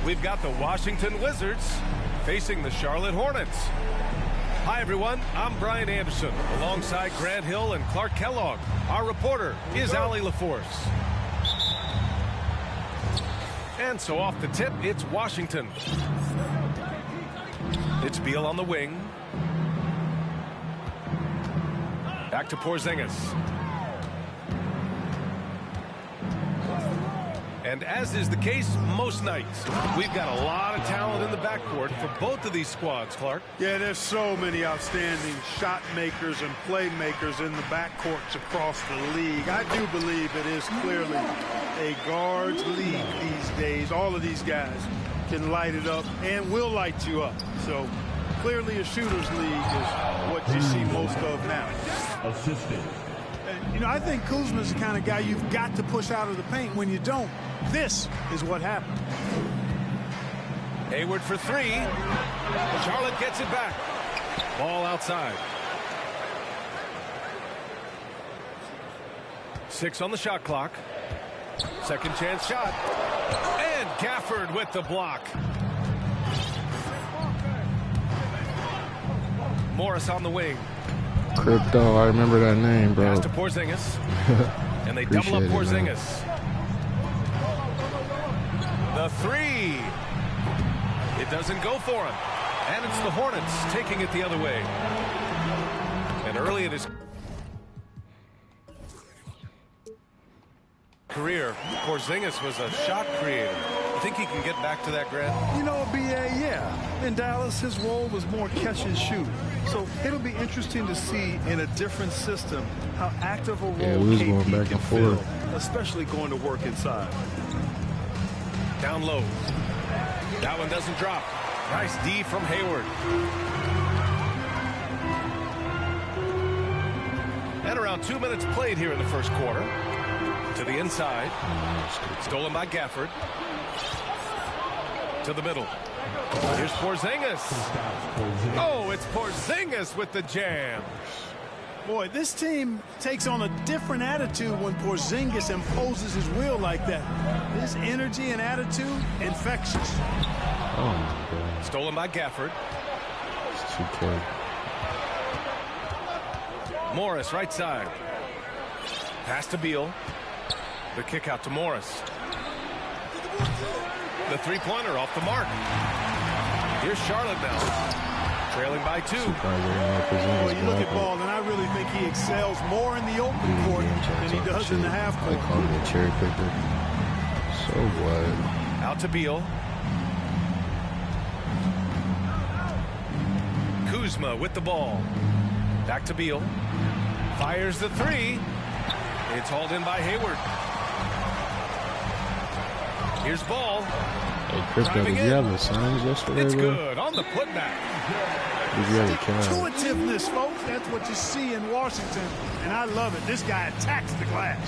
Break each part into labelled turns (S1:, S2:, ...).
S1: we've got the Washington Wizards facing the Charlotte Hornets. Hi, everyone. I'm Brian Anderson, alongside Grant Hill and Clark Kellogg. Our reporter is Allie LaForce. And so off the tip, it's Washington. It's Beal on the wing. Back to Porzingis. And as is the case most nights, we've got a lot of talent in the backcourt for both of these squads, Clark.
S2: Yeah, there's so many outstanding shot makers and playmakers in the backcourts across the league. I do believe it is clearly a guards league these days. All of these guys can light it up and will light you up. So clearly a shooter's league is what you see most of now.
S3: Assistant.
S2: You know, I think Kuzma's the kind of guy you've got to push out of the paint. When you don't, this is what happened.
S1: Hayward for three. Charlotte gets it back. Ball outside. 6 on the shot clock. Second chance shot. And Gafford with the block. Morris on the wing.
S4: Crypto, I remember that name, bro.
S1: Pass to Porzingis. And they double up Porzingis. The three. It doesn't go for him. And it's the Hornets taking it the other way. And early in his career, Porzingis was a shot creator. You think he can get back to that, Grant?
S5: You know, B.A., yeah. In Dallas, his role was more catch and shoot. So it'll be interesting to see in a different system how active a role KP can fill, especially going to work inside.
S1: Down low. That one doesn't drop. Nice D from Hayward. And around 2 minutes played here in the first quarter. To the inside. Stolen by Gafford. To the middle. Here's Porzingis. Oh, it's Porzingis with the jam.
S2: Boy, this team takes on a different attitude when Porzingis imposes his will like that. His energy and attitude, infectious.
S4: Oh, my God.
S1: Stolen by Gafford.
S4: It's 2K.
S1: Morris, right side. Pass to Beal. The kick out to Morris. The three-pointer off the mark. Here's Charlotte now. Trailing by 2.
S2: Well, you look at Ball, and I really think he excels more in the open court than he does in the half court.
S4: They call me a cherry picker. So what?
S1: Out to Beal. Kuzma with the ball. Back to Beal. Fires the three. It's hauled in by Hayward. Here's Ball.
S4: Hey, Crypto, did you have the signs yesterday,
S1: It's
S4: bro?
S1: good on the putback.
S4: Did you have a count?
S2: Intuitiveness, folks. That's what you see in Washington, and I love it. This guy attacks the glass.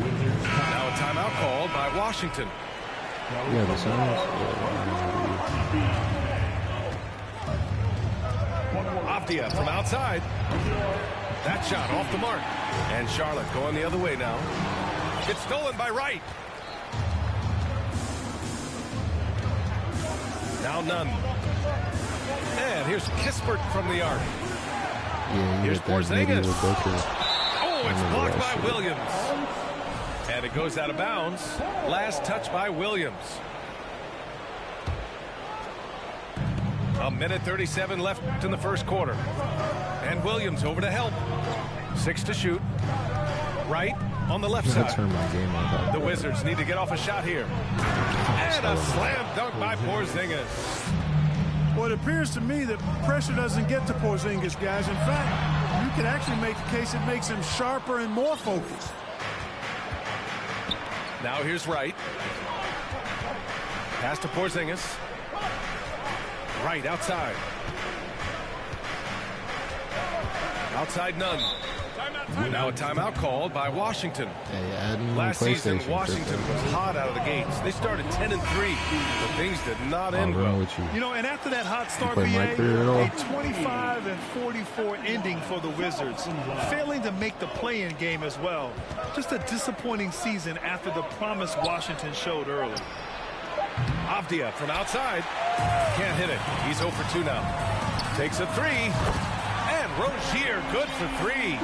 S1: Now a timeout called by Washington.
S4: Yeah, the signs.
S1: Avdia from outside. That shot off the mark. And Charlotte going the other way now. It's stolen by Wright. Now none. And here's Kispert from the arc.
S4: Yeah,
S1: here's Porzingis. Oh, it's blocked by
S4: shit.
S1: Williams. And it goes out of bounds. Last touch by Williams. A minute 37 left in the first quarter. And Williams over to help. 6 to shoot. Right on the left side.
S4: Turn my game on.
S1: The Wizards need to get off a shot here. And a slam dunk by Porzingis.
S2: Well, it appears to me that pressure doesn't get to Porzingis, guys. In fact, you could actually make the case it makes him sharper and more focused.
S1: Now here's Wright. Pass to Porzingis. Right outside. Outside none. Now a timeout called by Washington.
S4: Hey,
S1: Last season, Washington was hot out of the gates. They started 10-3, but things did not end well.
S5: You know, and after that hot start, BA, a 25-44 ending for the Wizards, failing to make the play-in game as well. Just a disappointing season after the promise Washington showed early.
S1: Avdia from outside. Can't hit it. He's 0 for 2 now. Takes a 3. And Rozier good for 3.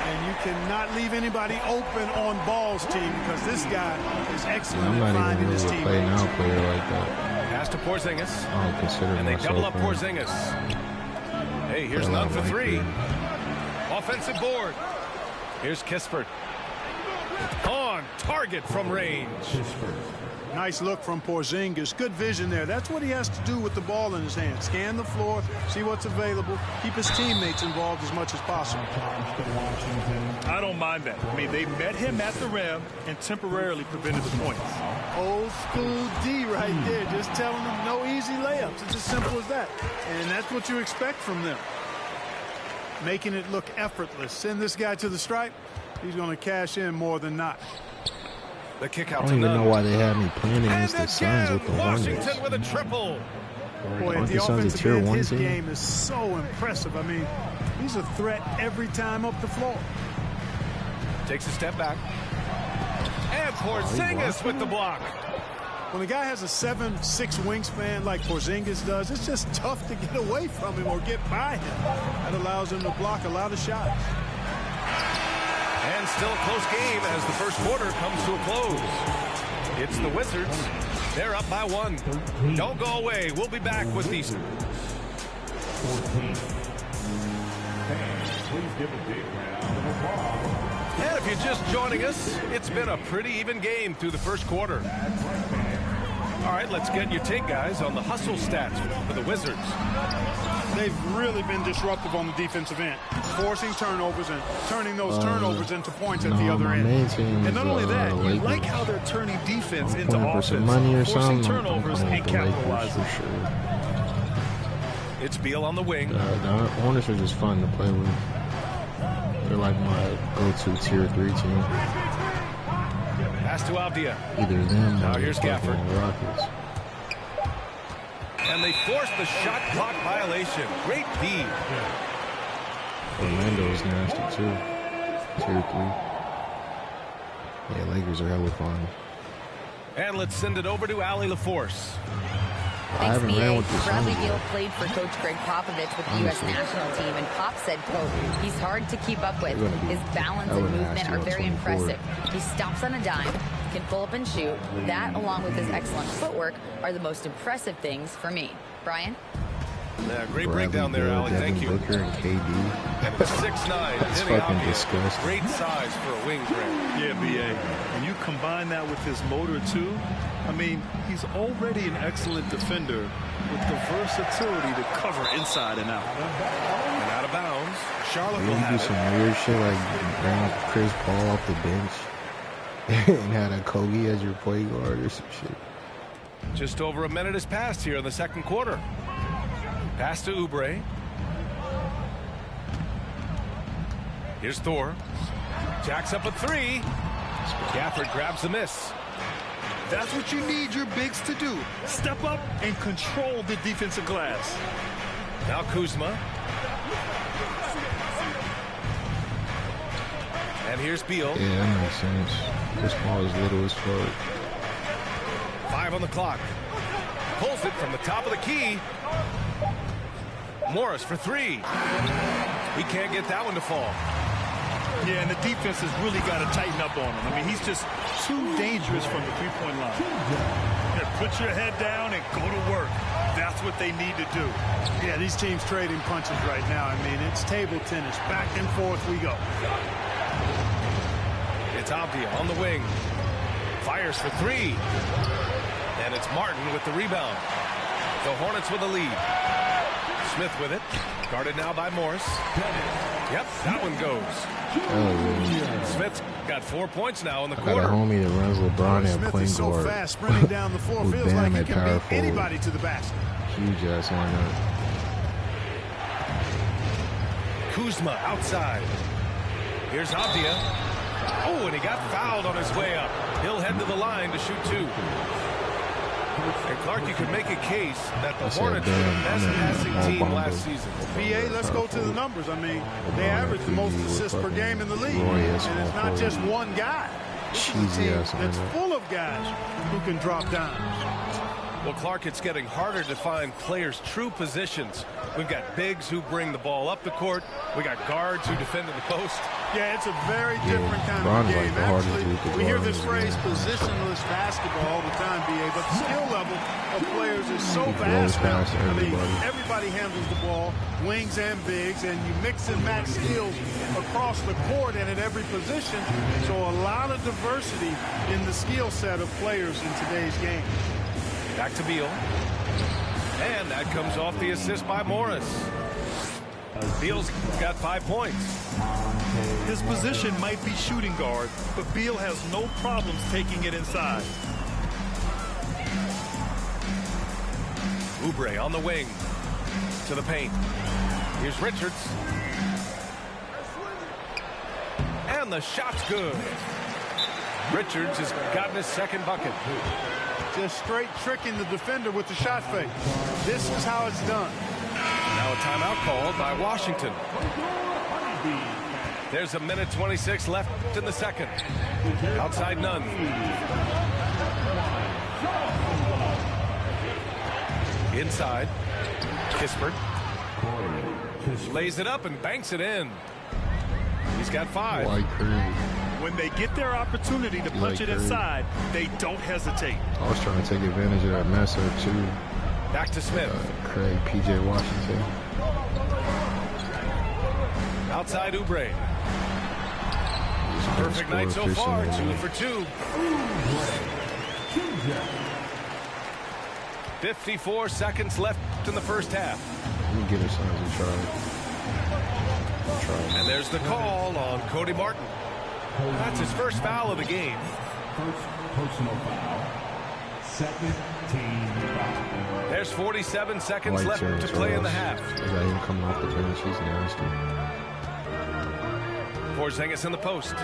S2: And you cannot leave anybody open on balls, team, because this guy is excellent at finding his team.
S4: I'm not even really a play now player like that.
S1: Pass to Porzingis.
S4: I don't consider
S1: and they double up
S4: him.
S1: Porzingis. Hey, here's none for 3. Offensive board. Here's Kispert. On target from range.
S2: Nice look from Porzingis. Good vision there. That's what he has to do with the ball in his hand. Scan the floor, see what's available, keep his teammates involved as much as possible.
S5: I don't mind that. I mean, they met him at the rim and temporarily prevented the points.
S2: Old school D right there, just telling them no easy layups. It's as simple as that. And that's what you expect from them. Making it look effortless. Send this guy to the stripe. He's going to cash in more than not.
S1: The kick out
S4: I don't even know why they had me playing against the Suns with the
S1: Washington
S4: Hornets.
S1: with a triple.
S2: Boy, at the offensive end, his game is so impressive. I mean, he's a threat every time up the floor.
S1: Takes a step back. And Porzingis with the block.
S2: When a guy has a 7'6" wingspan like Porzingis does, it's just tough to get away from him or get by him. That allows him to block a lot of shots.
S1: And still a close game as the first quarter comes to a close. It's the Wizards. They're up by 1. Don't go away. We'll be back with these.
S3: Please give a big round of applause.
S1: And if you're just joining us, it's been a pretty even game through the first quarter. All right, let's get your take, guys, on the hustle stats for the Wizards.
S2: They've really been disruptive on the defensive end, forcing turnovers and turning those turnovers into points at the other end.
S5: And not only that, you like how they're turning defense into offense,
S4: money or
S5: forcing
S4: something.
S5: turnovers and capitalizing.
S4: For sure.
S1: It's Beal on the wing.
S4: The Hornets are just fun to play with. They're like my go-to tier 3 team.
S1: Pass to Avdia.
S4: Either them
S1: Now
S4: or
S1: here's
S4: the
S1: Gafford.
S4: Rockets.
S1: And they force the shot clock violation. Great D.
S4: Orlando is nasty too. Tier 3. Yeah, Lakers are hella fun.
S1: And let's send it over to Allie LaForce.
S6: Thanks,
S4: ran
S6: BA.
S4: with the
S6: Bradley
S4: Suns.
S6: Beal played for Coach Greg Popovich with the U.S. national team, and Pop said, quote, he's hard to keep up with. His balance and movement are very impressive. He stops on a dime, can pull up and shoot. That, along with his excellent footwork, are the most impressive things for me. Brian?
S1: Yeah, great breakdown there, Allie. Thank you.
S4: Booker and KD.
S1: And the 6'9".
S4: That's
S1: Denny
S4: fucking
S1: Avdia.
S4: disgusting.
S1: Great size for a wing grab.
S5: Yeah, BA. And you combine that with his motor, too. I mean, he's already an excellent defender with the versatility to cover inside and out.
S1: And out of bounds. Charlotte will
S4: You do
S1: have
S4: some
S1: it.
S4: weird shit like bring Chris Paul off the bench and had a Kobe as your point guard or some shit.
S1: Just over a minute has passed here in the second quarter. Pass to Oubre. Here's Thor. Jacks up a 3. Gafford grabs the miss.
S5: That's what you need your bigs to do. Step up and control the defensive glass.
S1: Now Kuzma. And here's Beal.
S4: Yeah, that makes sense. Chris Paul is little as fuck.
S1: 5 on the clock. Pulls it from the top of the key. Morris for 3. He can't get that one to fall.
S5: Yeah, and the defense has really got to tighten up on him. I mean, he's just too dangerous from the three-point line. Yeah, put your head down and go to work. That's what they need to do.
S2: Yeah, these teams trading punches right now. I mean, it's table tennis. Back and forth we go.
S1: It's Avdia on the wing. Fires for 3. And it's Martin with the rebound. The Hornets with the lead. Smith with it. Guarded now by Morris. Yep, that one goes. Smith's got 4 points now in the
S4: I
S1: quarter.
S4: got a homie that runs LeBron at
S2: Smith
S4: point
S2: is so
S4: guard.
S2: fast, sprinting down the floor.
S4: With
S2: Feels
S4: Bam
S2: like he
S4: at
S2: can
S4: power
S2: beat
S4: forward.
S2: anybody to the basket.
S4: Huge ass lineup.
S1: Kuzma outside. Here's Avdia. Oh, and he got fouled on his way up. He'll head to the line to shoot 2. And Clark, you could make a case that the Hornets were the best passing team last season.
S2: BA, let's go to the numbers. I mean, they average the most assists per game in the league. And it's not just one guy. This is a team that's full of guys who can drop dimes.
S1: Well, Clark, it's getting harder to find players' true positions. We've got bigs who bring the ball up the court. We got guards who defend in the post.
S2: Yeah, it's a very different kind of game. Actually, we hear this phrase positionless basketball all the time, BA, but the skill level of players is so vast now. I mean, everybody handles the ball, wings and bigs, and you mix and match skills across the court and at every position. So a lot of diversity in the skill set of players in today's game.
S1: Back to Beal. And that comes off the assist by Morris. Beal's got 5 points.
S5: His position might be shooting guard, but Beal has no problems taking it inside.
S1: Oubre on the wing to the paint. Here's Richards. And the shot's good. Richards has gotten his second bucket.
S2: Just straight tricking the defender with the shot fake. This is how it's done.
S1: Now a timeout called by Washington. There's a minute 26 left in the second. Outside none. Inside. Kispert. Lays it up and banks it in. He's got 5.
S5: When they get their opportunity to punch it inside, they don't hesitate.
S4: I was trying to take advantage of that mess up too.
S1: Back to Smith.
S4: Craig, P.J. Washington.
S1: Outside Oubre. Perfect night so far, 2 for 2. 54 seconds left in the first half.
S4: Let me get her something to try.
S1: And there's the call on Cody Martin. That's his first foul of the game.
S3: First personal foul. Second team foul.
S1: There's 47 seconds left to play in the half.
S4: As I am coming off the bench, he's nasty.
S1: Porzingis in the post.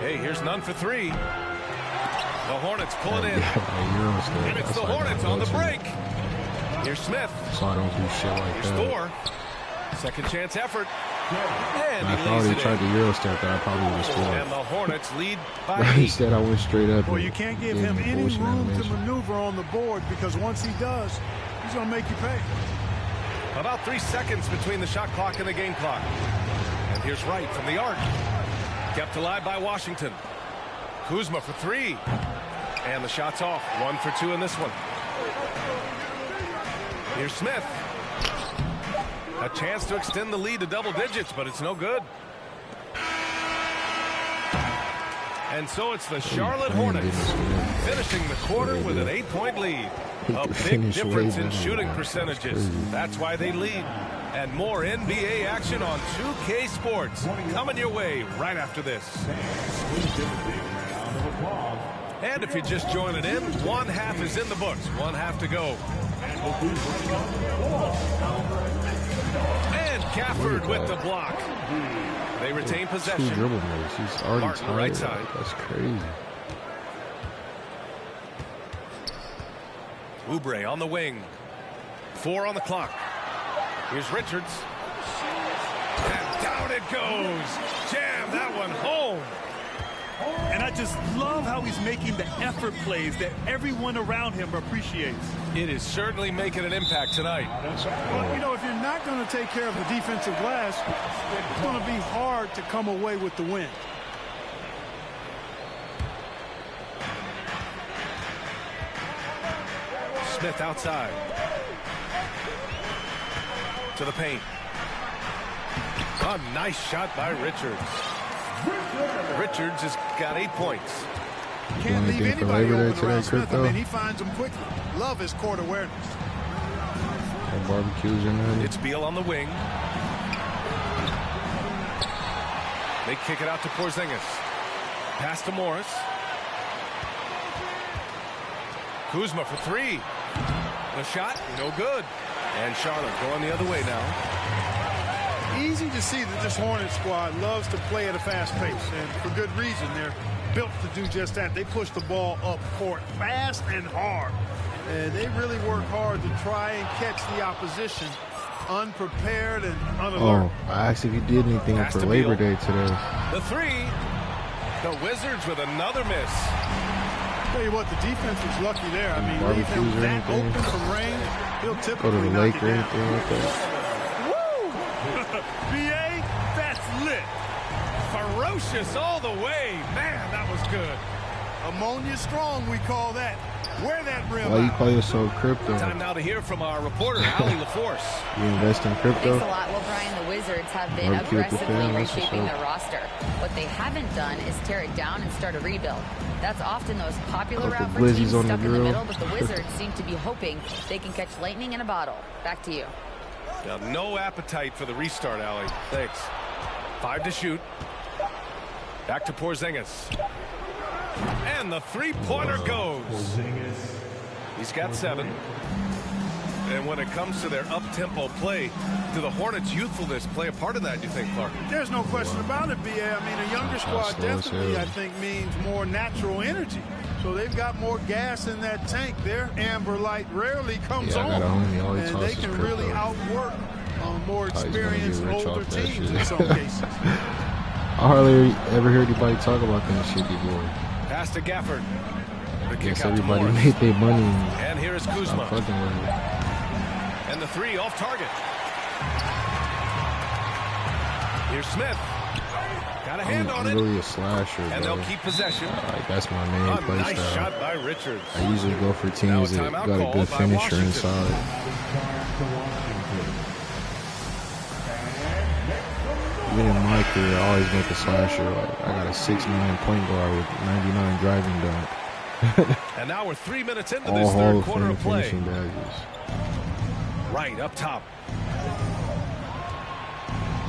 S1: Hey, here's none for 3. The Hornets pull it in. And it's the Hornets on the break. Here's Smith.
S4: So I don't do shit like
S1: here's
S4: that.
S1: Thor. Second chance effort. And
S4: I probably tried the Euro step that I probably would have scored.
S1: And the Hornets lead by 8.
S4: Instead, I went straight up.
S2: Well, you can't give him any room to maneuver on the board because once he does, he's going to make you pay.
S1: About 3 seconds between the shot clock and the game clock. And here's Wright from the arc. Kept alive by Washington. Kuzma for 3. And the shot's off. 1 for 2 in this one. Here's Smith. A chance to extend the lead to double digits, but it's no good. And so it's the Charlotte Hornets finishing the quarter with an 8-point lead. A big difference in shooting percentages. That's why they lead. And more NBA action on 2K Sports coming your way right after this. And if you're just joining in, 1 half is in the books. 1 half to go. And Gafford with the block. They retain possession.
S4: 2 dribble moves. He's already
S1: Martin,
S4: tired.
S1: right side.
S4: That's crazy.
S1: Oubre on the wing. 4 on the clock. Here's Richards. And down it goes. Jam that one home.
S5: And I just love how he's making the effort plays that everyone around him appreciates.
S1: It is certainly making an impact tonight.
S2: Well, you know, if you're not going to take care of the defensive glass, it's going to be hard to come away with the win.
S1: Smith outside. To the paint. A nice shot by Richards. Richards has got 8 points.
S2: Can't leave anybody open around Smith. I mean, he finds them quickly. Love his court awareness.
S4: Barbecues in there.
S1: It's Beal on the wing. They kick it out to Porzingis. Pass to Morris. Kuzma for 3. The shot, no good. And Charlotte going the other way now.
S2: Easy to see that this Hornet squad loves to play at a fast pace, and for good reason. They're built to do just that. They push the ball up court fast and hard, and they really work hard to try and catch the opposition unprepared and unalert.
S4: Oh, I asked if you did anything
S1: Pass
S4: for
S1: to
S4: Labor
S1: Beal.
S4: Day today.
S1: The 3. The Wizards with another miss.
S2: Tell you what, the defense was lucky there. I mean, leave him that open from range, he'll typically
S4: go to the
S2: knock
S4: lake
S2: you
S4: or
S2: down.
S4: anything like that.
S5: Woo! BA, that's lit.
S1: Ferocious all the way. Man, that was good.
S2: Ammonia strong, we call that. Wear that rim
S4: Why you
S2: out.
S4: call yourself crypto?
S1: Time now to hear from our reporter, Allie LaForce.
S4: You invest in crypto?
S6: Thanks a lot. Well, Brian, the Wizards have been
S4: Barbecue with the
S6: aggressively
S4: fam, that's what's
S6: reshaping
S4: up.
S6: their roster. What they haven't done is tear it down and start a rebuild. That's often the most popular
S4: Put the
S6: route for
S4: glizzies
S6: teams
S4: on the
S6: stuck in the
S4: grill.
S6: middle, but the Wizards seem to be hoping they can catch lightning in a bottle. Back to you.
S1: Now, no appetite for the restart, Allie. Thanks. 5 to shoot. Back to Porzingis. And the three-pointer goes. He's got 7. And when it comes to their up-tempo play, do the Hornets' youthfulness play a part of that, you think, Clark?
S2: There's no question about it, BA. I mean, a younger squad definitely, I think, means more natural energy. So they've got more gas in that tank. Their amber light rarely comes
S4: Yeah, I got a
S2: on.
S4: homie, all he
S2: And
S4: tosses
S2: they can
S4: crypto.
S2: really outwork more
S4: Thought he was gonna
S2: experienced
S4: get rich
S2: older
S4: off that
S2: teams
S4: shit.
S2: in some cases.
S4: I hardly ever hear anybody talk about that shit before.
S1: Pass to Gafford. The
S4: I
S1: kick
S4: guess
S1: out to
S4: everybody
S1: Morris.
S4: made their money and
S1: And here is
S4: stop
S1: Kuzma.
S4: fucking with it.
S1: And the 3 off target. Here's Smith. Got a hand on
S4: I'm
S1: it.
S4: really a slasher,
S1: And
S4: bro.
S1: they'll keep possession.
S4: Like, that's my main
S1: A
S4: play
S1: nice
S4: style.
S1: shot by Richards.
S4: I usually go for
S1: Now a
S4: teams that
S1: timeout
S4: got a
S1: called
S4: good
S1: by
S4: finisher
S1: Washington.
S4: inside. Even in my career, I always make a slasher. Like, I got a 6'9" point guard with 99 driving dunk.
S1: And now we're 3 minutes into
S4: All
S1: this
S4: Hall
S1: third
S4: of
S1: quarter
S4: Fame
S1: of play.
S4: finishing badges.
S1: Right up top.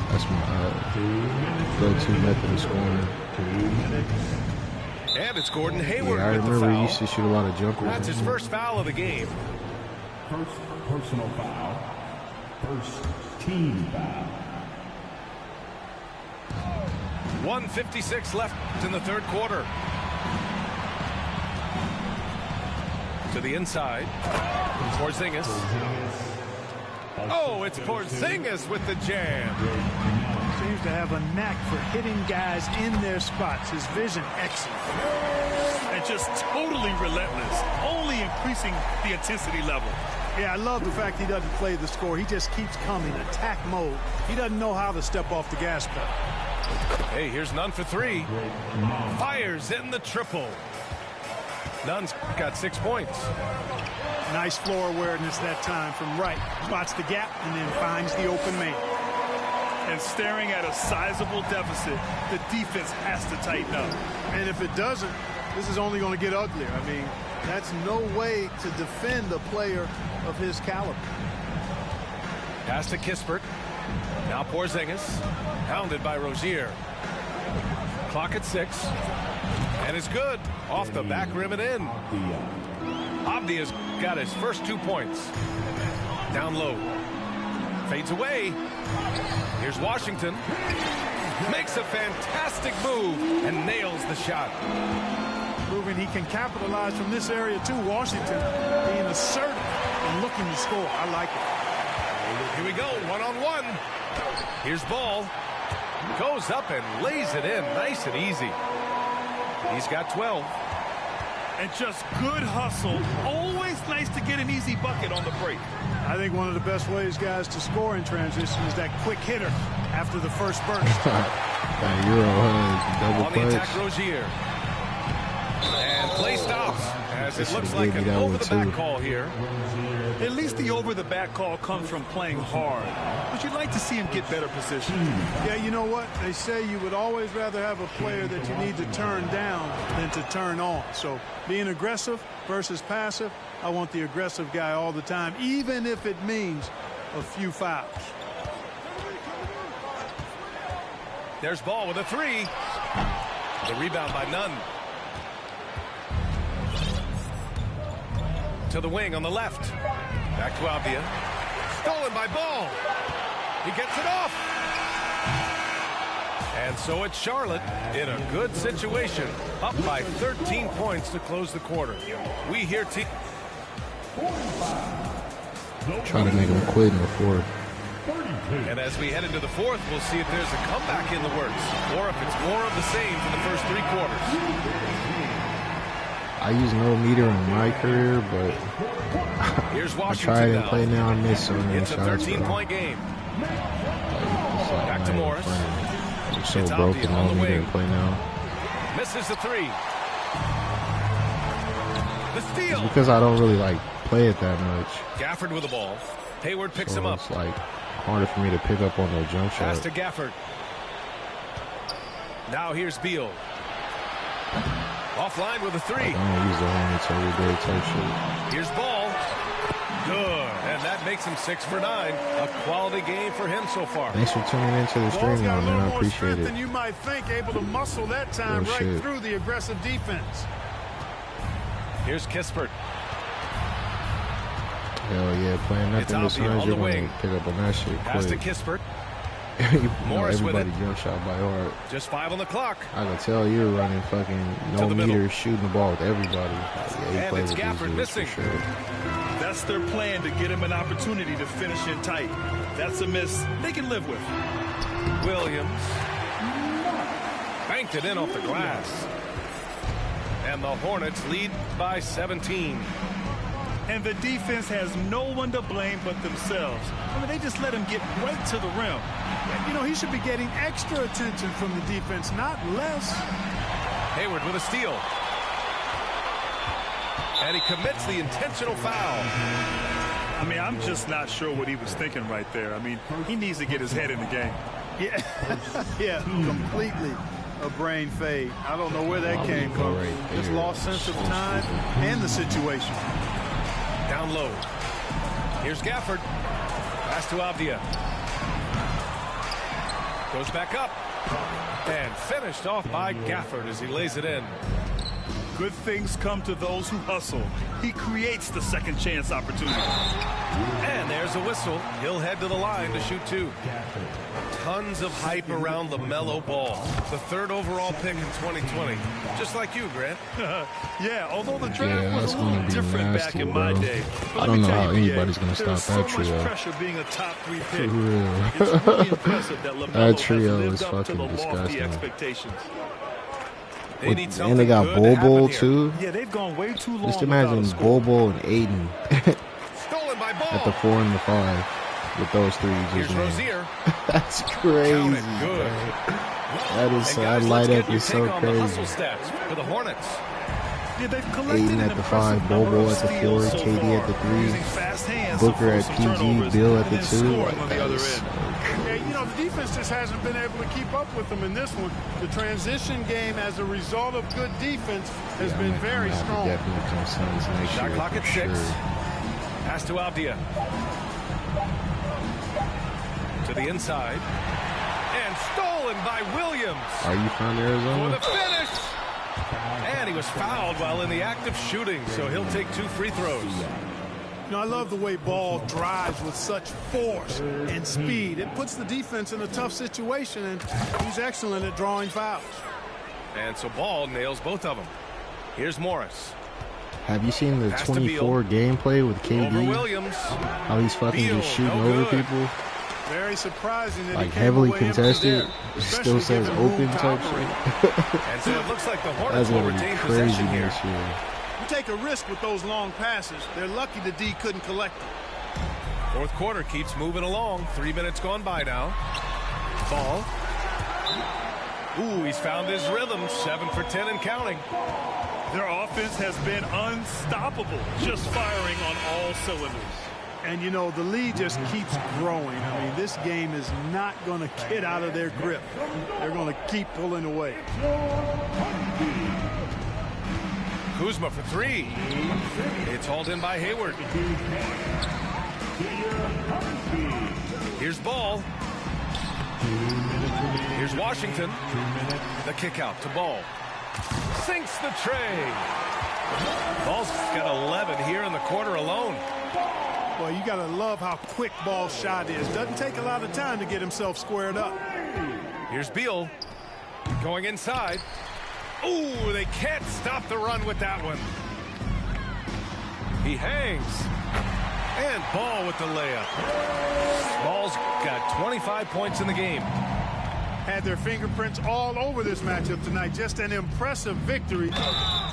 S4: That's my go-to method of scoring.
S1: And it's Gordon Hayward
S4: Yeah, I
S1: with the
S4: remember he
S1: foul.
S4: used to shoot a lot of jumpers.
S1: That's his first foul of the game.
S3: First personal foul. First team foul.
S1: 1:56 left in the third quarter. To the inside. Porzingis. Oh, it's Porzingis with the jam.
S2: Seems to have a knack for hitting guys in their spots. His vision excellent.
S5: And just totally relentless, only increasing the intensity level.
S2: Yeah, I love the fact he doesn't play the score. He just keeps coming, attack mode. He doesn't know how to step off the gas pedal.
S1: Hey, here's Nunn for 3. Fires in the triple. Nunn's got 6 points.
S2: Nice floor awareness that time from right. Spots the gap and then finds the open man.
S5: And staring at a sizable deficit, the defense has to tighten up.
S2: And if it doesn't, this is only going to get uglier. I mean, that's no way to defend a player of his caliber.
S1: Pass to Kispert. Now Porzingis. Hounded by Rozier. Clock at 6. And it's good. Off the back rim and in. Abdia's got his first 2 points. Down low. Fades away. Here's Washington. Makes a fantastic move and nails the shot.
S2: Proving he can capitalize from this area too. Washington being assertive and looking to score. I like it.
S1: Here we go, one-on-one. Here's Ball. Goes up and lays it in, nice and easy. He's got 12.
S5: And just good hustle. Always nice to get an easy bucket on the break.
S2: I think one of the best ways, guys, to score in transition is that quick hitter after the first burst.
S4: That Euro
S1: On
S4: double
S1: the
S4: clutch.
S1: attack, Rozier. And play stops as
S4: They
S1: it looks
S4: should've
S1: like
S4: gave me
S1: an
S4: that one,
S1: over-the-back
S4: too.
S1: call here.
S5: At least the over-the-back call comes from playing hard. But you'd like to see him get better position.
S2: Yeah, you know what? They say you would always rather have a player that you need to turn down than to turn on. So being aggressive versus passive, I want the aggressive guy all the time, even if it means a few fouls.
S1: There's Ball with a 3. The rebound by Nunn. To the wing on the left. Back to Abdia. Stolen by Ball. He gets it off. And so it's Charlotte in a good situation. Up by 13 points to close the quarter. We hear team.
S4: Try to make him quit in the fourth.
S1: And as we head into the fourth, we'll see if there's a comeback in the works or if it's more of the same for the first 3 quarters.
S4: I I use no meter in my career, but I try and play now and miss so many shots.
S1: It's a 13-point game. Back to Morris.
S4: I'm so broken on the meter to play now.
S1: Misses the three. The steal.
S4: It's because I don't really like play it that much.
S1: Gafford with the ball. Hayward picks him up.
S4: It's like harder for me to pick up on those jump shots.
S1: Pass to Gafford. Now here's Beal. Offline with a three.
S4: I don't use the Hornets every day type shit.
S1: Here's Ball. Good. And that makes him 6 for 9. A quality game for him so far.
S4: Thanks for tuning into the stream, man. I appreciate it.
S2: Than you might think, able to muscle that time right through the aggressive defense.
S1: Here's Kispert.
S4: Hell yeah, playing nothing this time, you're going to pick up on that shit
S1: Pass
S4: quick.
S1: to Kispert.
S4: Morris everybody jump shot by heart.
S1: Just 5 on the clock.
S4: I can tell you're running fucking no meters, shooting the ball with everybody.
S1: And it's Gafford missing.
S5: Sure. That's their plan, to get him an opportunity to finish in tight. That's a miss they can live with.
S1: Williams banked it in off the glass. And the Hornets lead by 17.
S5: And the defense has no one to blame but themselves. I mean, they just let him get right to the rim.
S2: You know, he should be getting extra attention from the defense, not less.
S1: Hayward with a steal. And he commits the intentional foul.
S5: I mean, I'm just not sure what he was thinking right there. I mean, he needs to get his head in the game.
S2: Yeah, yeah, completely a brain fade. I don't know where that came from. Just lost sense of time and the situation.
S1: Down low. Here's Gafford. Pass to Avdia. Goes back up. And finished off by Gafford as he lays it in.
S5: Good things come to those who hustle. He creates the second chance opportunity.
S1: And there's a whistle. He'll head to the line to shoot 2. Tons of hype around LaMelo Ball, the 3rd overall pick in 2020. Just like you, Grant.
S5: Yeah, although the draft was a little different back in my day.
S4: I don't know how anybody's going to stop that trio.
S5: There's so much pressure being a top 3 pick.
S4: For real.
S5: It's really impressive that LaMelo
S4: that trio
S5: has
S4: is
S5: lived up to the
S4: fucking
S5: lofty
S4: disgusting.
S5: expectations.
S1: And
S4: they got Bobo too.
S5: Yeah, they've gone way too long.
S4: Just imagine Bobo and Aiden
S1: Stolen by Ball.
S4: at the 4 and the 5 with those 3.
S1: Here's Rozier.
S4: That's crazy.
S1: Good.
S4: That is that light up is so crazy.
S1: For the Hornets.
S5: Yeah, they've collected
S4: Aiden at the 5, Bobo at the 4, KD at the 3, Booker at PG, Bill at the 2.
S2: Yeah, you know, the defense just hasn't been able to keep up with them in this one. The transition game, as a result of good defense, has been very strong.
S1: Shot clock at 6. Pass to Avdia. To the inside. And stolen by Williams.
S4: Are you from Arizona?
S1: For the finish. And he was fouled while in the act of shooting, so he'll take 2 free throws.
S2: You know, I love the way Ball drives with such force and speed. It puts the defense in a tough situation, and he's excellent at drawing fouls.
S1: And so Ball nails both of them. Here's Morris.
S4: Have you seen the 24 gameplay with KD?
S1: Over Williams.
S4: How he's fucking just shooting over people?
S2: Very surprising that
S4: like heavily contested, still says open type shit.
S1: And so it looks like the Hornets will retain
S4: crazy
S1: possession here.
S2: You take a risk with those long passes. They're lucky the D couldn't collect them.
S1: 4th quarter keeps moving along. 3 minutes gone by now. Ball. Ooh, he's found his rhythm. 7 for 10 and counting.
S5: Their offense has been unstoppable, just firing on all cylinders.
S2: And, you know, the lead just keeps growing. I mean, this game is not going to get out of their grip. They're going to keep pulling away.
S1: Kuzma for 3. It's hauled in by Hayward. Here's Ball. Here's Washington. The kick out to Ball. Sinks the tray. Ball's got 11 here in the quarter alone.
S2: Well, you got to love how quick Ball's shot is. Doesn't take a lot of time to get himself squared up.
S1: Here's Beal going inside. Ooh, they can't stop the run with that one. He hangs. And Ball with the layup. Ball's got 25 points in the game.
S2: Had their fingerprints all over this matchup tonight. Just an impressive victory.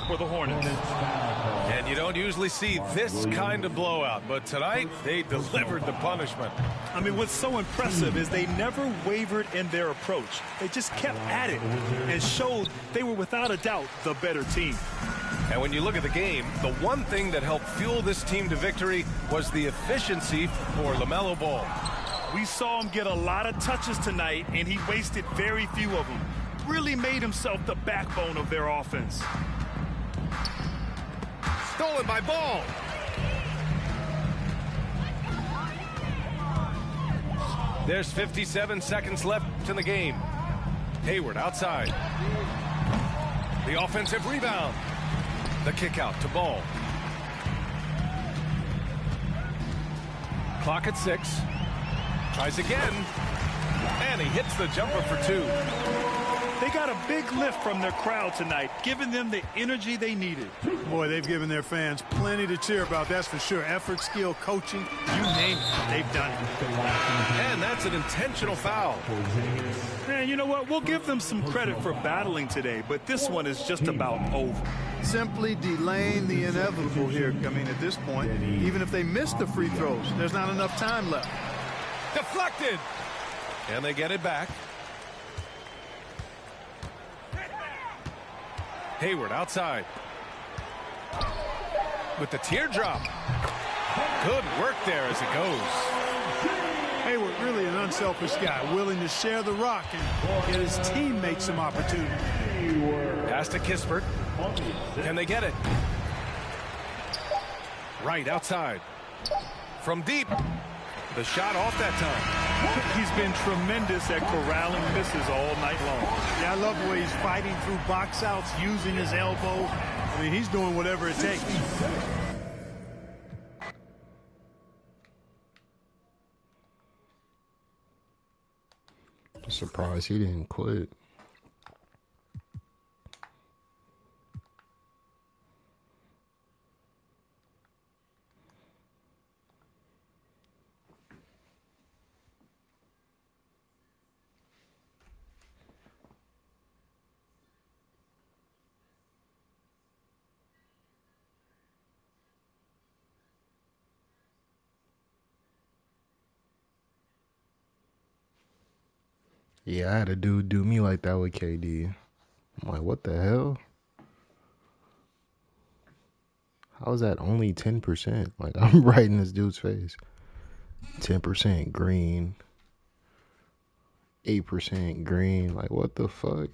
S5: for the Hornets.
S1: And you don't usually see this kind of blowout, but tonight they delivered the punishment.
S5: I mean, what's so impressive is they never wavered in their approach. They just kept at it and showed they were without a doubt the better team.
S1: And when you look at the game, the one thing that helped fuel this team to victory was the efficiency for LaMelo Ball.
S5: We saw him get a lot of touches tonight, and he wasted very few of them. Really made himself the backbone of their offense.
S1: Stolen by Ball. There's 57 seconds left in the game. Hayward outside. The offensive rebound. The kick out to Ball. Clock at 6. Tries again. And he hits the jumper for 2.
S5: They got a big lift from their crowd tonight, giving them the energy they needed.
S2: Boy, they've given their fans plenty to cheer about, that's for sure. Effort, skill, coaching, you name it, they've done it.
S1: And that's an intentional foul.
S5: Man, you know what? We'll give them some credit for battling today, but this one is just about over.
S2: Simply delaying the inevitable here. I mean, at this point, even if they miss the free throws, there's not enough time left.
S1: Deflected. And they get it back. Hayward outside. With the teardrop. Good work there as it goes.
S2: Hayward, really an unselfish guy, willing to share the rock and get his teammates some opportunity.
S1: Pass to Kispert. Can they get it? Right outside. From deep. The shot off that time.
S5: He's been tremendous at corralling misses all night long.
S2: Yeah, I love the way he's fighting through box outs, using his elbow. I mean, he's doing whatever it takes.
S4: I'm surprised he didn't quit. Yeah, I had a dude do me like that with KD. I'm like, what the hell? How is that only 10%? Like, I'm right in this dude's face. 10% green. 8% green. Like, what the fuck?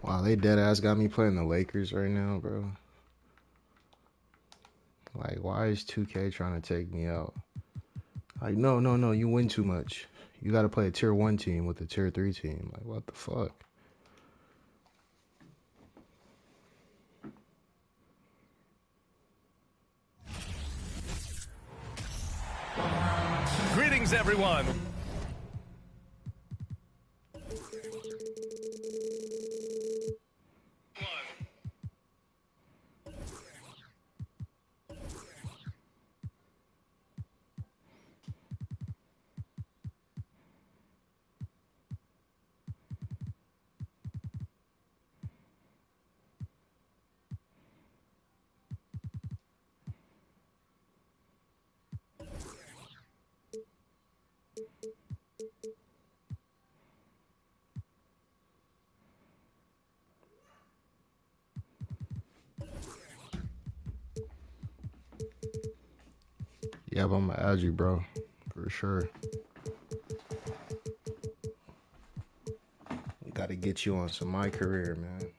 S4: Wow, they dead ass got me playing the Lakers right now, bro. Like, why is 2K trying to take me out? Like, no, you win too much. You got to play a tier 1 team with a tier 3 team. Like, what the fuck?
S1: Greetings, everyone.
S4: Yeah, but I'm gonna add you, bro. For sure. We gotta get you on some My Career, man.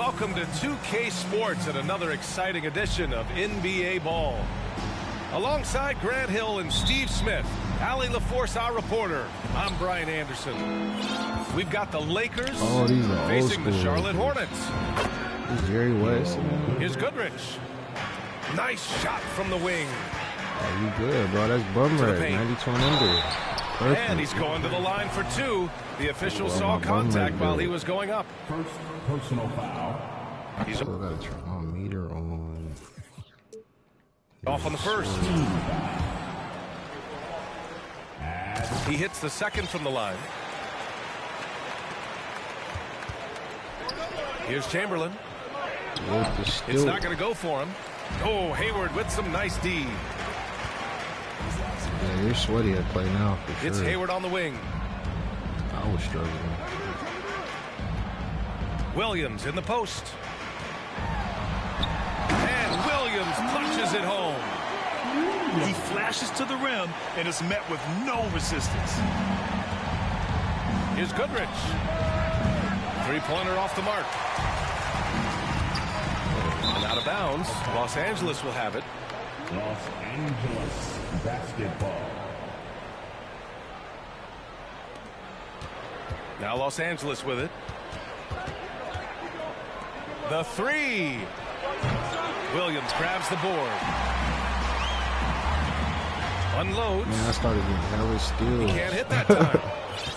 S1: welcome to 2K Sports and another exciting edition of NBA Ball. Alongside Grant Hill and Steve Smith, Allie LaForce, our reporter, I'm Brian Anderson. We've got the Lakers facing the Charlotte Hornets.
S4: Jerry West.
S1: Here's Goodrich. Nice shot from the wing.
S4: Oh, you good, bro. That's bum rag. 92 and under. Perfect.
S1: And he's going to the line for two. The official saw contact while he was going up.
S3: First personal foul.
S1: He's
S4: still got to turn on meter on.
S1: Off on the first. He hits the second from the line. Here's Chamberlain. It's not going to go for him. Oh, Hayward with some nice D.
S4: Yeah, you're sweaty at play now for sure.
S1: It's Hayward on the wing.
S4: I was struggling.
S1: Williams in the post. And Williams punches it home.
S5: He flashes to the rim and is met with no resistance.
S1: Here's Goodrich. Three-pointer off the mark. And out of bounds. Los Angeles will have it.
S3: Los Angeles basketball.
S1: Now Los Angeles with it. The three. Williams grabs the board. Unloads.
S4: Man, I started getting hella steals.
S1: He can't hit that time.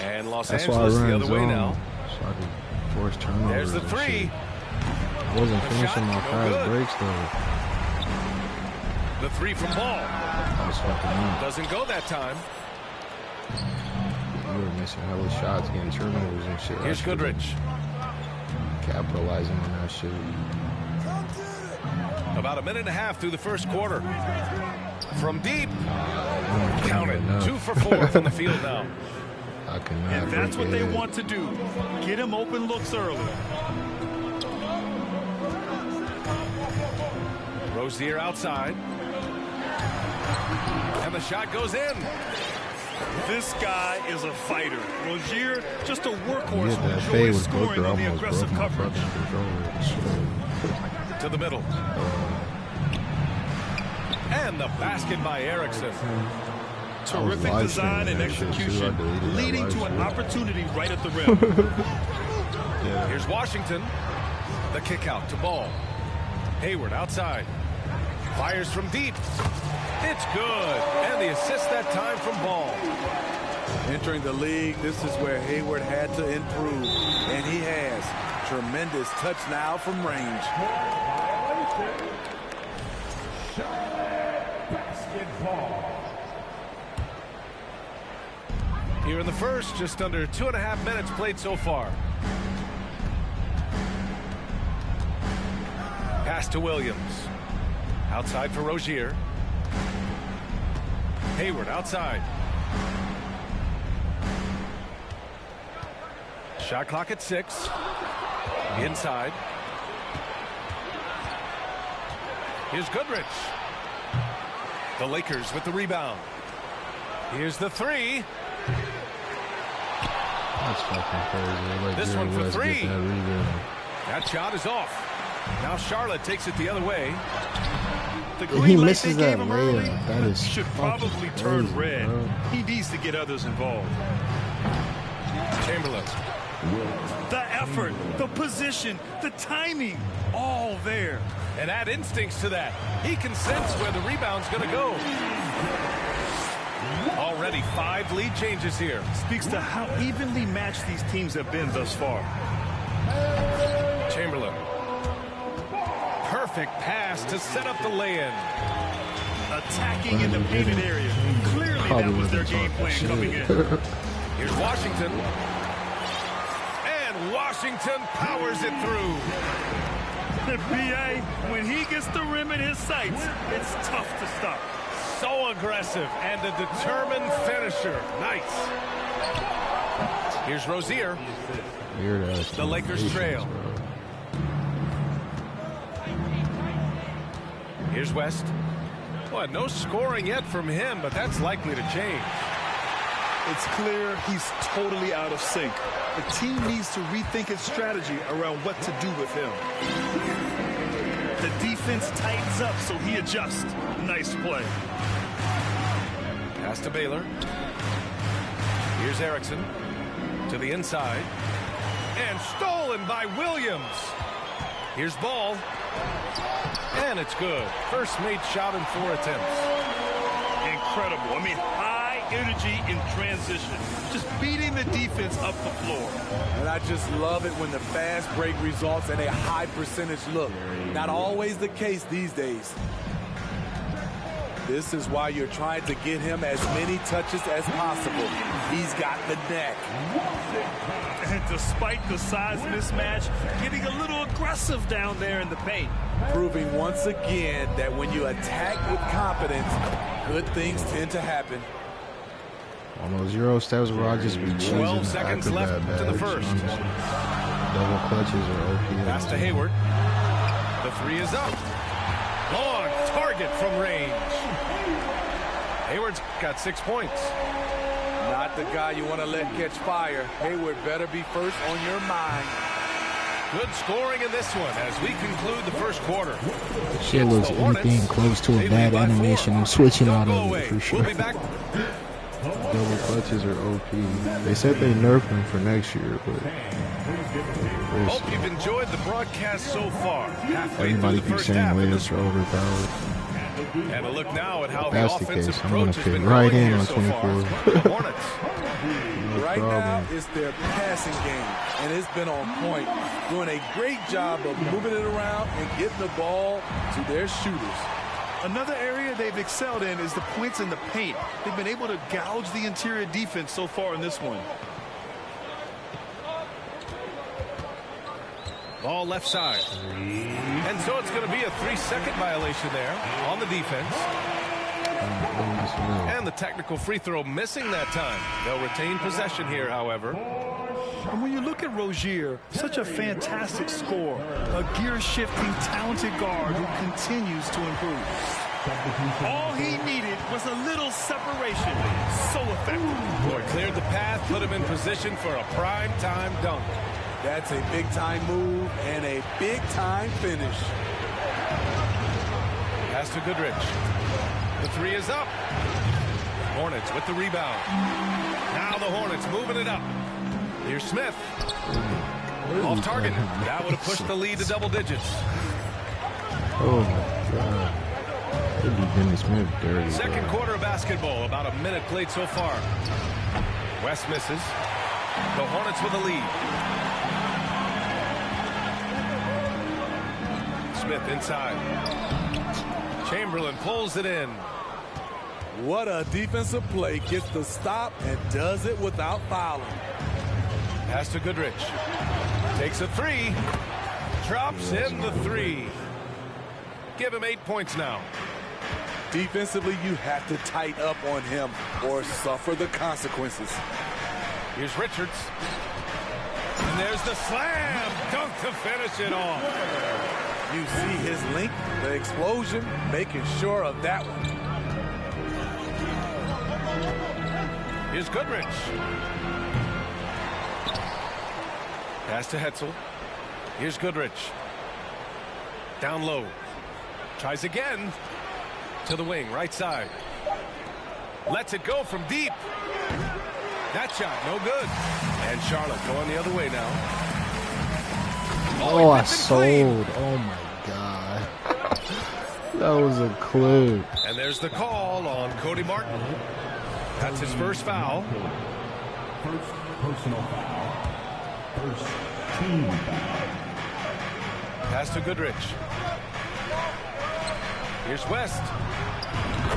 S1: And Los Angeles the other way now.
S4: So I could force turnovers.
S1: There's the three.
S4: I wasn't finishing my fast breaks though.
S1: The three from Ball.
S4: I was fucking up.
S1: Doesn't go that time.
S4: You were missing hella shots, getting turnovers and shit.
S1: Here's Goodrich.
S4: Capitalizing on that shit.
S1: About a minute and a half through the first quarter. From deep. Count it. 2 for 4 from the field now.
S4: I cannot.
S5: And that's what they want to do. Get him open looks early.
S1: Rozier outside. And the shot goes in.
S5: This guy is a fighter. Rozier, just a workhorse
S4: Yeah,
S5: who
S4: that fade
S5: enjoys
S4: was
S5: scoring on the aggressive coverage.
S1: To the middle. And the basket by Erickson.
S5: Terrific design and execution, leading to an opportunity right at the rim.
S4: Yeah.
S1: Here's Washington. The kick out to Ball. Hayward outside. Fires from deep. It's good. And the assist that time from Ball.
S7: Entering the league, this is where Hayward had to improve, and he has. Tremendous touch now from range.
S1: Here in the first, just under 2.5 minutes played so far. Pass to Williams. Outside for Rozier. Hayward outside. Shot clock at 6. Inside. Here's Goodrich. The Lakers with the rebound. Here's the three.
S4: That's fucking crazy. Like
S1: This
S4: Jerry
S1: one for
S4: West
S1: three.
S4: get that rebound.
S1: That shot is off. Now Charlotte takes it the other way.
S5: The
S4: He
S5: green light
S4: misses
S5: they gave
S4: that
S5: him early
S4: layup. That is
S5: should
S4: fucking
S5: probably turn
S4: crazy,
S5: red.
S4: bro.
S5: He needs to get others involved.
S1: Chamberlain.
S5: The effort, the position, the timing, all there.
S1: And add instincts to that. He can sense where the rebound's going to go. Already 5 lead changes here.
S5: Speaks to how evenly matched these teams have been thus far.
S1: Chamberlain. Perfect pass to set up the lay-in.
S5: Attacking in the painted area. Clearly that was their game plan coming in.
S1: Here's Washington. And Washington powers it through.
S5: The BA, when he gets the rim in his sights, it's tough to stop.
S1: So aggressive and a determined finisher. Nice. Here's Rozier.
S4: Weird ass.
S1: The Lakers trail.
S4: Bro.
S1: Here's West. Well, no scoring yet from him, but that's likely to change.
S5: It's clear he's totally out of sync. The team needs to rethink its strategy around what to do with him. The defense tightens up, so he adjusts. Nice play.
S1: Pass to Baylor. Here's Erickson to the inside. And stolen by Williams. Here's Ball. And it's good. First made shot in 4 attempts.
S5: Incredible. I mean, high energy in transition. Just beating the defense up the floor.
S7: And I just love it when the fast break results in a high percentage look. Not always the case these days. This is why you're trying to get him as many touches as possible. He's got the neck.
S5: And despite the size mismatch, getting a little aggressive down there in the paint.
S7: Proving once again that when you attack with confidence, good things tend to happen.
S4: On those Euro steps where I just be cheesing
S1: 12 seconds left to the first.
S4: Double clutches or OP.
S1: Pass to Hayward. The 3 is up. Long target from range. Hayward's got 6 points.
S7: Not the guy you want to let catch fire. Hayward better be first on your mind.
S1: Good scoring in this one as we conclude the first quarter.
S4: Shit looks anything close to a bad animation. I'm switching out of it for sure.
S1: We'll be back.
S4: Double clutches are OP. They said they nerfed them for next year, but
S1: hope you've enjoyed the broadcast so far.
S4: Everybody keeps saying layups are overpowered.
S1: And a look now at how
S4: That's
S1: the
S4: the
S1: offensive
S4: case. I'm going
S1: approach
S4: to
S1: has
S4: fit
S1: been
S4: right
S1: going
S4: in
S1: here
S4: on
S1: so
S4: 24.
S1: far. The Hornets.
S7: Right now, it's their passing game, and it's been on point. Doing a great job of moving it around and getting the ball to their shooters.
S5: Another area they've excelled in is the points in the paint. They've been able to gouge the interior defense so far in this one.
S1: Ball left side. And so it's going to be a 3-second violation there on the defense. And the technical free throw missing that time. They'll retain possession here, however.
S5: And when you look at Rozier, such a fantastic scorer, a gear-shifting, talented guard who continues to improve. All he needed was a little separation. So effective.
S1: Boy, cleared the path, put him in position for a prime-time dunk.
S7: That's a big-time move and a big-time finish.
S1: Pass to Goodrich. The 3 is up. Hornets with the rebound. Now the Hornets moving it up. Here's Smith. Off target. That would have pushed the lead to double digits.
S4: Oh my God. It'd be Dennis Smith dirty.
S1: Second quarter of basketball. About a minute played so far. West misses. The Hornets with the lead. Smith inside. Chamberlain pulls it in.
S7: What a defensive play. Gets the stop and does it without fouling.
S1: Pass to Goodrich. Takes a 3. Drops in the 3. Give him 8 points now.
S7: Defensively, you have to tighten up on him or suffer the consequences.
S1: Here's Richards. And there's the slam dunk to finish it off.
S7: You see his length, the explosion, making sure of that one.
S1: Here's Goodrich. Pass to Hetzel. Here's Goodrich. Down low. Tries again. To the wing, right side. Lets it go from deep. That shot, no good. And Charlotte going the other way now.
S4: Oh, I sold. Oh, my God. That was a clip.
S1: And there's the call on Cody Martin. That's his first foul.
S3: First personal foul. First team foul.
S1: Pass to Goodrich. Here's West.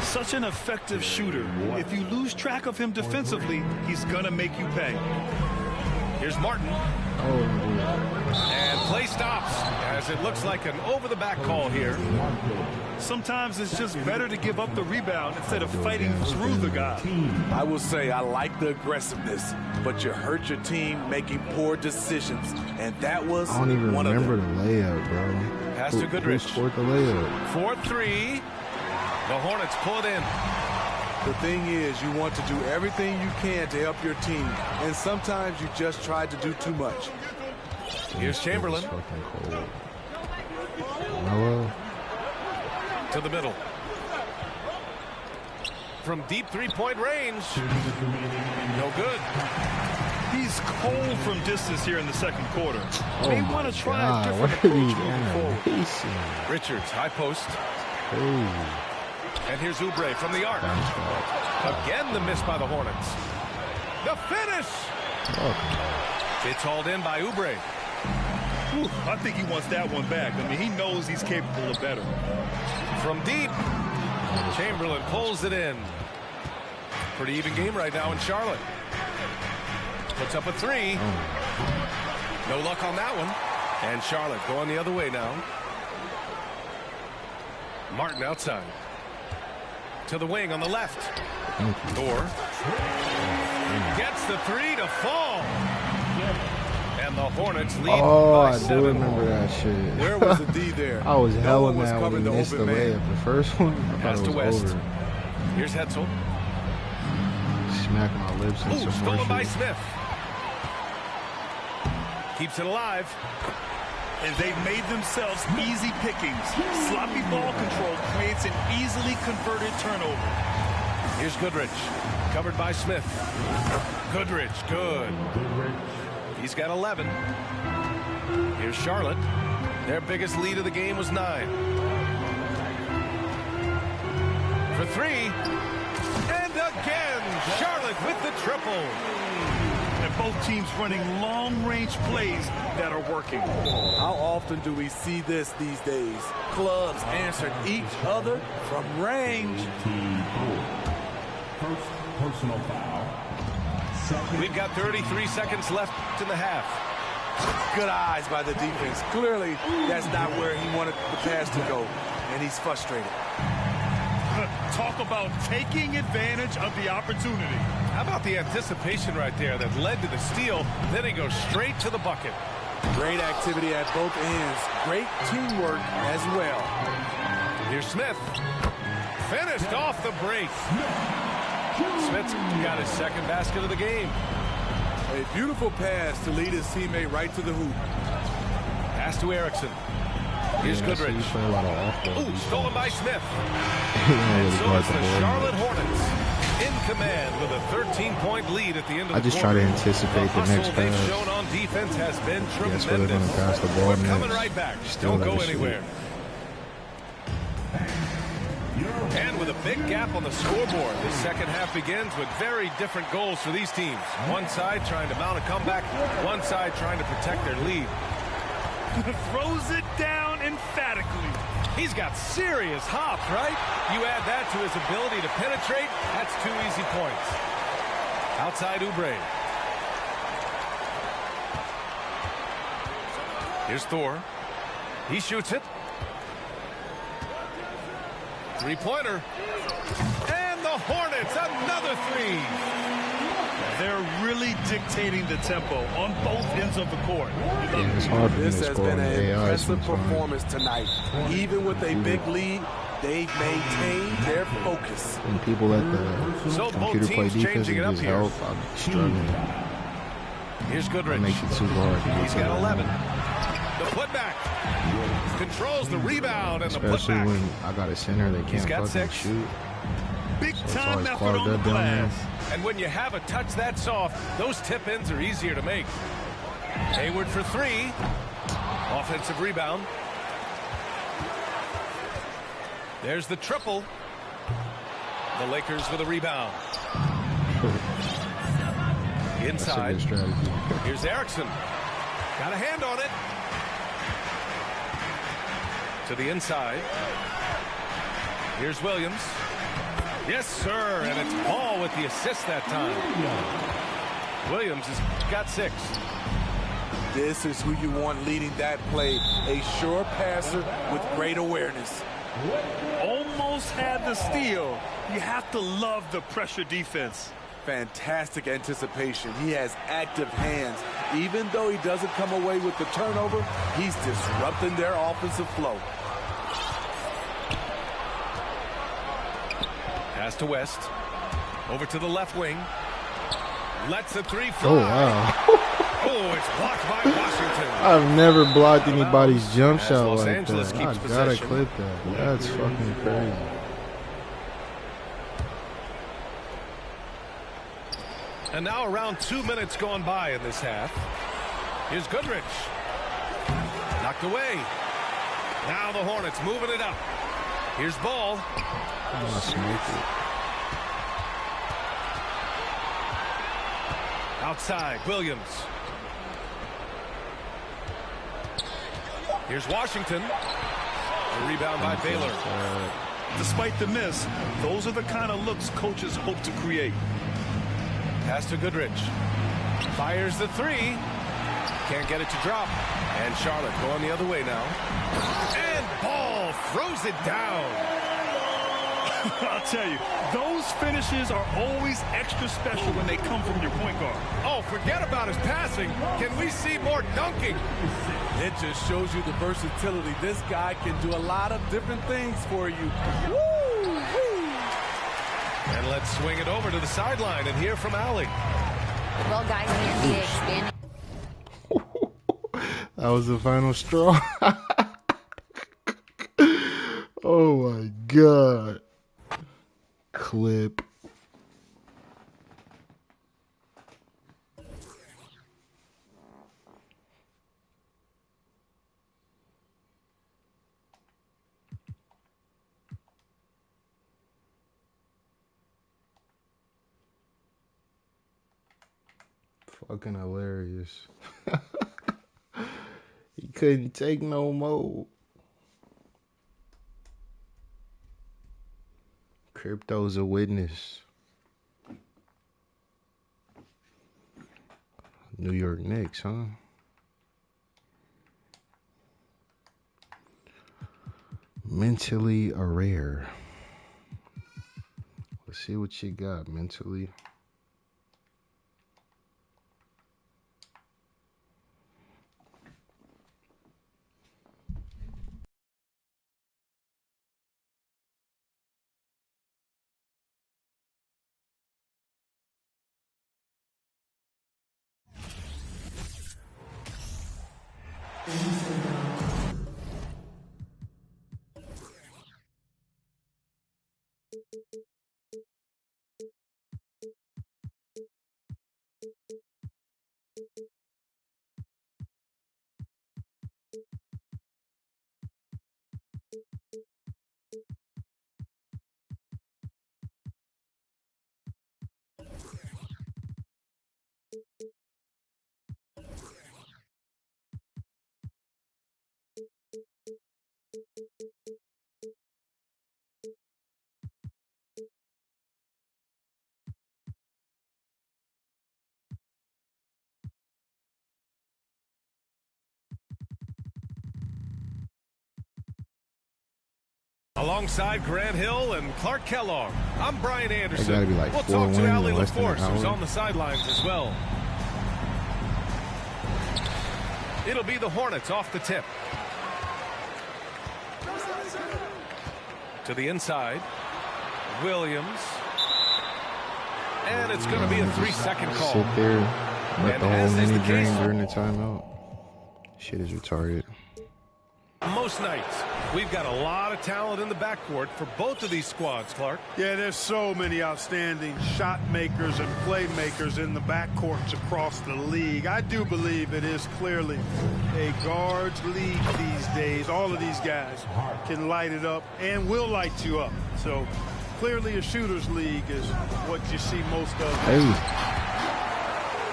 S5: Such an effective shooter. If you lose track of him defensively, he's going to make you pay.
S1: Here's Martin.
S4: Oh,
S1: And play stops as it looks like an over-the-back call here.
S5: Sometimes it's just better to give up the rebound instead of fighting through the guy.
S7: I will say I like the aggressiveness, but you hurt your team making poor decisions, and that was
S4: I don't even
S7: one
S4: remember
S7: of
S4: the
S7: them.
S4: layup, bro.
S1: Pass to Goodrich.
S4: Who scored the layup?
S1: 4-3. The Hornets pull it in.
S7: The thing is, you want to do everything you can to help your team, and sometimes you just try to do too much.
S1: Here's Chamberlain. To the middle. From deep three-point range. No good.
S5: He's cold from distance here in the second quarter. They want to try a different approach moving forward.
S1: Richards, high post. And here's Oubre from the arc. Again, the miss by the Hornets. The finish. It's hauled in by Oubre.
S5: I think he wants that one back. I mean, he knows he's capable of better.
S1: From deep, Chamberlain pulls it in. Pretty even game right now in Charlotte. Puts up a three. No luck on that one. And Charlotte going the other way now. Martin outside. To the wing on the left. Thor gets the three to fall. And the Hornets lead by 7.
S4: I do remember that shit.
S7: Where was the D there?
S4: I was hella
S7: was
S4: mad when
S7: covering
S4: he
S7: the
S4: missed the
S7: open man.
S4: layup. The first one, I
S1: Pass
S4: thought
S1: to
S4: it was
S1: West.
S4: over.
S1: Here's Hetzel.
S4: Smack my lips and some more
S1: Stolen by
S4: shit.
S1: Smith. Keeps it alive.
S5: And they've made themselves easy pickings. Sloppy ball control creates an easily converted turnover.
S1: Here's Goodrich. Covered by Smith. Goodrich, good. He's got 11. Here's Charlotte. Their biggest lead of the game was 9. For 3. And again, Charlotte with the triple.
S5: And both teams running long-range plays that are working.
S7: How often do we see this these days? Clubs answering each other from range.
S3: First personal foul.
S1: We've got 33 seconds left in the half.
S7: Good eyes by the defense. Clearly, that's not where he wanted the pass to go, and he's frustrated.
S5: Talk about taking advantage of the opportunity.
S1: How about the anticipation right there that led to the steal? Then he goes straight to the bucket.
S7: Great activity at both ends. Great teamwork as well.
S1: Here's Smith. Finished off the break. Smith's got his second basket of the game.
S7: A beautiful pass to lead his teammate right to the hoop.
S1: Pass to Erickson. Here's Goodrich. Ooh, stolen by Smith. And so it's the Charlotte Hornets in command with a 13-point lead at the end of the quarter.
S4: I just try to anticipate the next
S1: they've
S4: pass.
S1: shown on defense has been tremendous.
S4: Guess where they're going to pass the ball
S1: We're coming
S4: next.
S1: right back.
S4: Still
S1: Don't go
S4: that shit.
S1: anywhere. And with a big gap on the scoreboard, the second half begins with very different goals for these teams. One side trying to mount a comeback, one side trying to protect their lead.
S5: Throws it down emphatically.
S1: He's got serious hop, right? You add that to his ability to penetrate, that's 2 easy points. Outside Oubre. Here's Thor. He shoots it. Three-pointer. And the Hornets, another 3.
S5: They're really dictating the tempo on both ends of the court.
S4: Yeah, it's hard for me
S7: This
S4: to
S7: has
S4: score
S7: been
S4: on
S7: an
S4: AI
S7: impressive
S4: sometimes.
S7: performance tonight. Even with a big lead, they've maintained their focus.
S4: When people let the
S1: So both
S4: computer play
S1: teams
S4: defense
S1: changing it
S4: and
S1: up
S4: just
S1: here.
S4: help, I'm struggling.
S1: Here's
S4: It
S1: Goodrich.
S4: makes it too hard to get
S1: He's
S4: to
S1: got
S4: the
S1: 11. The putback. Controls the rebound and the
S4: Especially
S1: putback.
S4: when I got a center that
S1: He's
S4: can't
S1: got
S4: fucking
S1: 6.
S4: shoot.
S5: Big
S4: So it's
S5: time
S4: always
S5: effort
S4: clogged
S5: on the
S4: up down there.
S5: glass.
S1: And when you have a touch that soft, those tip-ins are easier to make. Hayward for 3. Offensive rebound. There's the triple. The Lakers with a rebound. Inside.
S4: That's a good strategy.
S1: Here's Erickson. Got a hand on it. To the inside. Here's Williams. Yes, sir. And it's Paul with the assist that time. Williams has got 6.
S7: This is who you want leading that play. A sure passer with great awareness.
S5: Almost had the steal. You have to love the pressure defense.
S7: Fantastic anticipation. He has active hands. Even though he doesn't come away with the turnover, he's disrupting their offensive flow.
S1: Pass to West. Over to the left wing. Lets a three fly.
S4: Oh, wow.
S1: Oh, it's blocked by Washington.
S4: I've never blocked anybody's jump shot
S1: Los
S4: like
S1: Angeles
S4: that.
S1: keeps
S4: I gotta
S1: possession.
S4: clip that. That's fucking crazy.
S1: And now around 2 minutes gone by in this half. Here's Goodrich. Knocked away. Now the Hornets moving it up. Here's Ball.
S4: Oh, smoke it.
S1: Outside, Williams. Here's Washington. A rebound by Baylor.
S5: Despite the miss, those are the kind of looks coaches hope to create.
S1: Pass to Goodrich. Fires the three. Can't get it to drop. And Charlotte going the other way now. And Ball throws it down.
S5: I'll tell you, those finishes are always extra special when they come from your point guard.
S1: Oh, forget about his passing. Can we see more dunking?
S7: It just shows you the versatility. This guy can do a lot of different things for you. Woo!
S1: And let's swing it over to the sideline and hear from Allie.
S6: Well, guys, in the NBA expanding.
S4: That was the final straw. Oh my God. Clip. Fucking hilarious. He couldn't take no more. Crypto's a witness. New York Knicks, huh? Mentally aware. Let's see what you got mentally.
S1: Alongside Grant Hill and Clark Kellogg, I'm Brian Anderson.
S4: Gotta be like
S1: we'll
S4: 4
S1: talk to
S4: wins
S1: Allie
S4: in less than an
S1: LaForce, who's
S4: hour.
S1: on the sidelines as well. It'll be the Hornets off the tip. To the inside. Williams. And it's going to be a 3-second call.
S4: Sit there, let
S1: And
S4: the whole
S1: as is
S4: mini
S1: the
S4: drain
S1: case-
S4: during the timeout. Shit is retarded.
S1: Most nights, we've got a lot of talent in the backcourt for both of these squads, Clark.
S2: Yeah, there's so many outstanding shot makers and playmakers in the backcourts across the league. I do believe it is clearly a guards league these days. All of these guys can light it up and will light you up. So clearly a shooters league is what you see most of.
S4: Hey,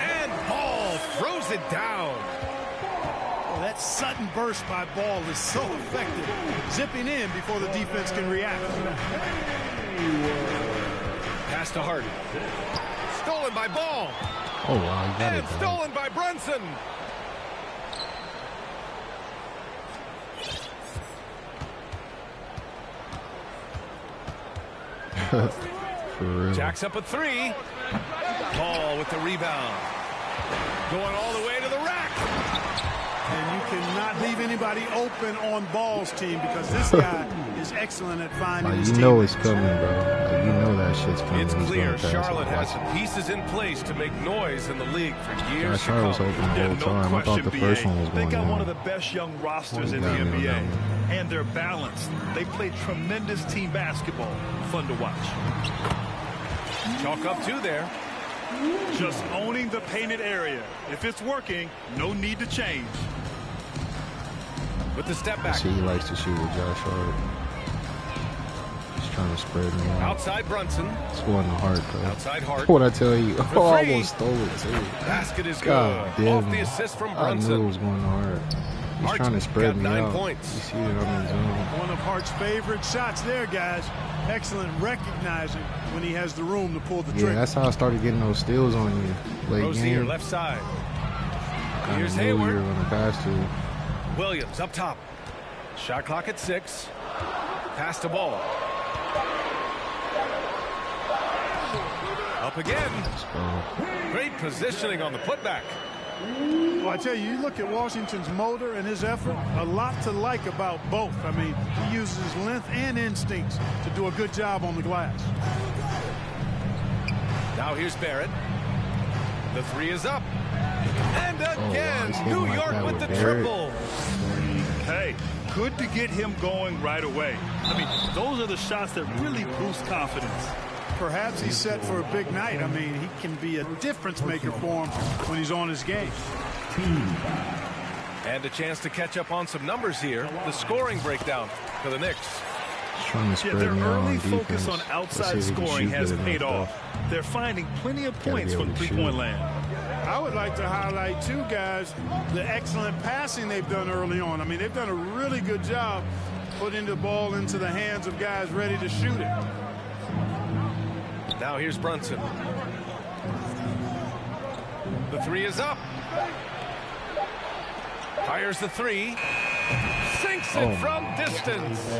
S1: And Ball throws it down.
S2: That sudden burst by Ball is so effective, zipping in before the defense can react.
S1: Pass to Harden. Stolen by Ball.
S4: oh wow, you got
S1: And
S4: it, dog.
S1: stolen by Brunson.
S4: For real.
S1: Jacks up a three. Ball with the rebound. Going all the way to the rack.
S2: And you cannot leave anybody open on balls, team, because this guy is excellent at finding his
S4: you know it's coming, bro. Like, you know that shit's coming.
S1: It's clear Charlotte has the pieces in place to make noise in the league for years to come.
S4: Was open the whole time. I thought the first one was going
S5: They got
S4: on.
S5: one of the best young rosters in the NBA, and they're balanced. They play tremendous team basketball. Fun to watch.
S1: Chalk up 2 there.
S5: Just owning the painted area. If it's working, no need to change.
S1: With the step back.
S4: See, he likes to shoot with Josh Hart. He's trying to spread me out.
S1: Outside Brunson.
S4: It's going to Hart, though.
S1: Outside Hart.
S4: What I tell you? Oh, I almost stole it, too.
S1: Basket is good.
S4: God damn.
S1: Off the assist from Brunson.
S4: I knew it was going to Hart. He's trying to spread me
S1: 9
S4: out.
S1: points.
S4: You see it on the zone.
S2: One of Hart's favorite shots there, guys. Excellent recognizing when he has the room to pull the trigger.
S4: Yeah, that's how I started getting those steals on you. Late
S1: Rozier,
S4: game.
S1: left side.
S4: Here's
S1: Hayward.
S4: You were going to pass to.
S1: Williams up top. Shot clock at 6. Pass to Ball. Up again. Great positioning on the putback.
S2: Well, I tell you, you look at Washington's motor and his effort, a lot to like about both. I mean, he uses his length and instincts to do a good job on the glass.
S1: Now here's Barrett. The 3 is up. And again, New York with the triple.
S5: Hey, good to get him going right away. I mean, those are the shots that really boost confidence.
S2: Perhaps he's set for a big night. I mean, he can be a difference maker for him when he's on his game.
S1: And a chance to catch up on some numbers here. The scoring breakdown for the Knicks.
S5: Their early focus on outside scoring has paid off. They're finding plenty of points from three-point land.
S2: I would like to highlight, too, guys, the excellent passing they've done early on. I mean, they've done a really good job putting the ball into the hands of guys ready to shoot it.
S1: Now here's Brunson. The 3 is up. Fires the 3. Sinks it from distance.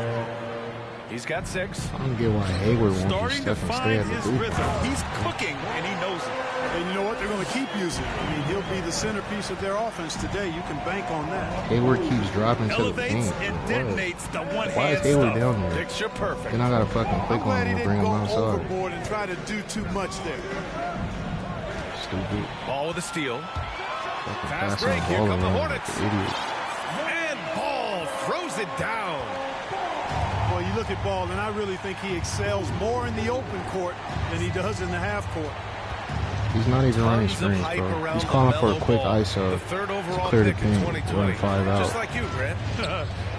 S1: He's got 6.
S4: I don't get why Hayward won't
S5: starting to find his rhythm. He's cooking, and he knows it.
S2: And you know what? They're going to keep using it. I mean, he'll be the centerpiece of their offense today. You can bank on that.
S4: Hayward keeps dropping to the paint.
S5: And detonates the one-hand
S4: Why is Hayward
S5: stuff.
S4: down there?
S1: Picture perfect.
S4: Then I got to fucking click on him and bring him outside.
S2: Overboard and try to do too much there.
S4: Stupid.
S1: Ball with a steal.
S4: Fucking
S1: Fast break. Here come the Hornets.
S4: Like idiot.
S1: And Ball throws it down.
S2: Well, you look at Ball, and I really think he excels more in the open court than he does in the half court.
S4: He's not even running screens, bro. He's calling for a quick ISO.
S1: The 3rd overall
S4: clear the
S1: pick in
S4: paint,
S1: 2020.
S4: run 5 out.
S1: Just like you, Grant.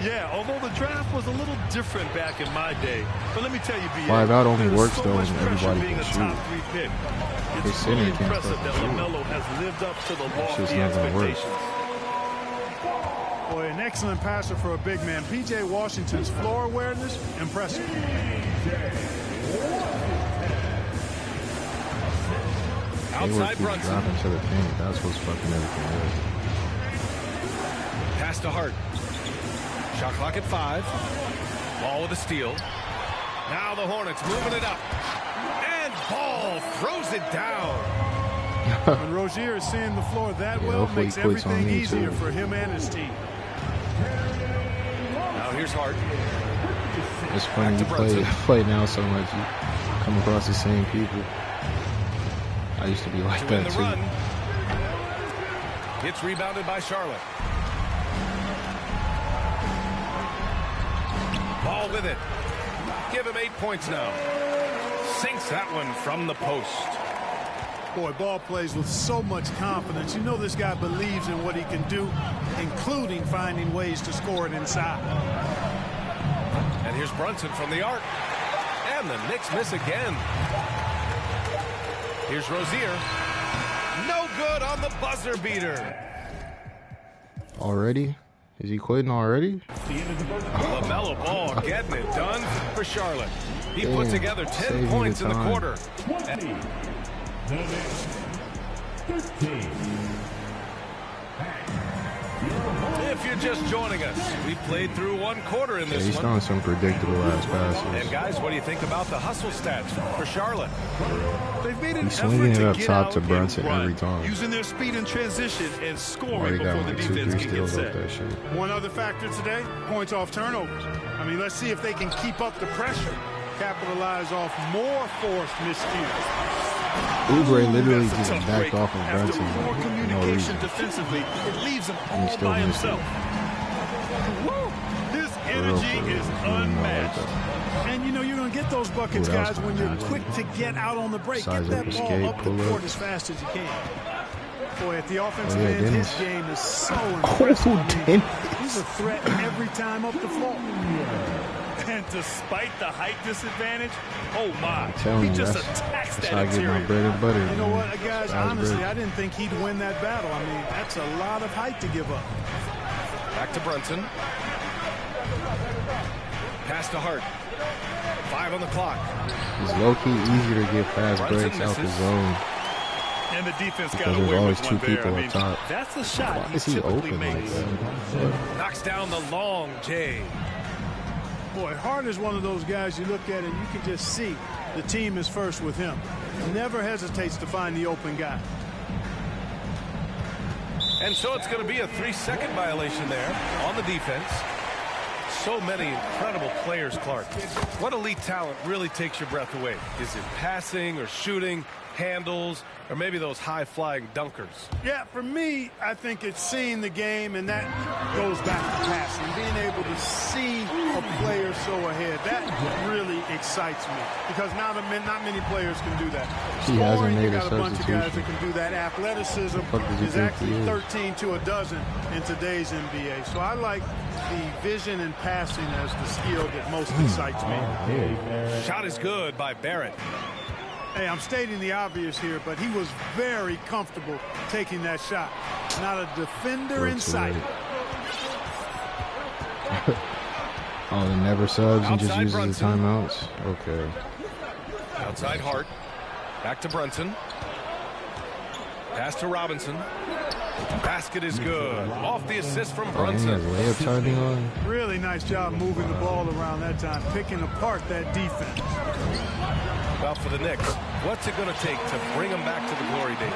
S5: Yeah, although the draft was a little different back in my day. But let me tell you, BA,
S4: 5 out only works,
S5: so
S4: though,
S5: much
S4: when
S5: pressure
S4: everybody
S5: being
S4: can
S5: a
S4: shoot.
S5: top 3 pick.
S4: His
S5: It's
S4: center
S5: really
S4: can't
S5: impressive that
S4: fucking shoot.
S5: LaMelo has lived up to the lofty
S4: just not gonna work.
S5: expectations.
S2: Boy, an excellent passer for a big man. P.J. Washington's floor awareness, impressive.
S1: Outside
S4: Hayward keeps
S1: Brunson.
S4: dropping to the paint. That's what's fucking everything up.
S1: Pass to Hart. Shot clock at 5. Ball with a steal. Now the Hornets moving it up. And Ball throws it down.
S2: When Rozier is seeing the floor that well,
S4: hopefully
S2: makes
S4: he quits on
S2: everything
S4: me,
S2: easier
S4: too.
S2: for him and his team.
S1: Now here's Hart.
S4: It's funny you play now so much. You come across the same people. I used to be like
S1: To win
S4: that
S1: the
S4: too.
S1: run. It's rebounded by Charlotte. Ball with it. Give him 8 points now. Sinks that one from the post.
S2: Boy, Ball plays with so much confidence. You know this guy believes in what he can do, including finding ways to score it inside.
S1: And here's Brunson from the arc. And the Knicks miss again. Here's Rozier. No good on the buzzer beater.
S4: Already? Is he quitting already?
S1: LaMelo Ball getting it done for Charlotte. He put
S4: Damn,
S1: together 10
S4: saving
S1: points
S4: the
S1: in the
S4: time.
S1: quarter. if you're just joining us, we played through one quarter in this
S4: he's
S1: one.
S4: throwing some predictable ass passes.
S1: And guys, what do you think about the hustle stats for Charlotte?
S5: They've made an
S4: He's swinging it
S5: effort
S4: up
S5: to get
S4: top
S5: out
S4: to Brunson
S5: and run,
S4: every time.
S5: using their speed and transition and scoring
S4: Already got
S5: before the
S4: like 2-3
S5: defense can get
S4: steals off
S5: set.
S4: that shit.
S2: One other factor today, points off turnovers. I mean, let's see if they can keep up the pressure, capitalize off more forced miscues.
S4: Oubre literally
S5: That's a
S4: just
S5: tough
S4: backed
S5: break.
S4: off on
S5: After
S4: Brunson
S5: poor
S4: for no
S5: communication
S4: reason.
S5: defensively, it leaves him
S4: And he
S5: all
S4: still
S5: by
S4: missed it.
S5: himself. Woo! His energy is unmatched. And you know you're going to get those buckets,
S4: Ooh, that was
S5: guys, when you're
S4: fantastic.
S5: quick to get out on the break.
S4: Size
S5: Get
S4: up,
S5: that ball
S4: escape,
S5: up the
S4: pull
S5: court
S4: up.
S5: as fast as you can. Boy, at the offensive
S4: yeah,
S5: end, his
S4: Dennis.
S5: game is so impressive. I mean,
S4: Dennis.
S5: he's a threat every time up the floor. And despite the height disadvantage, oh my,
S4: telling
S5: he
S4: you,
S5: just
S4: that's
S5: attacks
S4: how I
S5: that
S4: get my
S5: interior.
S4: bread and butter.
S2: You know
S4: man.
S2: what, guys,
S4: Fast
S2: honestly,
S4: break.
S2: I didn't think he'd win that battle. I mean, that's a lot of height to give up.
S1: Back to Brunson. Pass to Hart. 5 on the clock.
S4: It's low-key easier to get fast
S1: Brunson
S4: breaks out the
S1: misses.
S4: zone.
S5: And the defense got
S4: Because there's
S5: away
S4: always
S5: with
S4: two
S5: one there.
S4: people
S5: I
S4: up
S5: mean,
S4: top.
S5: that's the shot
S4: Why
S5: he
S4: is he
S5: typically
S4: open like
S5: makes.
S4: that?
S1: Knocks down the long J.
S2: Boy, Hart is one of those guys you look at and you can just see the team is first with him. Never hesitates to find the open guy.
S1: And so it's going to be a 3-second violation there on the defense. So many incredible players, Clark. What elite talent really takes your breath away? Is it passing or shooting, handles, or maybe those high-flying dunkers?
S2: Yeah, for me, I think it's seeing the game, and that goes back to passing. Being able to see a player so ahead, that really excites me because not many players can do that.
S4: He hasn't
S2: Scoring,
S4: made
S2: you
S4: a
S2: got a bunch of guys
S4: substitution.
S2: that can do that. Athleticism
S4: What the fuck does he
S2: is
S4: think
S2: actually
S4: he is?
S2: 13 to a dozen in today's NBA. So I like the vision and passing as the skill that most excites me.
S1: Shot is good by Barrett.
S2: Hey, I'm stating the obvious here, but he was very comfortable taking that shot. Not a defender in sight.
S4: Oh, he never subs and just
S1: Outside
S4: uses
S1: Brunson.
S4: the timeouts? Okay.
S1: Outside Hart. Back to Brunson. Pass to Robinson. Basket is good. Off the assist from
S4: Oh, and he has
S1: Brunson.
S4: layup timing on.
S2: Really nice job moving the ball around that time, picking apart that defense.
S1: Well, for the Knicks, what's it going to take to bring them back to the glory days?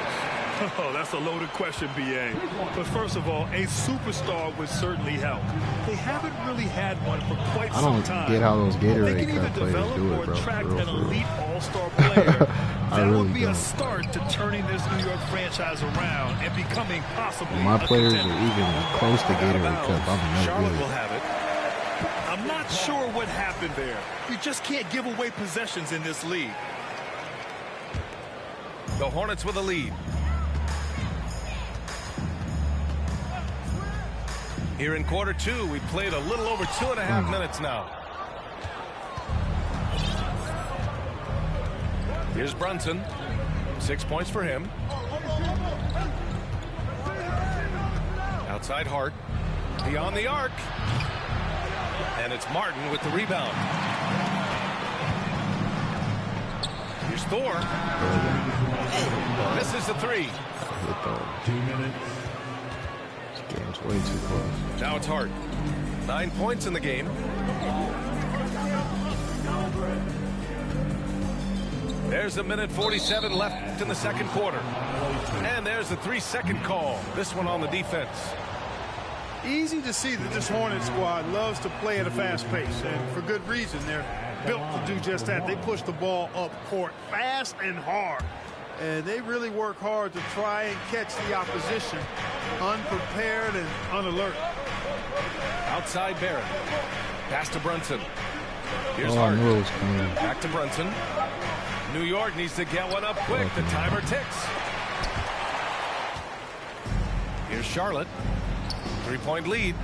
S5: Oh, that's a loaded question, B.A. But first of all, a superstar would certainly help. They haven't really had one for quite
S4: I
S5: some
S4: don't
S5: time.
S4: get how those
S5: They
S4: Gatorade
S5: can either
S4: Cup players
S5: develop
S4: do
S5: or
S4: it, bro.
S5: attract
S4: For real,
S5: an
S4: for real.
S5: elite all-star player.
S4: I
S5: That
S4: really
S5: would be a
S4: don't.
S5: start to turning this New York franchise around and becoming possibly
S4: When my
S5: a
S4: players are
S5: contender.
S4: even close to
S1: Out of
S4: Gatorade
S1: bounds.
S4: Cup, I'm no
S1: Charlotte will
S4: good.
S1: have it.
S5: I'm not sure what happened there. You just can't give away possessions in this league.
S1: The Hornets with a lead. Here in quarter two, we played a little over 2.5 minutes now. Here's Brunson. 6 points for him. Outside Hart. Beyond the arc. And it's Martin with the rebound. Here's Thor. Misses the three.
S4: Hit though.
S3: 2 minutes.
S4: This game's way too close.
S1: Now it's Hart. 9 points in the game. There's a minute 47 left in the second quarter. And there's the 3-second call. This one on the defense.
S2: Easy to see that this Hornet squad loves to play at a fast pace, and for good reason. They're built to do just that. They push the ball up court fast and hard, and they really work hard to try and catch the opposition unprepared and unalert.
S1: Outside Barrett. Pass to Brunson. Here's
S4: Oh, I
S1: Hart.
S4: knew it was coming.
S1: Back to Brunson. New York needs to get one up quick. The timer ticks. Here's Charlotte. 3-point lead.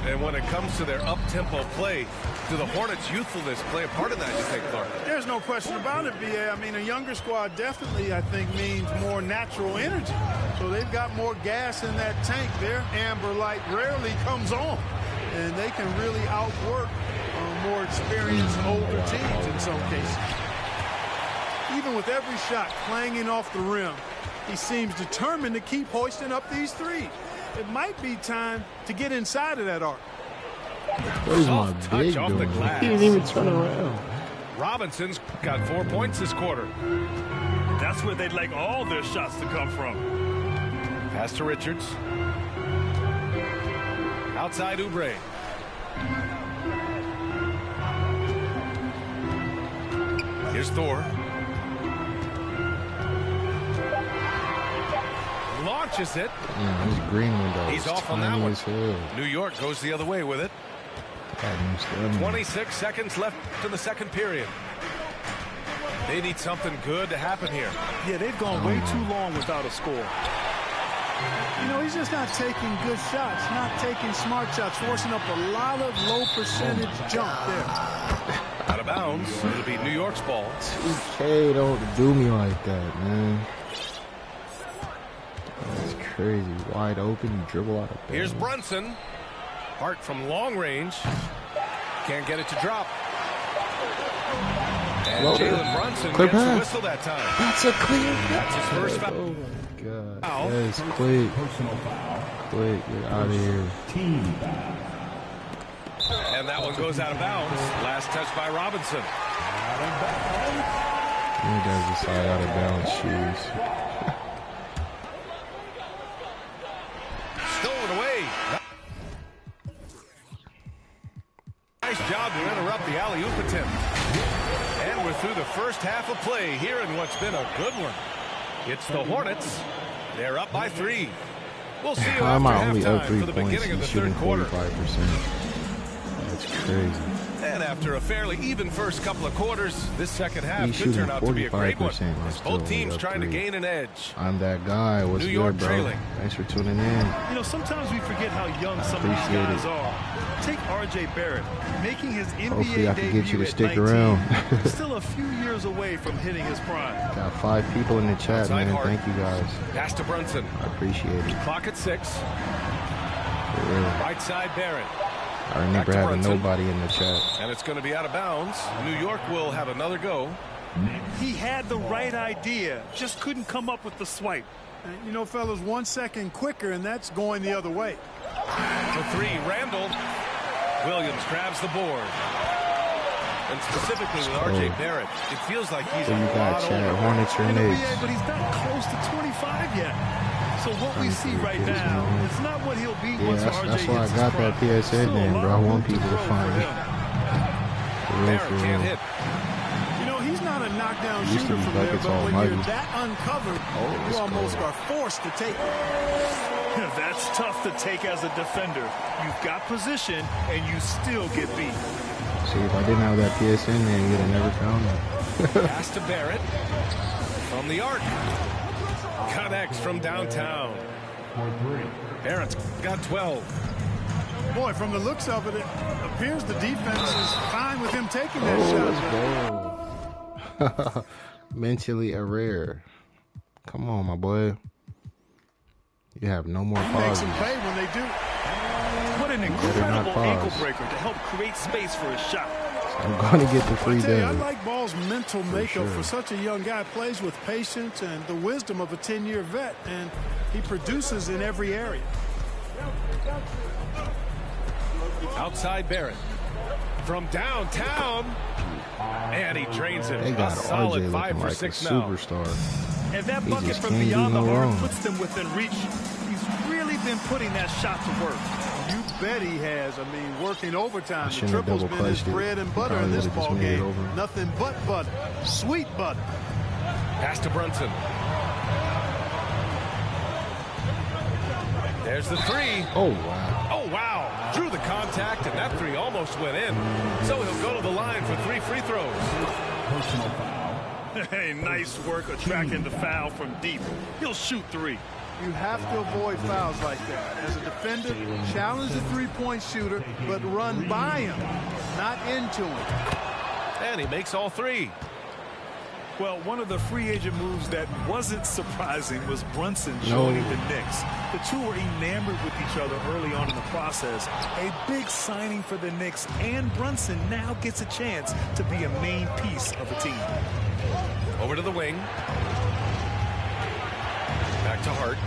S1: And when it comes to their up-tempo play, do the Hornets' youthfulness play a part of that, you think, Clark?
S2: There's no question about it, B.A. I mean, a younger squad definitely, I think, means more natural energy. So they've got more gas in that tank. Their amber light rarely comes on, and they can really outwork more experienced older teams in some cases. Even with every shot clanging off the rim, he seems determined to keep hoisting up these threes. it might be time to get inside of that arc.
S4: What is my big
S1: off
S4: doing?
S1: the glass.
S4: He didn't even turn around.
S1: Robinson's got 4 points this quarter.
S5: That's where they'd like all their shots to come from.
S1: Pass to Richards. Outside Oubre. Here's Thor. Launches it.
S4: Yeah, his green window.
S1: He's off on that one. New York goes the other way with it. 26 seconds left to the second period. They need something good to happen here.
S5: Yeah, they've gone way too long without a score.
S2: You know, he's just not taking good shots, not taking smart shots, forcing up a lot of low percentage jump there.
S1: Out of bounds. It'll be New York's ball.
S4: 2K, don't do me like that, man. That's crazy. Wide open, you dribble out of bounds.
S1: Here's Brunson. Hart from long range. Can't get it to drop. And Jalen Brunson gets the whistle that time.
S4: That's a clear.
S1: That's his first foul.
S4: Oh my God. Yes, quick. Quick, get out of here.
S1: And that one goes out of bounds. Last touch by Robinson.
S4: He does decide out of bounds shoes.
S1: Stolen away. Nice job to interrupt the alley-oop attempt. And we're through the first half of play here in what's been a good one. It's the Hornets. They're up by 3. We'll see you after halftime for the beginning of the third quarter.
S4: 45%. That's crazy.
S1: And after a fairly even first couple of quarters, this second half could turn out to be a great one. Both teams trying to gain an edge.
S4: I'm that guy. What's good, bro?
S1: Trailing.
S4: Thanks for tuning in.
S5: You know, sometimes we forget how young some of these guys are. Take R.J. Barrett, making his NBA
S4: I can get you to stick
S5: 19,
S4: around.
S5: still a few years away from hitting his prime.
S4: Got 5 people in the chat, man. Thank you guys.
S1: Pass to Brunson.
S4: I appreciate it.
S1: Clock at 6. Right side Barrett.
S4: I remember having nobody in the chat.
S1: And it's going to be out of bounds. New York will have another go.
S5: He had the right idea, just couldn't come up with the swipe.
S2: And, you know, fellas, 1 second quicker, and that's going the other way.
S1: For 3, Randall. Williams grabs the board. And specifically with R.J. Barrett, it feels like he's a lot older.
S4: Hornets or Knicks.
S5: But he's not close to 25 yet. So what we see right now is not what he'll be once RJ
S4: that's why I got that PSN name, bro. I want people to find it.
S1: Barrett can't hit.
S2: You know, he's not a knockdown shooter from there, but when you're that uncovered, you almost are forced to take it.
S5: That's tough to take as a defender. You've got position, and you still get beat.
S4: See, if I didn't have that PSN name, you'd have never found that.
S1: Pass to Barrett from the arc. Connects from downtown. Barrett's got 12.
S2: Boy, from the looks of it, it appears the defense is fine with him taking that shot.
S4: Mentally rare. Come on, my boy. You have no more pauses.
S2: He makes them pay when they do.
S5: What an incredible ankle breaker to help create space for a shot.
S4: I'm going to get the free dub.
S2: I like Ball's mental makeup for such a young guy. Plays with patience and the wisdom of a 10-year vet, and he produces in every area.
S1: Outside Barrett. From downtown. And he drains it.
S4: They got
S1: a solid
S4: RJ
S1: 5 for
S4: like
S1: 6
S4: a
S1: now.
S4: superstar.
S5: And that bucket from beyond the arc puts them within reach. He's really been putting that shot to work.
S2: You bet he has. I mean, working overtime. The triple's been his bread and butter in this ball game. Nothing but butter. Sweet butter.
S1: Pass to Brunson. There's the 3.
S4: Oh, wow.
S1: Oh, wow. Drew the contact, and that 3 almost went in. So he'll go to the line for 3 free throws.
S3: Personal foul.
S5: Hey, nice work attracting the foul from deep. He'll shoot 3.
S2: You have to avoid fouls like that. As a defender, challenge the three-point shooter, but run by him, not into him.
S1: And he makes all 3.
S5: Well, one of the free agent moves that wasn't surprising was Brunson joining the Knicks. The two were enamored with each other early on in the process. A big signing for the Knicks, and Brunson now gets a chance to be a main piece of a team.
S1: Over to the wing. Back to Hart.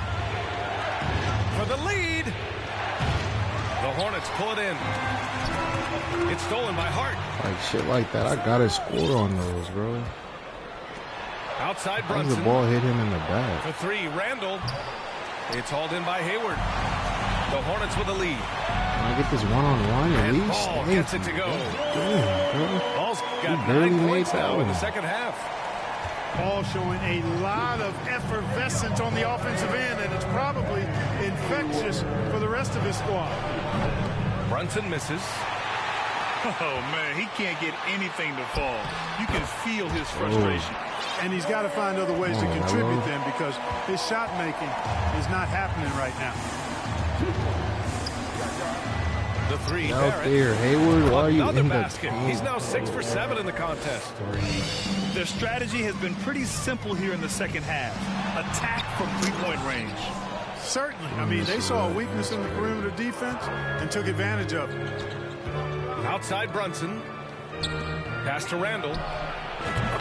S1: for the lead. The Hornets pull it in. It's stolen by Hart.
S4: Like shit like that, I gotta score on those, bro.
S1: Outside
S4: Brunson.
S1: Brunson.
S4: The ball hit him in the back.
S1: For three, Randall. It's hauled in by Hayward. The Hornets with the lead.
S4: Can I get this one-on-one at
S1: And
S4: least?
S1: Ball gets it to go.
S4: Damn,
S1: Ball's got
S4: barely
S1: 9
S4: made
S1: points
S4: that
S1: now in
S4: one.
S1: the second half.
S2: Ball showing a lot of effervescence on the offensive end, and it's probably infectious for the rest of his squad.
S1: Brunson misses.
S5: Oh, man, he can't get anything to fall. You can feel his frustration.
S2: And he's got to find other ways to contribute them because his shot making is not happening right now.
S1: The three,
S4: out
S1: Barrett.
S4: there, Hayward, why are you
S1: Another
S4: in the
S1: basket.
S4: paint?
S1: He's now 6 for 7 in the contest.
S5: Their strategy has been pretty simple here in the second half. Attack from three-point range.
S2: Certainly. I mean, they saw a weakness in the perimeter defense and took advantage of it.
S1: Outside Brunson. Pass to Randall.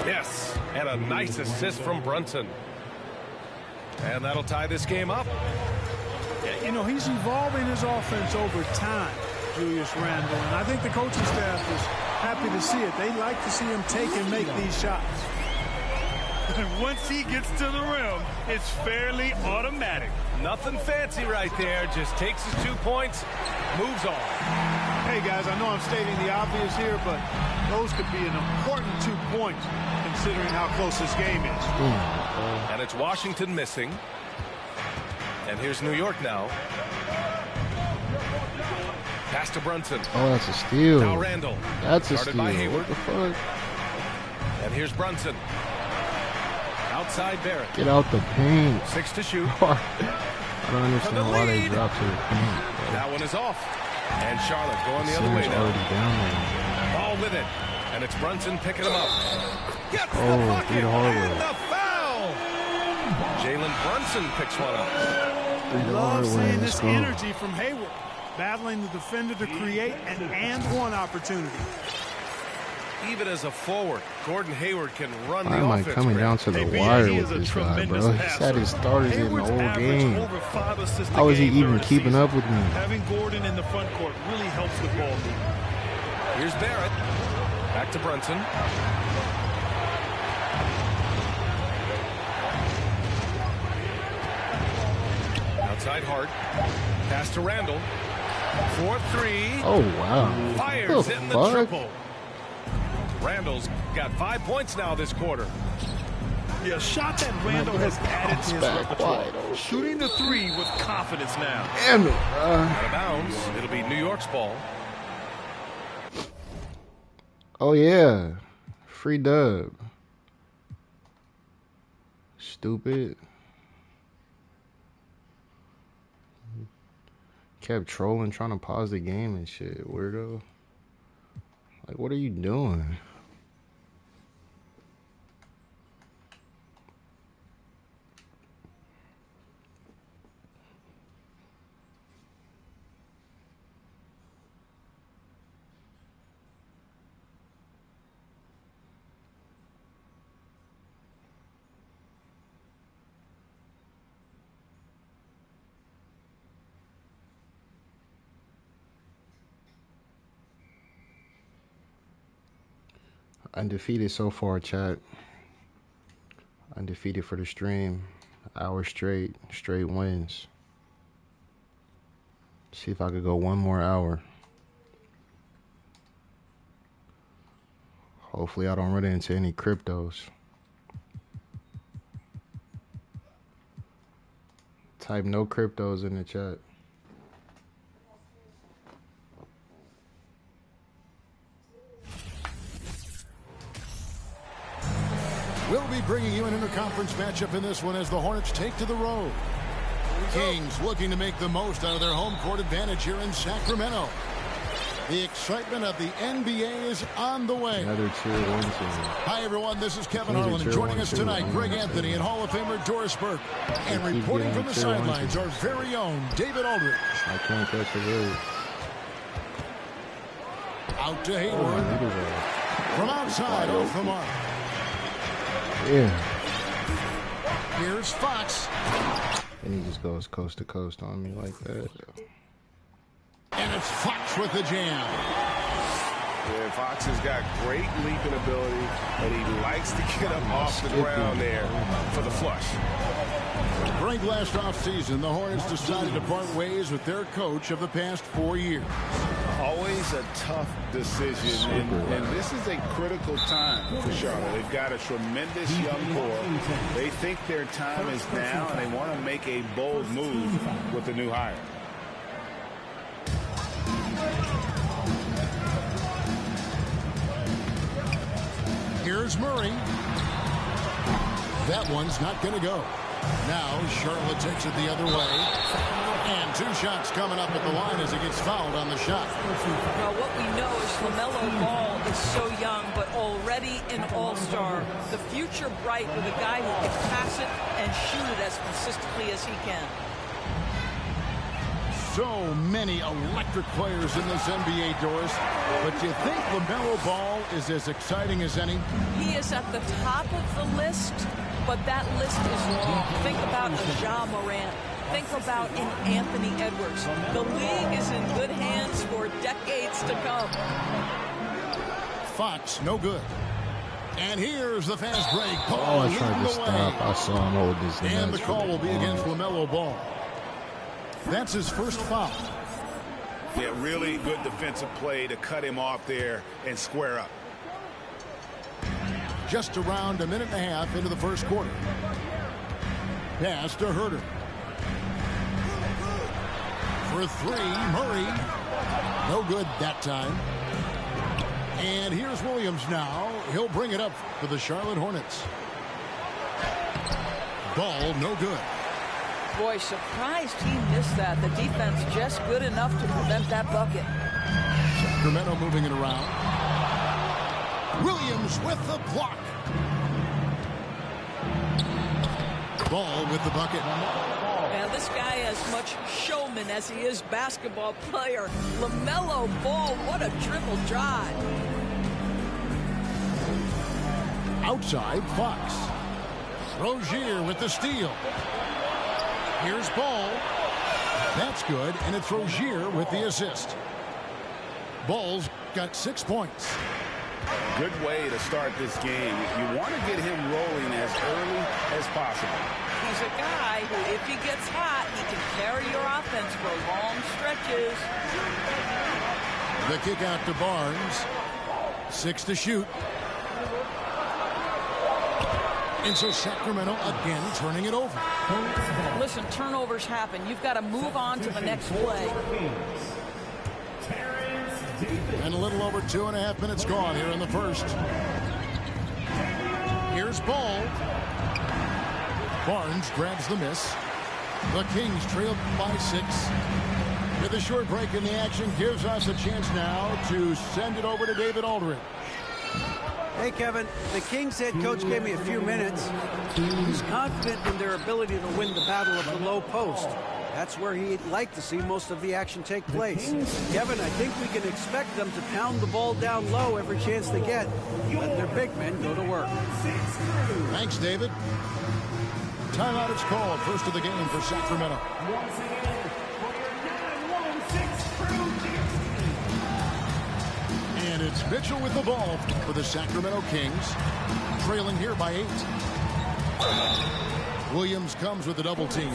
S1: Yes, and a nice assist from Brunson. And that'll tie this game up.
S2: You know, he's evolving his offense over time, Julius Randle, and I think the coaching staff is happy to see it. They like to see him take and make these shots.
S5: And once he gets to the rim, it's fairly automatic.
S1: Nothing fancy right there. Just takes his 2 points, moves on.
S2: Hey, guys, I know I'm stating the obvious here, but those could be an important 2 points considering how close this game is.
S1: And it's Washington missing. And here's New York now. Pass to Brunson.
S4: Oh, that's a steal.
S1: Now Randall.
S4: That's a
S1: Started
S4: steal.
S1: by Hayward.
S4: What the fuck?
S1: And here's Brunson. Outside Barrett.
S4: Get out the paint.
S1: 6 to shoot.
S4: I don't understand why they
S1: lead.
S4: dropped to the paint.
S1: That one is off. And Charlotte going the other way now.
S4: Already down there.
S1: Ball with it. And it's Brunson picking him up. Gets the
S4: Oh,
S1: bucket
S4: through the hallway.
S1: and the foul. Jalen Brunson picks one up.
S2: Love seeing this energy from Hayward, battling the defender to create an and-one opportunity.
S1: Even as a forward, Gordon Hayward can run
S4: Why
S1: the
S4: am I
S1: offense.
S4: coming down to the wire with this guy, bro? He's had his starters in the whole game. How is he even keeping up with me?
S5: Having Gordon in the front court really helps with ball movement.
S1: Here's Barrett. Back to Brunson. Outside Hart. Pass to Randall. 4-3.
S4: Oh, wow.
S1: Fires in the triple. Randall's got 5 points now this quarter.
S5: Yeah, shot that Randall has added to his repertoire. Shooting the three with confidence now.
S4: Damn it,
S1: Out of bounds. It'll be New York's ball.
S4: Oh, yeah. Free dub. Stupid. Kept trolling, trying to pause the game and shit. Weirdo. Like, what are you doing? Undefeated so far, chat. Undefeated for the stream. Hour straight wins. See if I could go one more hour. Hopefully I don't run into any cryptos. Type no cryptos in the chat.
S8: We'll be bringing you an interconference matchup in this one as the Hornets take to the road. Kings looking to make the most out of their home court advantage here in Sacramento. The excitement of the NBA is on the way.
S4: Another tier 1 team.
S8: Hi, everyone. This is Kevin Harlan. And joining us tonight, Greg Anthony and Hall of Famer Doris Burke. And reporting from the sidelines, our very own David Aldridge.
S4: I can't catch a word.
S8: Out to Hayward. From outside, off the mark.
S4: Yeah.
S8: Here's Fox.
S4: And he just goes coast to coast on me like that.
S8: And it's Fox with the jam.
S9: Yeah, Fox has got great leaping ability, and he likes to get up off the ground there for the flush.
S8: During last offseason, the Hornets decided to part ways with their coach of the past 4 years.
S9: Always a tough decision, and this is a critical time for Charlotte. They've got a tremendous young core. They think their time is now, and they want to make a bold move with the new hire.
S8: Here's Murray. That one's not going to go. Now Charlotte takes it the other way. And 2 shots coming up at the line as he gets fouled on the shot.
S10: Now what we know is LaMelo Ball is so young, but already an all-star. The future bright with a guy who can pass it and shoot it as consistently as he can.
S8: So many electric players in this NBA, Doris. But do you think LaMelo Ball is as exciting as any?
S10: He is at the top of the list, but that list is long. Think about a Ja Morant. Think about an Anthony Edwards. The league is in good hands for decades to come.
S8: Fox, no good. And here's the fast break.
S4: Oh, I tried to stop. I saw him hold his hands.
S8: And the call will be against LaMelo Ball. That's his first foul.
S9: Yeah, really good defensive play to cut him off there and square up.
S8: Just around a minute and a half into the first quarter. Pass to Herter. For 3, Murray. No good that time. And here's Williams now. He'll bring it up for the Charlotte Hornets. Ball, no good.
S10: Boy, surprised he missed that. The defense just good enough to prevent that bucket.
S8: Sacramento moving it around. Williams with the block. Ball with the bucket.
S10: And this guy as much showman as he is basketball player. LaMelo Ball, what a dribble drive.
S8: Outside, Fox. Rozier with the steal. Here's Ball. That's good, and it's Rozier with the assist. Ball's got 6 points.
S9: Good way to start this game. You want to get him rolling as early as possible.
S10: He's a guy who, if he gets hot, he can carry your offense for long stretches.
S8: The kick out to Barnes. 6 to shoot. And so Sacramento again turning it over.
S10: Listen, turnovers happen. You've got to move on to the next play.
S8: And a little over 2.5 minutes gone here in the first. Here's Ball. Barnes grabs the miss. The Kings trail by 6. With a short break in the action gives us a chance now to send it over to David Aldridge.
S11: Hey, Kevin, the Kings head coach gave me a few minutes. He's confident in their ability to win the battle of the low post. That's where he'd like to see most of the action take place. Kevin, I think we can expect them to pound the ball down low every chance they get. Let their big men go to work.
S8: Thanks, David. Timeout is called. First of the game for Sacramento. And it's Mitchell with the ball for the Sacramento Kings. Trailing here by 8. Williams comes with the double team.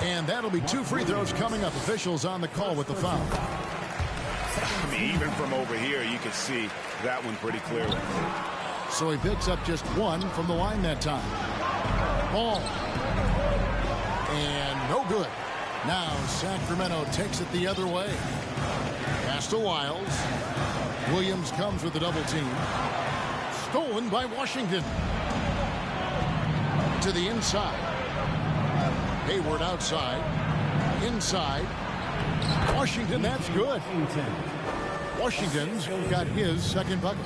S8: And that'll be 2 free throws coming up. Officials on the call with the foul.
S9: I mean, even from over here, you can see that one pretty clearly.
S8: So he picks up just 1 from the line that time. Ball. And no good. Now Sacramento takes it the other way. Pass to Wiles. Williams comes with the double team. Stolen by Washington. To the inside. Hayward outside. Inside. Washington, that's good. Washington's got his second bucket.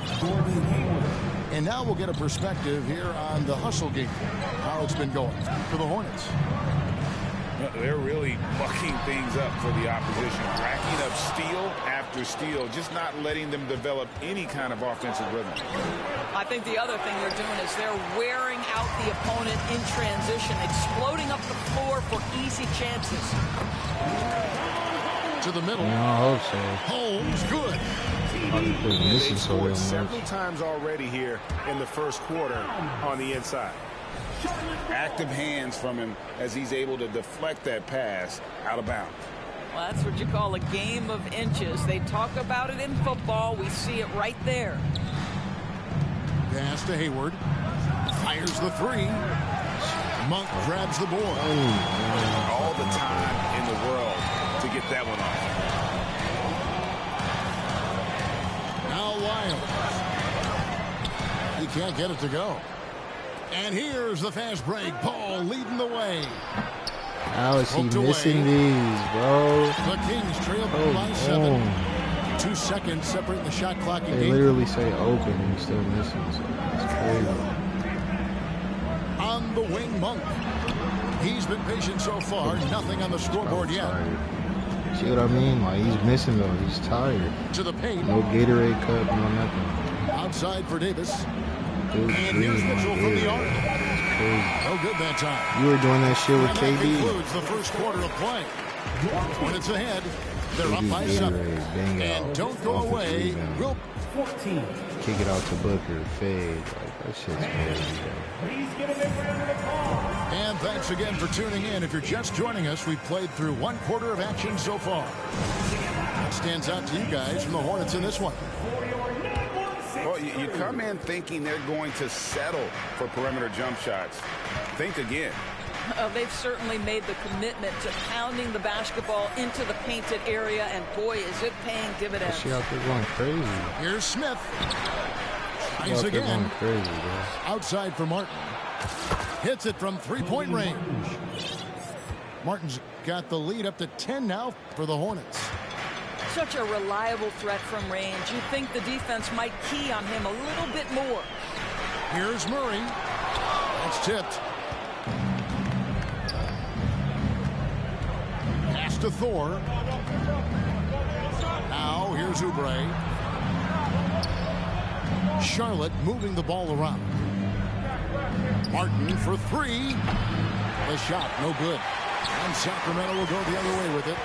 S8: And now we'll get a perspective here on the hustle game. How it's been going for the Hornets.
S9: They're really mucking things up for the opposition, racking up steal after steal, just not letting them develop any kind of offensive rhythm.
S10: I think the other thing they're doing is they're wearing out the opponent in transition, exploding up the floor for easy chances.
S8: To the middle.
S4: I hope so.
S8: Holmes, good.
S9: They've scored several times already here in the first quarter on the inside. Active hands from him as he's able to deflect that pass out of bounds.
S10: Well, that's what you call a game of inches. They talk about it in football. We see it right there.
S8: Pass to Hayward. Fires the three. Monk grabs the board.
S9: All the time in the world to get that one off.
S8: Now Lyles. He can't get it to go. And here's the fast break. Paul leading the way.
S4: How is he missing these, bro?
S8: The Kings trail by 7. 2 seconds separating the shot clock.
S4: They literally say open and he's still missing. So it's crazy.
S8: On the wing, Monk. He's been patient so far. Nothing on the scoreboard yet.
S4: See what I mean? Like, he's missing though. He's tired.
S8: To the paint.
S4: No Gatorade cup, no nothing.
S8: Outside for Davis.
S4: Dude,
S8: and here's Mitchell from the arc. No good that time.
S4: You were doing that shit with
S8: and
S4: KD.
S8: That concludes the first quarter of play. Hornets ahead. They're up by 7. And don't go away. We'll
S4: kick it out to Booker, fade. Like, that shit's crazy, bro.
S8: And thanks again for tuning in. If you're just joining us, we've played through 1 quarter of action so far. What stands out to you guys from the Hornets in this one?
S9: Well, you come in thinking they're going to settle for perimeter jump shots. Think again.
S10: They've certainly made the commitment to pounding the basketball into the painted area, and boy, is it paying dividends.
S4: She out there going crazy.
S8: Here's Smith.
S4: He's again. Going crazy, bro.
S8: Outside for Martin. Hits it from 3-point range. Martin's got the lead up to 10 now for the Hornets.
S10: Such a reliable threat from range. You think the defense might key on him a little bit more.
S8: Here's Murray. That's tipped. Pass to Thor. Now here's Oubre. Charlotte moving the ball around. Martin for 3. The shot, no good. And Sacramento will go the other way with it.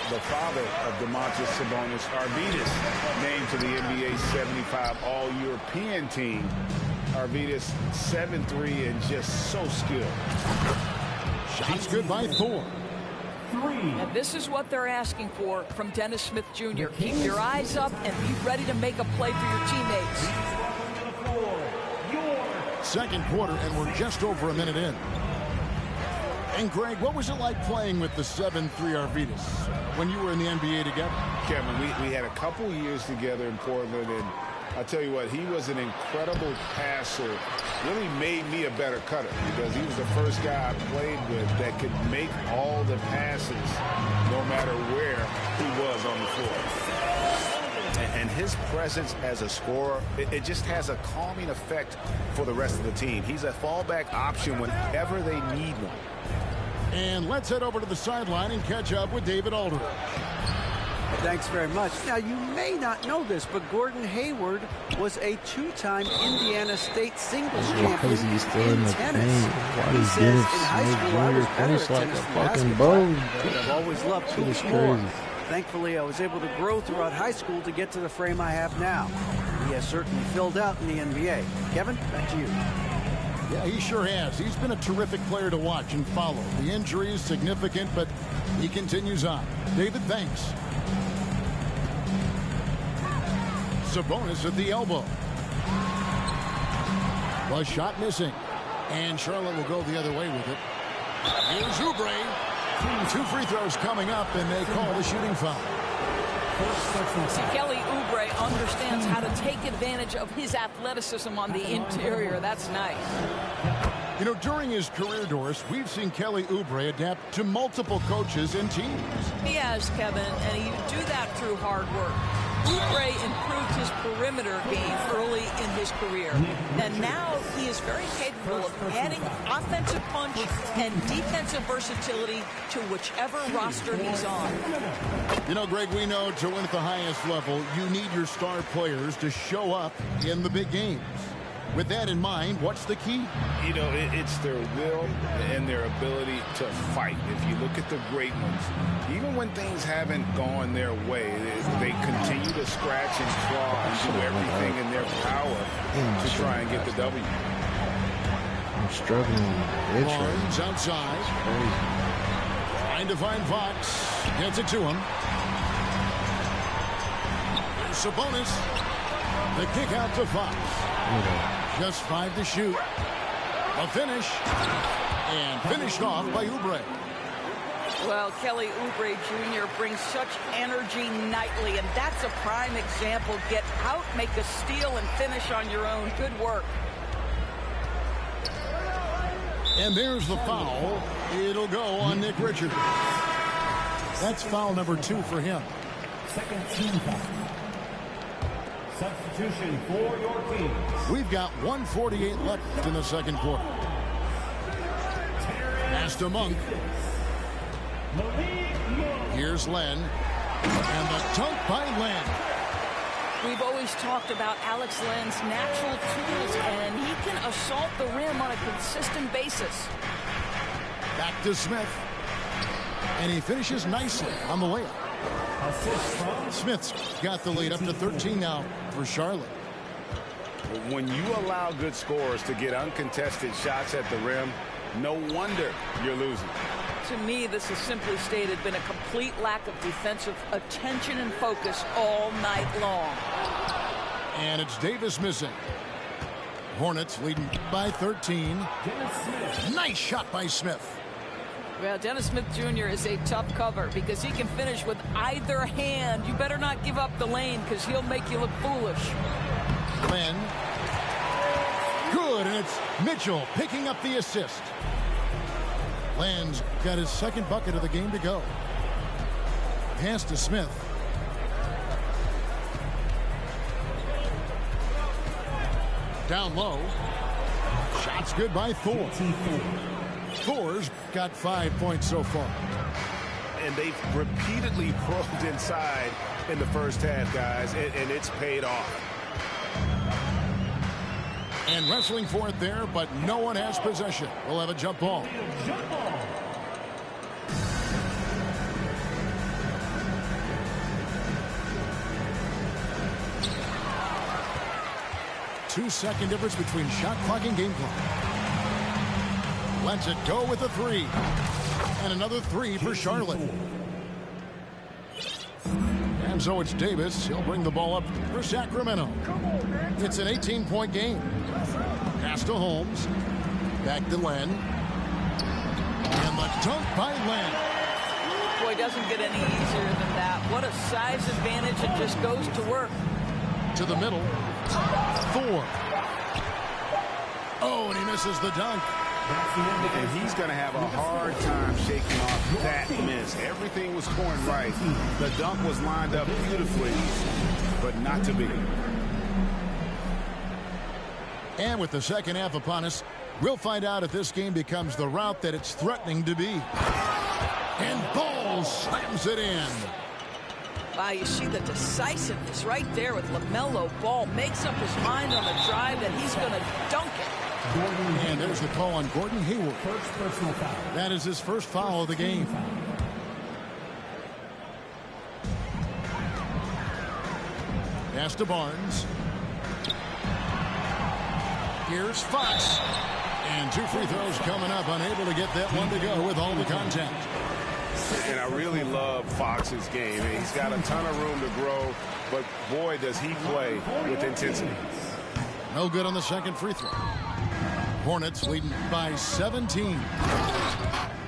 S9: The father of Domantas Sabonis, Arvydas, named to the NBA 75 All-European team. Arvydas 7'3" and just so skilled.
S8: Shots good by Thor.
S10: And this is what they're asking for from Dennis Smith Jr. Keep your eyes up and be ready to make a play for your teammates.
S8: Second quarter, and we're just over a minute in. And Greg, what was it like playing with the 7'3" Arvydas when you were in the NBA together?
S9: Kevin, we had a couple years together in Portland, and I'll tell you what, he was an incredible passer. Really made me a better cutter because he was the first guy I played with that could make all the passes no matter where he was on the floor. And his presence as a scorer, it just has a calming effect for the rest of the team. He's a fallback option whenever they need one.
S8: And let's head over to the sideline and catch up with David Aldridge.
S11: Thanks very much. Now, you may not know this, but Gordon Hayward was a 2-time Indiana State singles champion in tennis. He says in high school I was better at tennis than basketball, but I've always loved hoops more. Thankfully, I was able to grow throughout high school to get to the frame I have now. He has certainly filled out in the NBA. Kevin, back to you.
S8: Yeah, he sure has. He's been a terrific player to watch and follow. The injury is significant, but he continues on. David, thanks. Sabonis at the elbow. The shot missing. And Charlotte will go the other way with it. Here's Oubre. 2 free throws coming up, and they call the shooting foul.
S10: See, Kelly Oubre understands how to take advantage of his athleticism on the interior. That's nice.
S8: You know, during his career, Doris, we've seen Kelly Oubre adapt to multiple coaches and teams.
S10: He has, Kevin, and you do that through hard work. Oubre improved his perimeter game early in his career. And now he is very capable of adding offensive punch and defensive versatility to whichever roster he's on.
S8: You know, Greg, we know to win at the highest level, you need your star players to show up in the big games. With that in mind, what's the key?
S9: You know, it's their will and their ability to fight. If you look at the great ones, even when things haven't gone their way, they continue to scratch and claw and do everything in their power to try and get the W.
S4: I'm struggling.
S8: Barnes outside. Trying to find Fox. Gets it to him. There's Sabonis. The kick out to Fox. Just 5 to shoot. A finish. And finished off by Oubre.
S10: Well, Kelly Oubre Jr. brings such energy nightly, and that's a prime example. Get out, make a steal, and finish on your own. Good work.
S8: And there's the foul. It'll go on Nick Richards. That's foul number 2 for him.
S3: Second team foul. Substitution for your teams.
S8: We've got 1:48 left in the second quarter. Pass to Monk. Here's Len. And the dunk by Len.
S10: We've always talked about Alex Len's natural tools, and he can assault the rim on a consistent basis.
S8: Back to Smith. And he finishes nicely on the layup. Smith's got the lead up to 13 now for Charlotte.
S9: When you allow good scorers to get uncontested shots at the rim, no wonder you're losing.
S10: To me, this has simply stated been a complete lack of defensive attention and focus all night long.
S8: And it's Davis missing. Hornets leading by 13. Nice shot by Smith.
S10: Well, Dennis Smith Jr. is a tough cover because he can finish with either hand. You better not give up the lane because he'll make you look foolish.
S8: Len. Good, and it's Mitchell picking up the assist. Len's got his second bucket of the game to go. Pass to Smith. Down low. Shots good by Thor. Thor's got 5 points so far.
S9: And they've repeatedly probed inside in the first half, guys, and it's paid off.
S8: And wrestling for it there, but no one has possession. We'll have a jump ball.
S3: Jump ball.
S8: 2-second difference between shot clock and game clock. Lets it go with a 3. And another 3 for Charlotte. And so it's Davis. He'll bring the ball up for Sacramento. It's an 18-point game. Pass to Holmes. Back to Len. And the dunk by Len.
S10: Boy, doesn't get any easier than that. What a size advantage. It just goes to work.
S8: To the middle. Thor. Oh, and he misses the dunk.
S9: And he's going to have a hard time shaking off that miss. Everything was going right. The dunk was lined up beautifully, but not to be.
S8: And with the second half upon us, we'll find out if this game becomes the route that it's threatening to be. And Ball slams it in.
S10: Wow, you see the decisiveness right there with LaMelo. Ball makes up his mind on the drive that he's going to dunk it.
S8: And there's the call on Gordon Hayward.
S3: First personal foul.
S8: That is his first foul of the game. Pass to Barnes. Here's Fox. And 2 free throws coming up. Unable to get that one to go with all the contact.
S9: And I really love Fox's game. He's got a ton of room to grow, but boy, does he play with intensity.
S8: No good on the second free throw. Hornets leading by 17.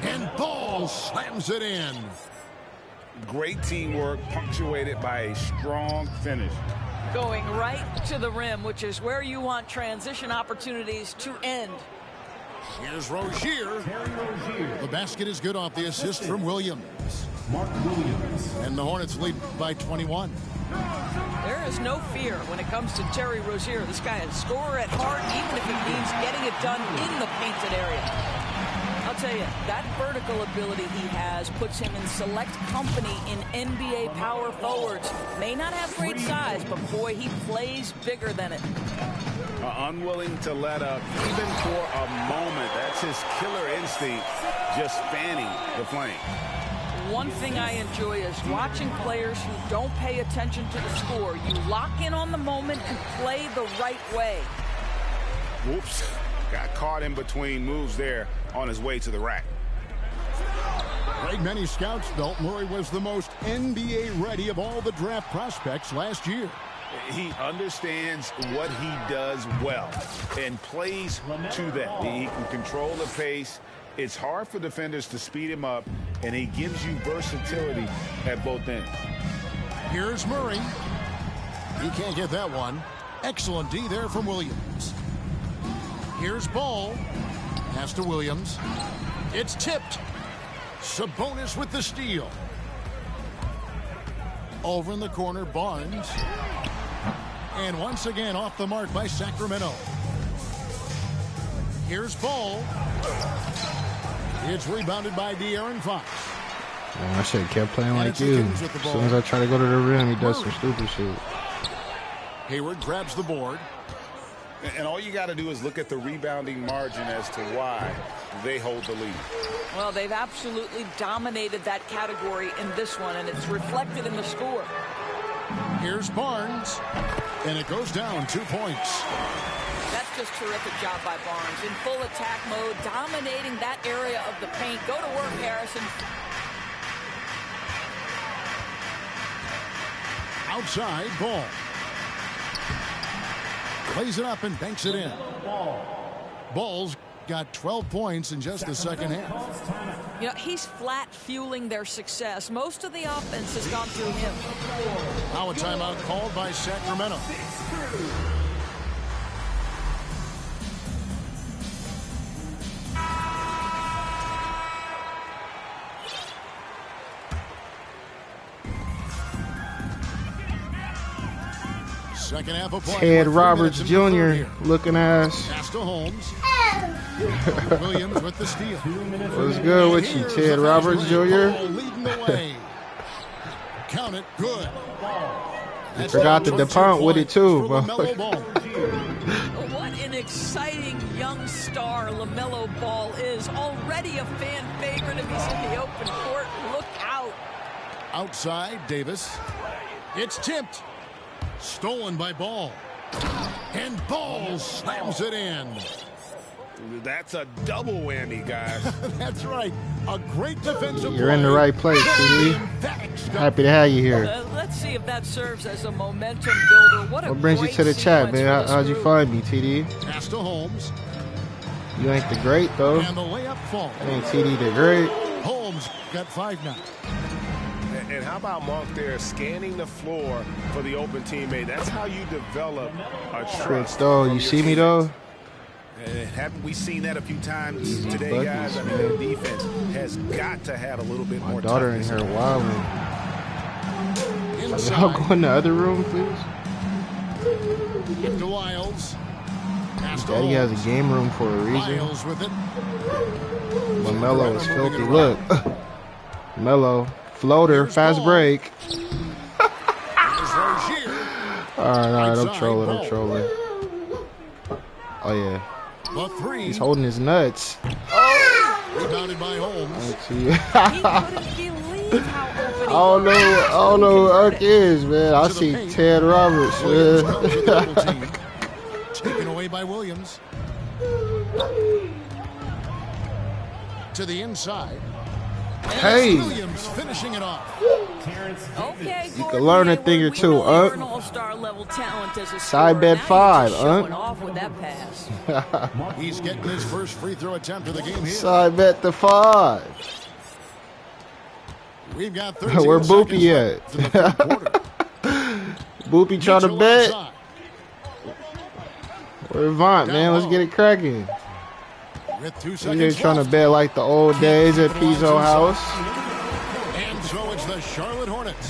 S8: And Ball slams it in.
S9: Great teamwork, punctuated by a strong finish.
S10: Going right to the rim, which is where you want transition opportunities to end.
S8: Here's Rozier. The basket is good off the assist from Williams.
S3: Mark Williams.
S8: And the Hornets lead by 21.
S10: There is no fear when it comes to Terry Rozier. This guy is scorer at heart, even if it means getting it done in the painted area. I'll tell you, that vertical ability he has puts him in select company in NBA power forwards. May not have great size, but boy, he plays bigger than it.
S9: Unwilling to let up even for a moment. That's his killer instinct, just fanning the flame.
S10: One thing I enjoy is watching players who don't pay attention to the score. You lock in on the moment and play the right way.
S9: Whoops. Got caught in between moves there on his way to the rack.
S8: Like many scouts felt, Murray was the most NBA ready of all the draft prospects last year.
S9: He understands what he does well and plays to that. He can control the pace. It's hard for defenders to speed him up, and he gives you versatility at both ends.
S8: Here's Murray. He can't get that one. Excellent D there from Williams. Here's Ball. Pass to Williams. It's tipped. Sabonis with the steal. Over in the corner, Barnes. And once again off the mark by Sacramento. Here's Ball. It's rebounded by De'Aaron Fox.
S4: Man, I should have kept playing like you. As soon as I try to go to the rim, he does some stupid shit.
S8: Hayward grabs the board.
S9: And all you got to do is look at the rebounding margin as to why they hold the lead.
S10: Well, they've absolutely dominated that category in this one, and it's reflected in the score.
S8: Here's Barnes. And it goes down 2 points.
S10: That's just terrific job by Barnes. In full attack mode, dominating that area of the paint. Go to work, Harrison.
S8: Outside, Ball. Plays it up and banks it in. Ball's got 12 points in just the second half.
S10: You know, he's flat fueling their success. Most of the offense has gone through him.
S8: Now a timeout called by Sacramento. Second half of play.
S4: Ted Roberts Jr. looking ass.
S8: Pass to Holmes. Williams with the steal.
S4: What's good with you, Ted Roberts Jr.?
S8: Leading the way. Count it. Good.
S4: You forgot the DuPont with it too, bro.
S10: What an exciting young star LaMelo Ball is. Already a fan favorite if he's in the open court. Look out.
S8: Outside, Davis. It's tipped. Stolen by Ball. And Ball slams it in.
S9: That's a double whammy, guys.
S8: That's right. A great defensive
S4: You're in the right place, TD. Happy to have you here.
S10: Let's see if that serves as a momentum builder.
S4: What brings you to the chat, man? How'd you find me, TD?
S8: Pass to Holmes.
S4: You ain't the great, though.
S8: And the layup falls.
S4: Ain't TD the great.
S8: Holmes got 5 now.
S1: And how about Monk there scanning the floor for the open teammate? That's how you develop a trust.
S4: Though, you see me though?
S9: Haven't we seen that a few times today, guys? I mean, their defense has got to have a little bit more.
S4: My daughter in here wilding. Y'all go in the other room, please.
S8: Into Wiles.
S4: Daddy has a game room for a reason.
S8: Wiles with it.
S4: LaMelo is filthy. Look, Melo. Floater, fast break. Alright, I'm trolling. Oh, yeah. He's holding his nuts.
S8: Rebounded by Holmes.
S4: I don't know who Urk is, man. I see Ted Roberts, man.
S8: Taken away by Williams. To the inside.
S4: Hey,
S8: Williams finishing it off.
S10: Okay,
S4: you can learn a thing or two, Side bet 5,
S10: off with that pass.
S8: He's getting his first free throw attempt of the game here.
S4: Side bet the 5.
S8: We've got
S4: where Boopy at? Boopy trying to bet. Where Vaughn, man? Let's get it cracking.
S8: With 2
S4: You're
S8: seconds
S4: trying
S8: left.
S4: to bet like the old days at Pizzo House.
S8: And so It's the Charlotte Hornets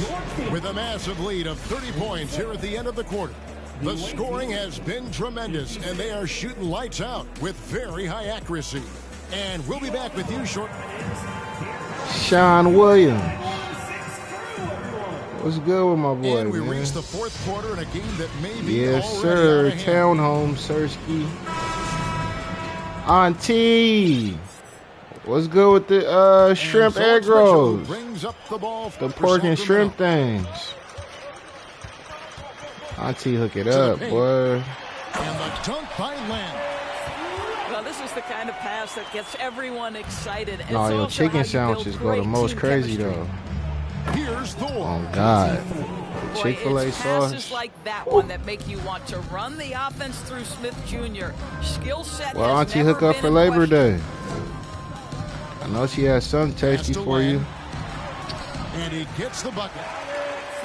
S8: with a massive lead of 30 points here at the end of the quarter. The scoring has been tremendous, and they are shooting lights out with very high accuracy. And we'll be back with you shortly.
S4: Sean Williams. What's good with my boy,
S8: and we
S4: man?
S8: reached the fourth quarter in a game that may be
S4: yes,
S8: already
S4: sir.
S8: out of hand.
S4: Townhome, Sirski. Auntie. What's good with the shrimp egg rolls?
S8: Brings up the ball
S4: the pork and shrimp things. Auntie, hook it up, boy.
S8: And the dunk by Len.
S10: Well, this is the kind of pass that gets everyone excited.
S4: No, your chicken sandwiches go the most crazy, though.
S8: Here's the one.
S4: Oh, God.
S10: Boy,
S4: Chick-fil-A
S10: it's
S4: sauce.
S10: passes like that one that make you want to run the offense through Smith Jr. Skill set.
S4: Well, Auntie, hook up for Labor Day. I know she has something tasty for you.
S8: And he gets the bucket.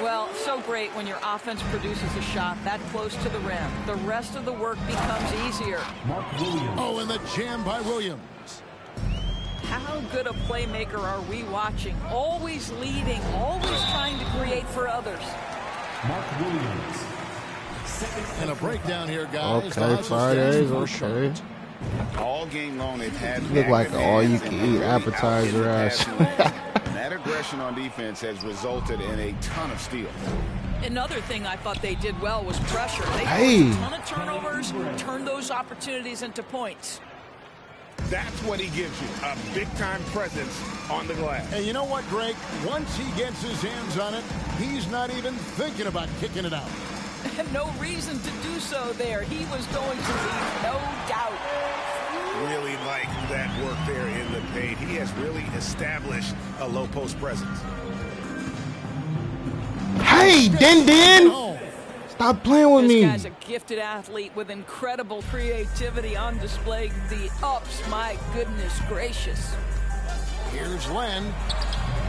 S10: Well, so great when your offense produces a shot that close to the rim. The rest of the work becomes easier.
S8: Oh, and the jam by Williams.
S10: How good a playmaker are we watching? Always leading, always trying to create for others.
S3: Mark Williams.
S8: And a breakdown here, guys.
S4: Okay, Fridays, okay.
S9: All game long, they've had
S4: look like an all-you-can-eat appetizer ass.
S9: That aggression on defense has resulted in a ton of steals.
S10: Another thing I thought they did well was pressure. They
S4: forced
S10: a ton of turnovers, turned those opportunities into points.
S12: That's what he gives you, a big-time presence on the glass.
S8: And you know what, Greg? Once he gets his hands on it, he's not even thinking about kicking it out.
S10: No reason to do so there. He was going to leave, no doubt.
S12: Really like that work there in the paint. He has really established a low post presence.
S4: Hey, Din! Stop playing with me.
S10: This guy's a gifted athlete with incredible creativity on display. The ups, my goodness gracious.
S8: Here's Len.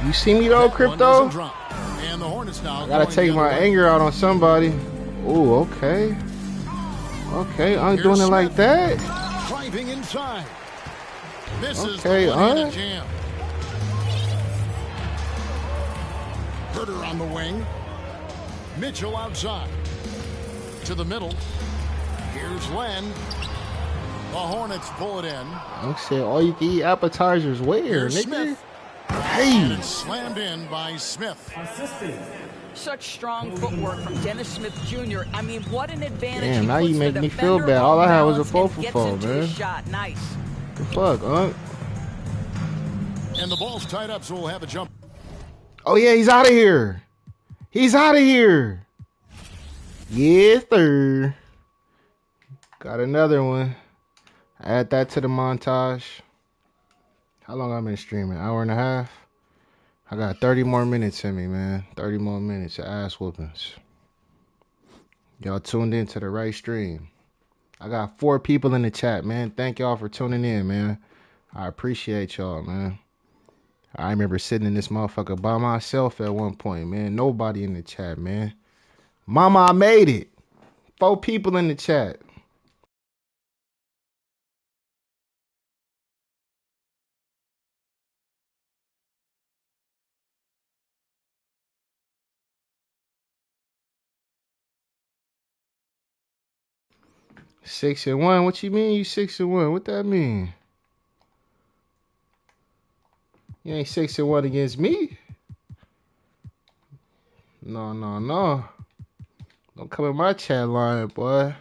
S4: You see me though, Crypto?
S8: And the Hornets now.
S4: I gotta take my anger out on somebody. Ooh, okay. Okay, I'm doing it like that.
S8: Driving inside. This is
S4: Okay,
S8: the jam. Herter on the wing. Mitchell outside. To the middle. Here's Len. The Hornets pull it in.
S4: I'm saying all you can eat appetizers where,
S8: Here's
S4: nigga?
S8: Smith.
S4: Hey.
S8: And it's slammed in by Smith.
S10: Such strong footwork from Dennis Smith Jr. I mean, what an advantage.
S4: Damn, now you make me feel bad. All I had was a 4-for-4, man.
S10: Shot. Nice.
S4: The fuck, huh?
S8: And the ball's tied up, so we'll have a jump.
S4: Oh, yeah, he's out of here. He's out of here. Yes, sir. Got another one. Add that to the montage. How long I've been streaming? Hour and a half? I got 30 more minutes in me, man. 30 more minutes of ass whoopings. Y'all tuned in to the right stream. I got 4 people in the chat, man. Thank y'all for tuning in, man. I appreciate y'all, man. I remember sitting in this motherfucker by myself at one point, man. Nobody in the chat, man. Mama, I made it. 4 people in the chat. Six and one. What you mean you 6-1? What that mean? You ain't 6-1 against me. No. Don't come in my chat line, boy.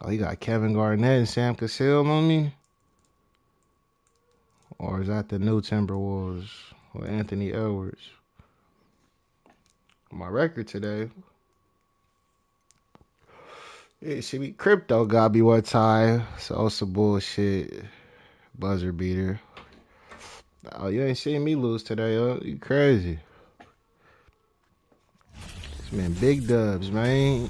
S4: Oh, you got Kevin Garnett and Sam Cassell on me? Or is that the new Timberwolves with Anthony Edwards? My record today. It should be Crypto got me one time. So some bullshit. Buzzer beater. Oh, you ain't seen me lose today, huh? You crazy. It's been big dubs, man. You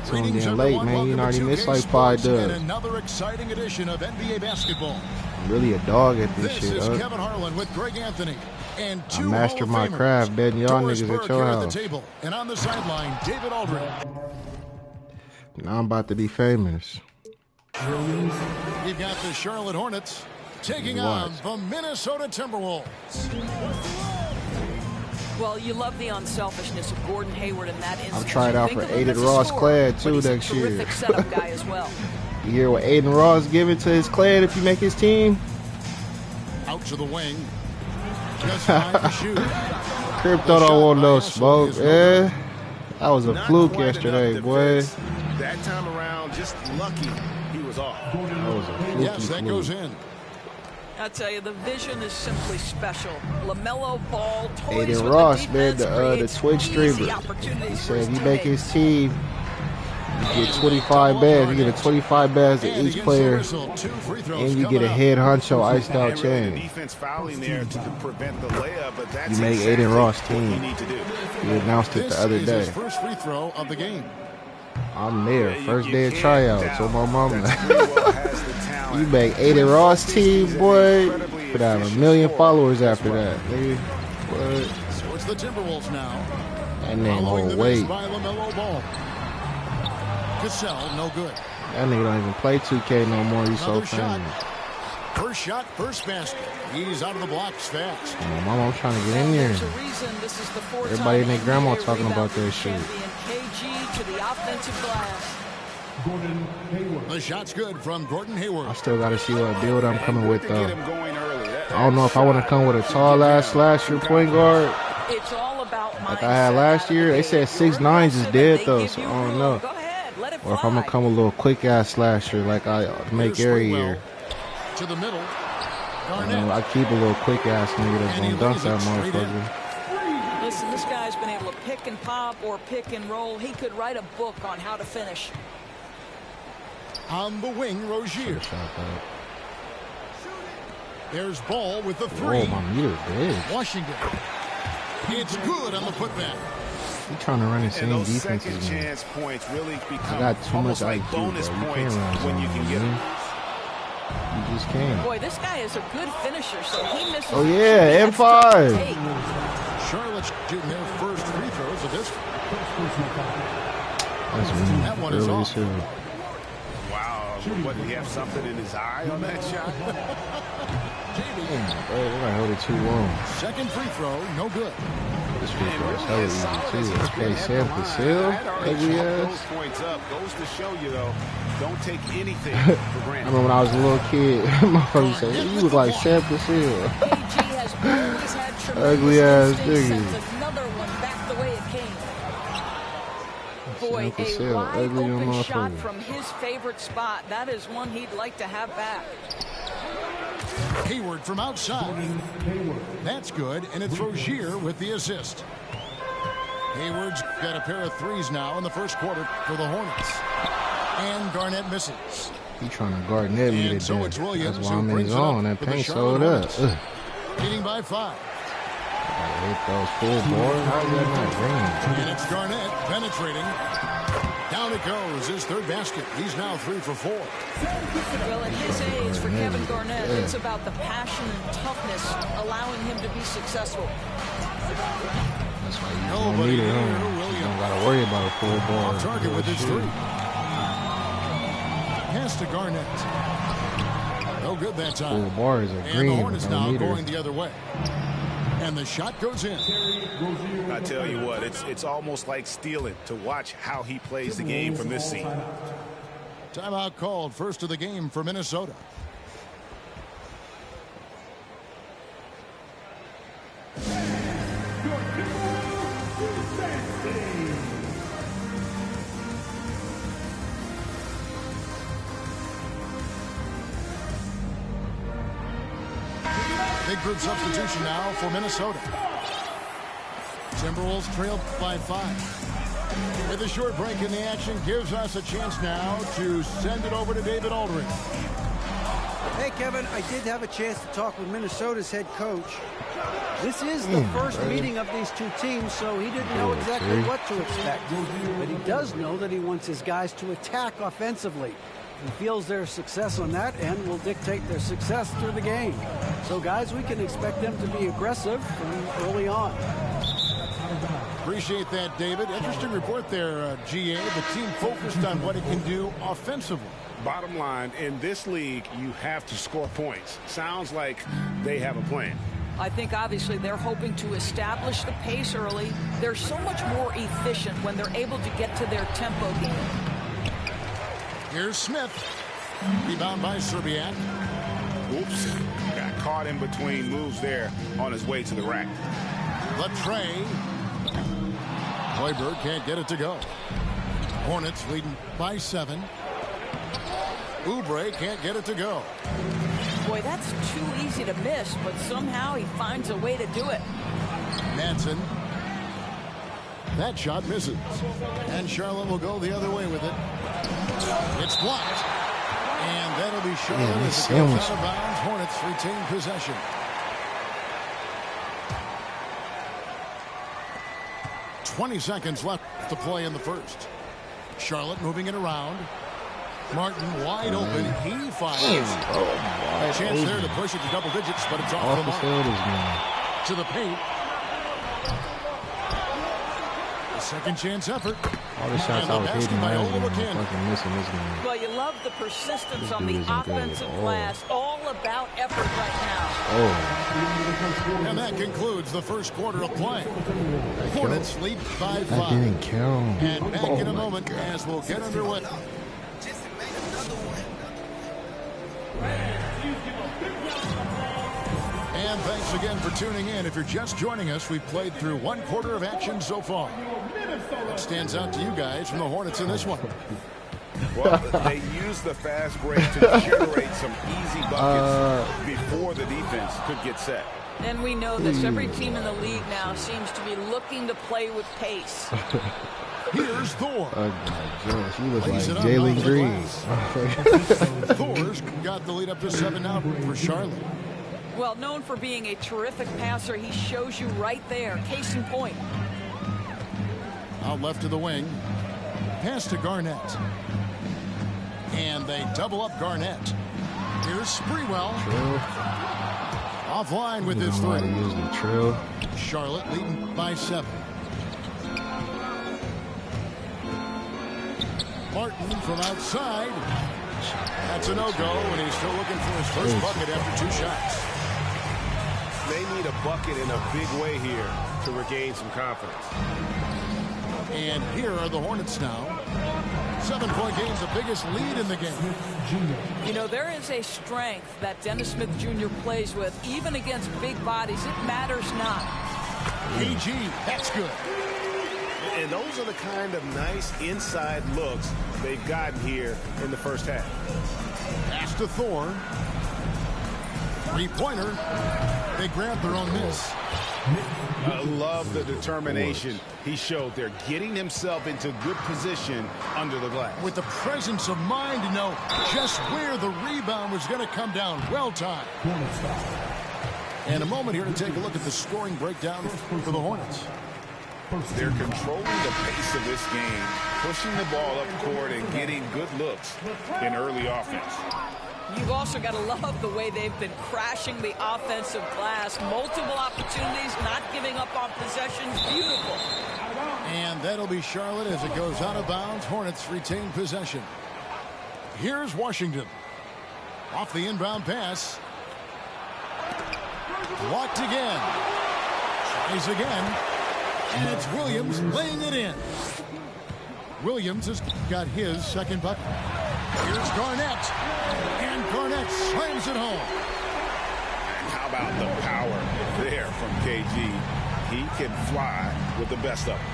S4: tuned in late, man. You already missed like 5 dubs.
S8: Another exciting edition of NBA basketball.
S4: I'm really a dog at this shit,
S8: This
S4: huh?
S8: is Kevin Harlan with Greg Anthony. And
S4: I master my craft, betting y'all niggas at your house.
S8: At the table. And on the sideline, David Aldridge.
S4: Now I'm about to be famous.
S8: We've got the Charlotte Hornets taking on the Minnesota Timberwolves.
S10: Well, you love the unselfishness of Gordon Hayward in that instance.
S4: I'm trying out for Aiden Ross Clad too next year.
S10: Terrific setup guy as well.
S4: You hear what Aiden Ross giving to his Clad if you make his team?
S8: Out to the wing. Just fine to shoot.
S4: Crip thought I want no smoke. Yeah, that was a fluke yesterday, boy.
S12: That time around, just lucky he was off.
S4: That was a fluky
S8: Yes, that goes in.
S10: I tell you, the vision is simply special. LaMelo Ball toys
S4: Aiden
S10: with
S4: Ross,
S10: the
S4: man,
S10: defense,
S4: the Twitch streamer. He said if you make his team, you get 25 bands. You get a 25 bands to each player, and you get a head honcho iced out chain. You make Aiden Ross team. He announced it the other day.
S8: First free throw of the game.
S4: I'm there. First day of tryouts on my mama. You make Aiden Ross team, boy. Could have 1 million followers after that, nigga. What?
S8: So it's the Timberwolves now.
S4: That name hold weight.
S8: By LaMelo Ball. Cassell, no good.
S4: That nigga don't even play 2K no more. He's so famous.
S8: First shot, first basket. He's out of the blocks fast.
S4: Oh, mama, I'm trying to get in there. Everybody and their grandma talking about that shit.
S10: KG to the offensive glass.
S3: Gordon Hayward.
S8: The shot's good from Gordon Hayward.
S4: I still got to see what build I'm coming with, though. I don't know if I want to come with a tall-ass slasher point guard.
S10: It's all about
S4: like I had last year. They said 6'9" is dead, though, so I don't know. Or if I'm going to come with a little quick-ass slasher like I make every year.
S8: To the middle.
S4: I keep a little quick-ass nigga that's going to dunk that motherfucker.
S10: Listen, this guy's been able to pick and pop or pick and roll. He could write a book on how to finish.
S8: On the wing, Rozier. There's Ball with the three.
S4: Oh, my meter's dead.
S8: Washington. It's good on the putback.
S4: He trying to run the same defense as me. I got too much IQ, bro. You can't run when you can get him. You just can't.
S10: Boy, this guy is a good finisher, so he misses.
S4: Oh yeah, M5.
S8: Charlotte's shooting their first free throws of this.
S4: That's me.
S8: That one is off.
S12: Wow, what, did he have something in his eye on that shot?
S4: We're gonna hold it too long.
S8: Second free throw, no good.
S4: This free throw is hella easy too. Okay, Sam Cassell, ugly ass.
S12: Points up goes to show you though. Don't take anything for granted.
S4: I remember when I was a little kid, my father said, "You look like Sam Cassell." Ugly ass nigga.
S10: Another one back the way it came. Boy,
S4: Cassell,
S10: a
S4: ugly
S10: wide open shot
S4: motherfucker.
S10: from his favorite spot. That is one he'd like to have back.
S8: Hayward from outside. That's good, and it's Rozier with the assist. Hayward's got a pair of threes now in the first quarter for the Hornets. And Garnett misses.
S4: He trying to guard net me
S8: And so
S4: today.
S8: it's Williams
S4: That's why
S8: who
S4: I'm in
S8: brings it
S4: zone.
S8: up
S4: That
S8: for the
S4: paint
S8: Charlotte
S4: sold up.
S8: Hornets. Leading by 5.
S4: I hit those full boards. How's that not green?
S8: And it's Garnett penetrating. Down it goes, his third basket. He's now 3 for 4.
S10: Well, at his age, for Kevin Garnett, it's about the passion and toughness allowing him to be successful.
S4: That's why you don't need it. You don't got to worry about a full ball.
S8: Off target with his 3. Pass to Garnett. No good that time.
S4: Full bars are
S8: And
S4: green.
S8: the Hornets
S4: No
S8: now
S4: meter.
S8: going the other way. And the shot goes in.
S12: I tell you what, it's almost like stealing to watch how he plays the game from this scene.
S8: Timeout called, first of the game for Minnesota. Big group substitution now for Minnesota. Timberwolves trailed by 5. With a short break in the action gives us a chance now to send it over to David Aldridge.
S11: Hey, Kevin, I did have a chance to talk with Minnesota's head coach. This is the first meeting of these two teams, so he didn't know exactly what to expect. But he does know that he wants his guys to attack offensively. He feels their success on that end will dictate their success through the game. So, guys, we can expect them to be aggressive from early on.
S8: Appreciate that, David. Interesting report there, GA. The team focused on what it can do offensively.
S9: Bottom line, in this league, you have to score points. Sounds like they have a plan.
S10: I think obviously they're hoping to establish the pace early. They're so much more efficient when they're able to get to their tempo game.
S8: Here's Smith. Rebound by Serbiak.
S9: Oops. Got caught in between moves there on his way to the rack.
S8: Latrey. Hoiberg can't get it to go. Hornets leading by 7. Oubre can't get it to go.
S10: Boy, that's too easy to miss, but somehow he finds a way to do it.
S8: Manson. That shot misses. And Charlotte will go the other way with it. It's blocked. And that'll be Charlotte as it goes out of bounds. Hornets retain possession. "20 seconds left to play in the first. Charlotte moving it around. Martin wide open. He fires. A chance there to push it to double digits, but it's off the mark. To the paint. A second chance effort.
S4: All the shots I was hitting last game, I'm fucking missing this game.
S10: Well, you love the persistence on the offensive glass. All about effort right now.
S8: Oh. And that concludes the first quarter of play. Hornets lead by 5.
S4: That didn't count.
S8: And back in a moment as we'll get underway. And thanks again for tuning in. If you're just joining us, we've played through 1 quarter of action so far. What stands out to you guys from the Hornets in this one?
S9: Well, they used the fast break to generate some easy buckets before the defense could get set.
S10: And we know this. Every team in the league now seems to be looking to play with pace.
S8: Here's Thor.
S4: Oh my gosh, you look like Jalen Green.
S8: Thor's got the lead up to 7 now for Charlotte.
S10: Well, known for being a terrific passer, he shows you right there. Case in point.
S8: Out left to the wing. Pass to Garnett. And they double up Garnett. Here's Sprewell. Offline with his 3. Charlotte leading by 7. Martin from outside. That's a no-go, and he's still looking for his first bucket after 2 shots.
S9: They need a bucket in a big way here to regain some confidence.
S8: And here are the Hornets now. 7-point game's the biggest lead in the game.
S10: You know, there is a strength that Dennis Smith Jr. plays with. Even against big bodies, it matters not.
S8: PG, that's good.
S9: And those are the kind of nice inside looks they've gotten here in the first half.
S8: Pass to Thor. 3-pointer. They grab their own miss.
S9: I love the determination he showed there, getting himself into good position under the glass.
S8: With the presence of mind to know just where the rebound was going to come down. Well timed. And a moment here to take a look at the scoring breakdown for the Hornets.
S9: They're controlling the pace of this game, pushing the ball up court and getting good looks in early offense.
S10: You've also got to love the way they've been crashing the offensive glass. Multiple opportunities, not giving up on possessions. Beautiful.
S8: And that'll be Charlotte as it goes out of bounds. Hornets retain possession. Here's Washington. Off the inbound pass. Blocked again. Tries again. And it's Williams laying it in. Williams has got his second bucket. Here's Garnett. And Garnett slams it home.
S9: And how about the power there from KG? He can fly with the best of them.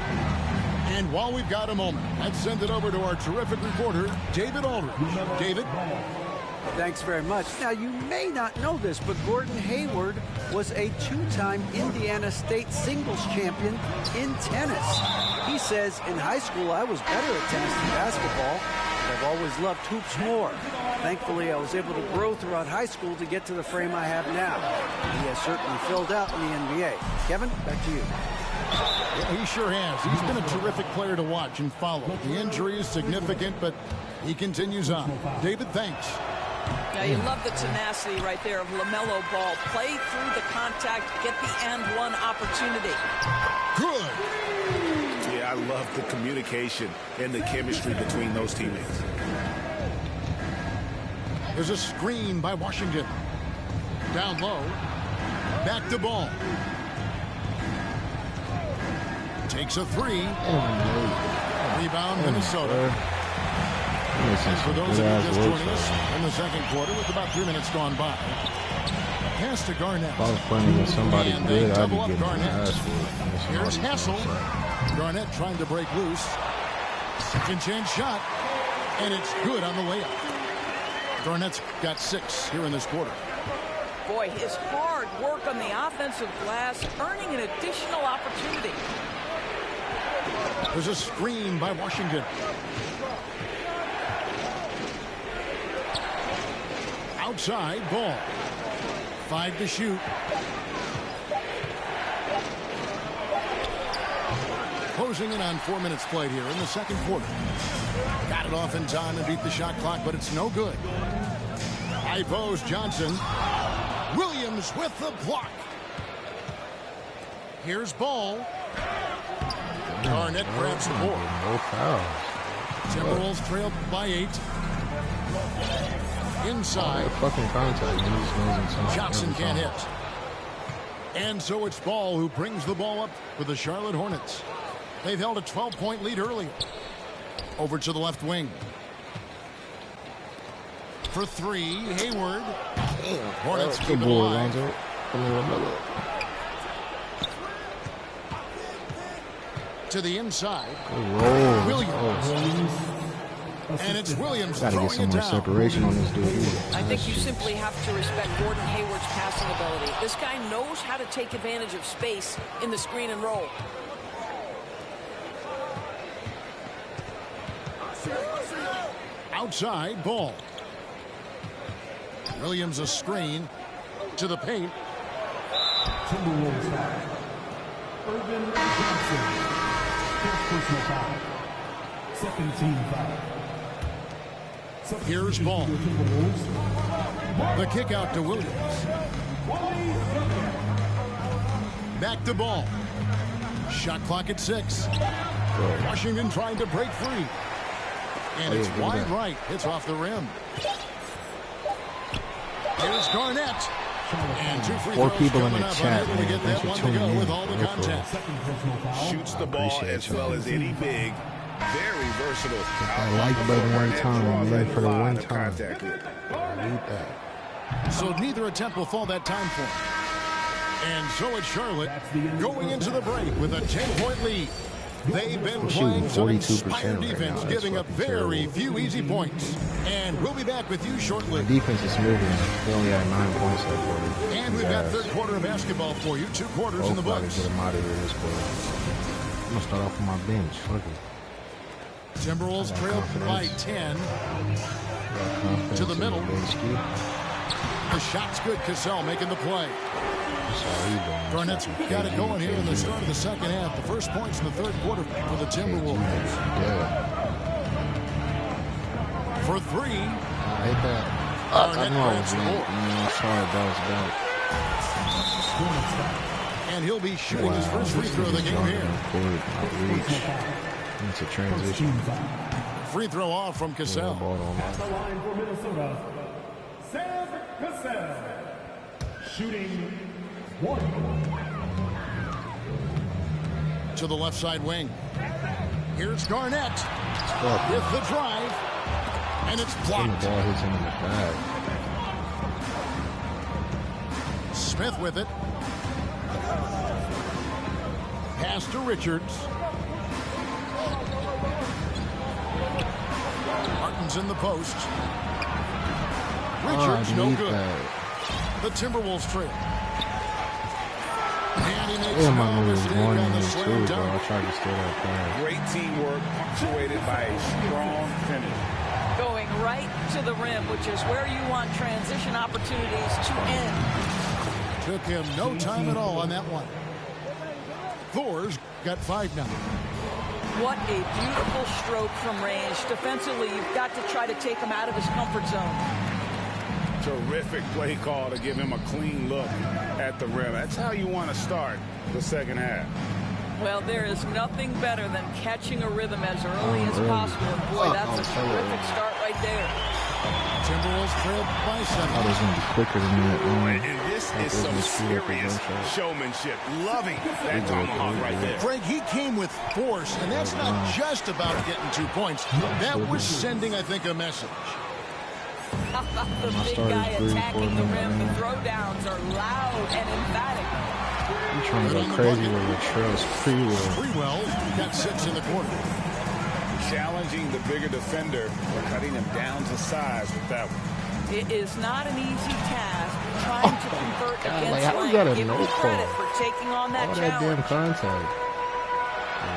S8: And while we've got a moment, let's send it over to our terrific reporter, David Aldridge. David?
S11: Thanks very much. Now, you may not know this, but Gordon Hayward was a 2-time Indiana State singles champion in tennis. He says, in high school, I was better at tennis than basketball, but I've always loved hoops more. Thankfully, I was able to grow throughout high school to get to the frame I have now. He has certainly filled out in the NBA. Kevin, back to you.
S8: Yeah, he sure has. He's been a terrific player to watch and follow. The injury is significant, but he continues on. David, thanks.
S10: Yeah, you love the tenacity right there of LaMelo Ball. Play through the contact, get the and one opportunity.
S8: Good.
S9: Yeah, I love the communication and the chemistry between those teammates.
S8: There's a screen by Washington. Down low. Back to Ball. Takes a three. Rebound, Minnesota. And for those of you just joining us in the second quarter with about 3 minutes gone by. Pass to Garnett.
S4: If I was playing with somebody
S8: And
S4: good,
S8: they
S4: I'd be
S8: double up
S4: getting
S8: Garnett.
S4: my ass whooped.
S8: Here's Hassel. Garnett trying to break loose. Second chance shot. And it's good on the layup. Garnett's got 6 here in this quarter.
S10: Boy, his hard work on the offensive glass, earning an additional opportunity.
S8: There's a screen by Washington. Outside, Ball. 5 to shoot. Closing in on 4 minutes played here in the second quarter. Got it off in time to beat the shot clock, but it's no good. High post, Johnson. Williams with the block. Here's Ball. Garnett grabs the board.
S4: No foul.
S8: Timberwolves trailed by 8. Inside.
S4: Fucking contact.
S8: Johnson can't hit. And so it's Ball who brings the ball up for the Charlotte Hornets. They've held a 12-point lead earlier. Over to the left wing. For 3, Hayward. Hornets keep it alive. To the inside. Williams. And it's Williams
S4: Gotta get some more separation on this dude.
S10: I think you simply have to respect Gordon Hayward's passing ability. This guy knows how to take advantage of space in the screen and roll.
S8: Outside, Ball. Williams a screen to the paint.
S3: Timberwolves foul. Irvin Johnson. First personal foul. Second team foul.
S8: Here's Ball. The kick out to Williams. Back to Ball. Shot clock at 6. Washington trying to break free. And it's wide right. It's off the rim. Here's Garnett. And 2 free throws
S4: people in
S8: coming
S4: the
S8: up.
S4: chat,
S8: Unable to get that one to go with all the contact.
S9: Shoots the ball as well as any big. Very versatile.
S4: I like button one time and ready for the one time.
S8: I need that. So neither attempt will fall that time for him. And so it's Charlotte going into the break with a 10-point lead. They've been playing some inspired defense, giving up very few easy points. And we'll be back with you shortly.
S4: The defense is moving. They only had 9 points that quarter.
S8: And we've got third quarter of basketball for you. 2 quarters in the books.
S4: I'm going to start off on my bench. Look at
S8: Timberwolves trail by 10. To the middle. The shot's good. Cassell making the play. Garnett's got it going here in the start of the second half. The first points in the third quarter for the Timberwolves. For 3.
S4: I hit that. I know I was in. I saw it bounce back.
S8: And he'll be shooting his first free throw of the game here.
S4: It's a transition.
S8: Free throw off from Cassell.
S3: At the line for Minnesota, Sam Cassell. Shooting 1.
S8: To the left side wing. Here's Garnett with the drive. And it's blocked.
S4: The ball hits him in the back.
S8: Smith with it. Pass to Richards. Martin's in the post. Richards no good. The Timberwolves trail. And he makes no mistake on the slam dunk.
S4: I tried to steal that pass.
S9: Great teamwork punctuated by a strong finish.
S10: Going right to the rim, which is where you want transition opportunities to end.
S8: Took him no time at all on that one. Thor's got 5 now.
S10: What a beautiful stroke from range. Defensively, you've got to try to take him out of his comfort zone.
S9: Terrific play call to give him a clean look at the rim. That's how you want to start the second half.
S10: Well, there is nothing better than catching a rhythm as early as possible. And boy, that's a terrific start right there.
S8: Timberwolves trailed by 7.
S4: Oh, there's going to be quicker than that.
S12: And this is some serious showmanship. Loving that tomahawk right there.
S8: Greg, he came with force, and that's not just about getting 2 points. That was sending, I think, a message.
S10: How about the big guy attacking the rim? The throwdowns are loud and emphatic.
S4: You're trying to go crazy with your trails.
S8: Freewell got 6 in the quarter.
S9: Challenging the bigger defender, cutting him down to size with that one.
S10: It is not an easy task trying to convert against
S4: lane.
S10: Give him credit for taking on that challenge.
S4: That damn contact.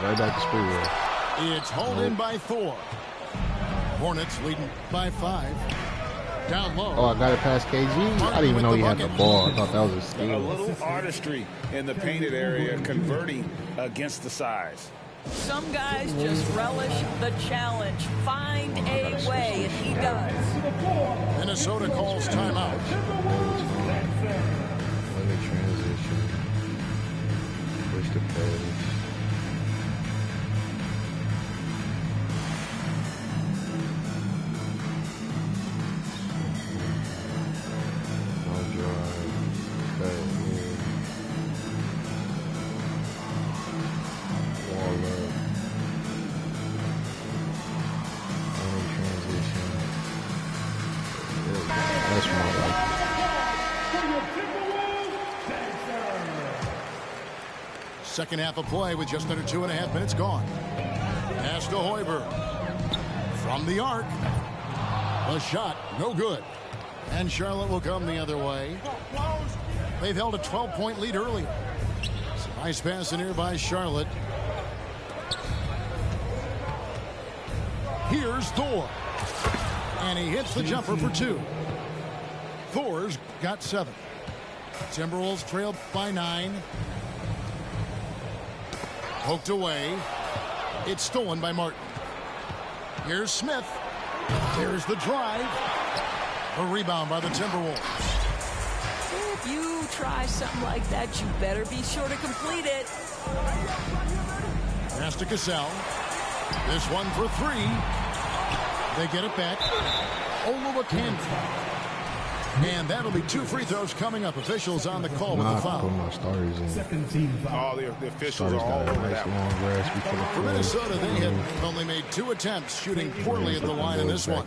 S4: Right back to Sprewell.
S8: It's hauled in by Thor. Hornets leading by 5. Down low.
S4: Oh, I got it past KG. I didn't even know he had the ball. I thought that was a steal.
S9: A little artistry in the painted area, converting against the size.
S10: Some guys just relish the challenge. Find a way, and he does.
S8: Minnesota calls timeout.
S4: Transition. Push the pass.
S8: Second half of play with just under 2.5 minutes gone. Pass to Hoiberg. From the arc. A shot, no good. And Charlotte will come the other way. They've held a 12-point lead earlier. Nice pass in here by Charlotte. Here's Thor. And he hits the jumper for 2. Thor's got 7. Timberwolves trailed by 9. Poked away. It's stolen by Martin. Here's Smith. Here's the drive. A rebound by the Timberwolves.
S10: If you try something like that, you better be sure to complete it.
S8: Pass to Cassell. This one for 3. They get it back. Olowokandi. And that'll be 2 free throws coming up. Officials on the call with the foul.
S12: All the officials are all over that one.
S8: For Minnesota, they had only made 2 attempts, shooting poorly at the line in this one.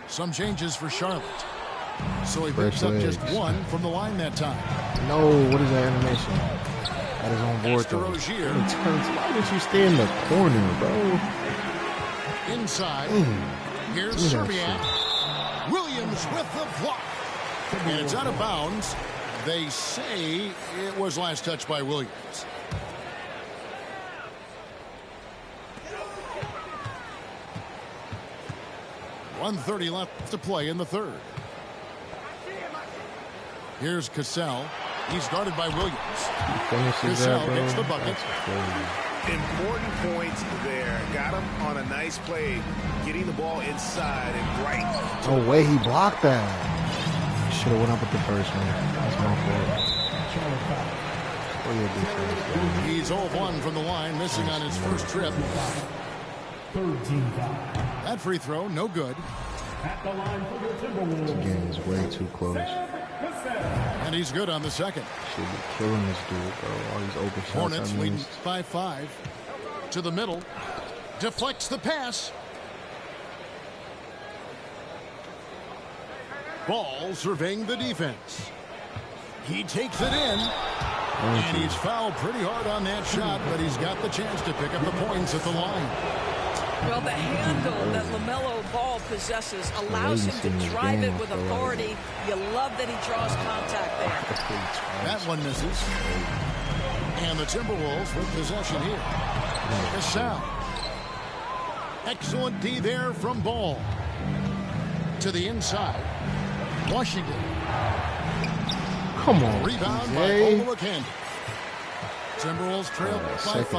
S8: Some changes for Charlotte. So he picks up just 1 from the line that time.
S4: No, what is that animation? That is on board, though. Why did you stay in the corner, bro?
S8: Inside. Here's Serbiak. Williams with the block. And it's out of bounds. They say it was last touched by Williams. .130 left to play in the third. Here's Cassell. He's guarded by Williams. Cassell gets the bucket.
S12: Important points there. Got him on a nice play, getting the ball inside and right.
S4: No way he blocked that. Should have went up with the first one. That's my fault.
S8: He's 0-1 from the line, missing on his first trip. That free throw, no good.
S4: This game is way too close.
S8: And he's good on the second.
S4: Should be killing this dude, bro. All these open shots.
S8: Hornets leading by 5. To the middle. Deflects the pass. Ball surveying the defense. He takes it in. And he's fouled pretty hard on that shot, but he's got the chance to pick up the points at the line.
S10: Well, the handle that LaMelo Ball possesses allows him to drive it with authority. You love that he draws contact there.
S8: That one misses. And the Timberwolves with possession here. Cassell. Excellent D there from Ball. To the inside. Washington.
S4: Come on,
S8: rebound by Olowokandi. Timberwolves trail by 5.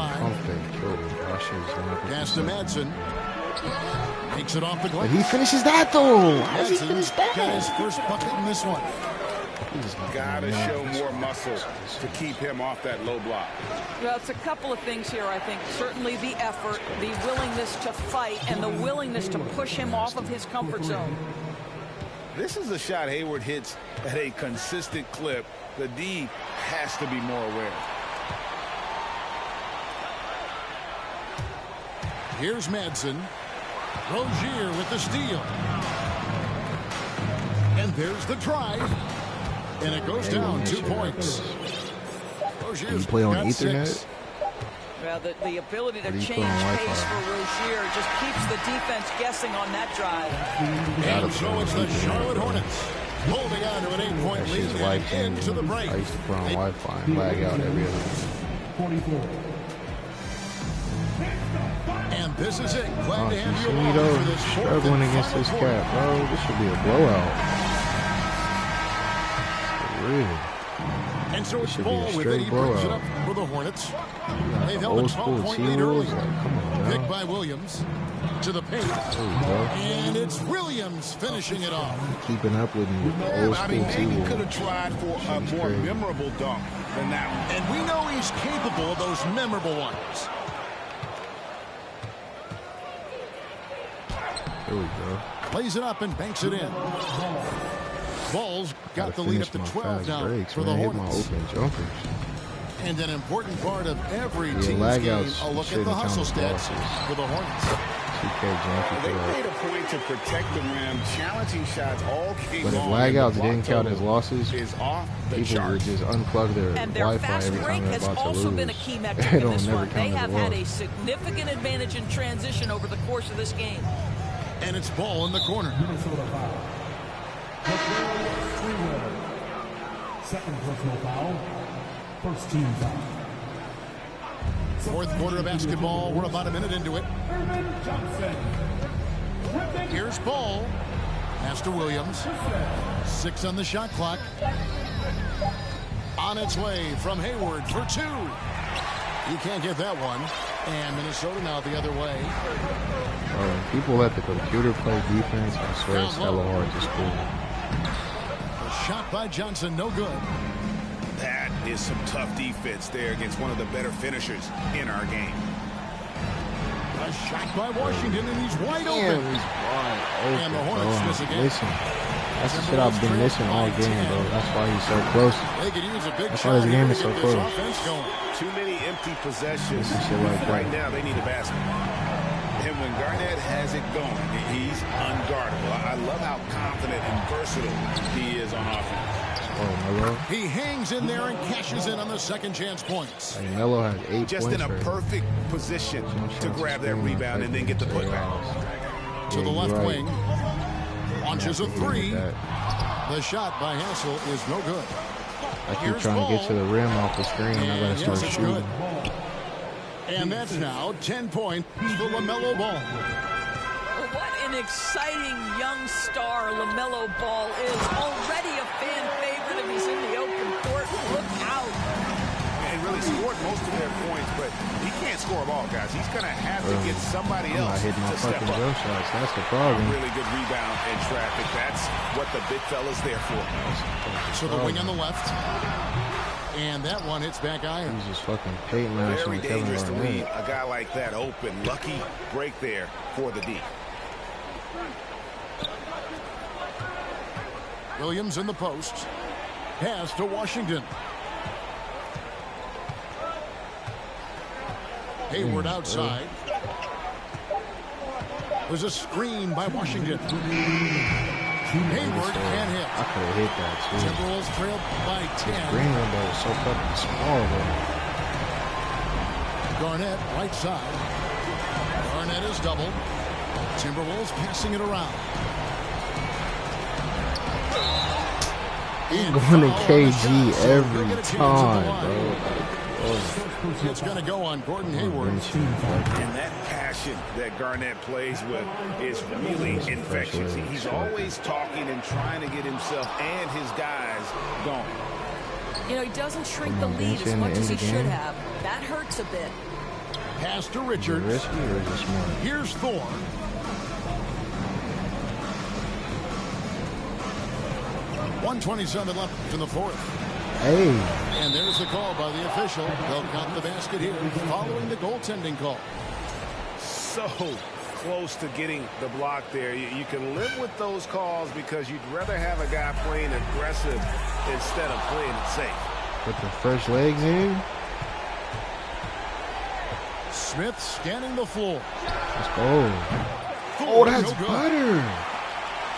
S8: Pass to Madsen. Takes it off the glass.
S4: But he finishes that though. How does he finish that?
S8: Got his first bucket in this one.
S9: Gotta show more muscle to keep him off that low block.
S10: Well, it's a couple of things here, I think. Certainly the effort, the willingness to fight, and the willingness to push him off of his comfort zone.
S9: This is a shot Hayward hits at a consistent clip. The D has to be more aware.
S8: Here's Madsen. Rozier with the steal. And there's the drive. And it goes down 2 points.
S4: You play on Ethernet?
S10: Well, the ability to change pace for Rozier just keeps the defense guessing on that drive.
S8: And so it's the Charlotte Hornets holding on to an 8-point lead and into the break.
S4: I used to put on Wi-Fi and lag out every other
S3: 24.
S8: And this is it. Glad to have you
S4: Sneed
S8: along for this
S4: struggling against this cat, bro. This should be a blowout. For real.
S8: And so it's Ball with it. He brings it up for the Hornets. They've held a 12-point lead early. Picked by Williams to the paint. And it's Williams finishing it off.
S4: Keeping up with me with the old school
S9: maybe could have tried for a more memorable dunk than that one.
S8: And we know he's capable of those memorable ones.
S4: There we go.
S8: Plays it up and banks it in. Ball's got the lead up to 12 now for the Hornets.
S4: Hit my open jumpers.
S8: And an important part of every team's game, a look at the hustle stats for the Hornets.
S9: They made a point to protect the rim, challenging shots all game long.
S4: But if lag outs didn't count as losses, people would just unplug their Wi-Fi every time they're about to lose.
S10: And their fast break has also been a key metric in this one. They have had a significant advantage in transition over the course of this game.
S8: And it's Ball in the corner.
S3: Minnesota foul. Second personal foul. First team foul.
S8: Fourth quarter of basketball. We're about a minute into it. Here's Ball. Pass to Williams. 6 on the shot clock. On its way from Hayward for 2. He can't get that one. And Minnesota now the other way.
S4: When people let the computer play defense, I swear it's hella hard to score.
S8: A shot by Johnson, no good.
S9: That is some tough defense there against one of the better finishers in our game.
S8: A shot by Washington, and he's wide open. And the Hornets miss again.
S4: Listen, that's the shit I've been missing all game, bro. That's why he's so close.
S8: They could use a big
S4: That's why this game is so close.
S9: Too many empty possessions. Right now, they need a basket. And when Garnett has it going, he's unguardable. I love how confident and versatile he is on offense.
S8: He hangs in there and cashes in on the second chance points.
S4: LaMelo has 8 points.
S9: Just in a perfect position to grab that rebound and then get the putback.
S8: To the left wing. Launches a 3. The shot by Hassel is no good.
S4: I keep trying to get to the rim off the screen. I gotta start shooting.
S8: And that's now 10 points for LaMelo Ball.
S10: What an exciting young star LaMelo Ball is. Already a fan favorite if he's in the open court. Look out.
S9: And really scored most of their points, but he can't score them all, guys. He's going to have to get somebody else
S4: to step up. Jump shots. That's the
S9: A
S4: problem.
S9: really good rebound and traffic. That's what the big fella's there for.
S8: So the wing on the left. And that one hits back iron.
S4: He's just fucking Peyton Manning.
S9: Very dangerous to leave a guy like that open. Lucky break there for the D.
S8: Williams in the post. Pass to Washington. Hayward outside. There's a screen by Washington. Hayward can't hit.
S4: I could have hit that too.
S8: Timberwolves trailed by 10.
S4: The green window is so fucking small, though.
S8: Garnett, right side. Garnett is doubled. Timberwolves passing it around.
S4: He's going to KG every time, bro.
S8: It's going to go on Gordon Hayward.
S9: And that passion that Garnett plays with is really infectious. He's always talking and trying to get himself and his guys going.
S10: You know, he doesn't shrink the lead as much as he should have. That hurts a bit.
S8: Pass to Richards. Here's Thorne. 1:27 left in the fourth.
S4: Hey.
S8: And there's the call by the official. They'll count the basket here following the goaltending call.
S9: So close to getting the block there. You can live with those calls because you'd rather have a guy playing aggressive instead of playing it safe.
S4: Put the first legs in.
S8: Smith scanning the floor.
S4: Let's go. Oh, that's butter.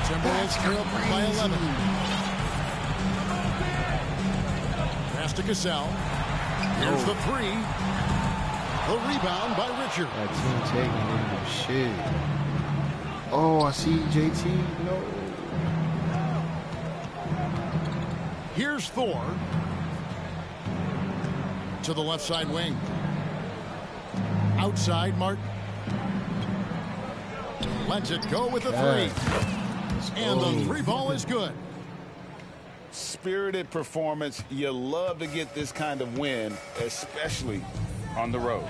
S8: Timberwolves trail by 11. Pass to Cassell. Here's the three. The rebound by Richard.
S4: That team taking into shit. Oh, I see JT. No.
S8: Here's Thor. To the left side wing. Outside, Martin. Lets it go with the three. And the three ball is good.
S9: Spirited performance. You love to get this kind of win, especially on the road.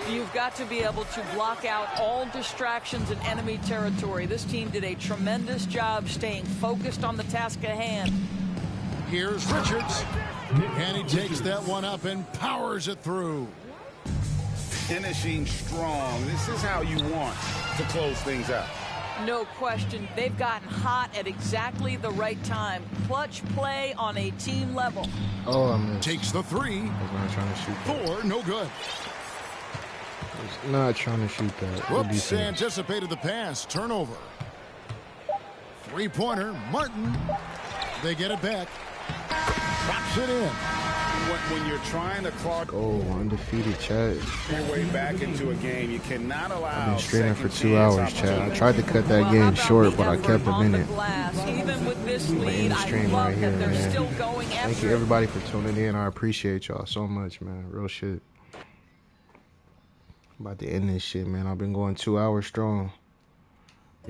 S10: You've got to be able to block out all distractions in enemy territory. This team did a tremendous job staying focused on the task at hand.
S8: Here's Richards. And he takes that one up and powers it through.
S9: Finishing strong. This is how you want to close things out.
S10: No question. They've gotten hot at exactly the right time. Clutch play on a team level.
S4: Oh, I missed.
S8: Takes the three.
S4: I was not trying to shoot that.
S8: Thor, no good.
S4: I was not trying to shoot that.
S8: Whoops, anticipated the pass. Turnover. Three-pointer, Martin. They get it back. Drops it in.
S9: When you're trying to clock
S4: undefeated, Chad.
S9: your way back into a game, you cannot allow.
S4: I've been streaming for 2 hours, Chad. I tried to cut that game short, but I kept a minute.
S10: Even with this
S4: I'm
S10: lead,
S4: in the stream
S10: I love
S4: right here,
S10: that they're
S4: man.
S10: still going after.
S4: Thank you, everybody, for tuning in. I appreciate y'all so much, man. Real shit. About to end this shit, man. I've been going 2 hours strong.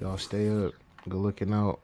S4: Y'all stay up. Good looking out.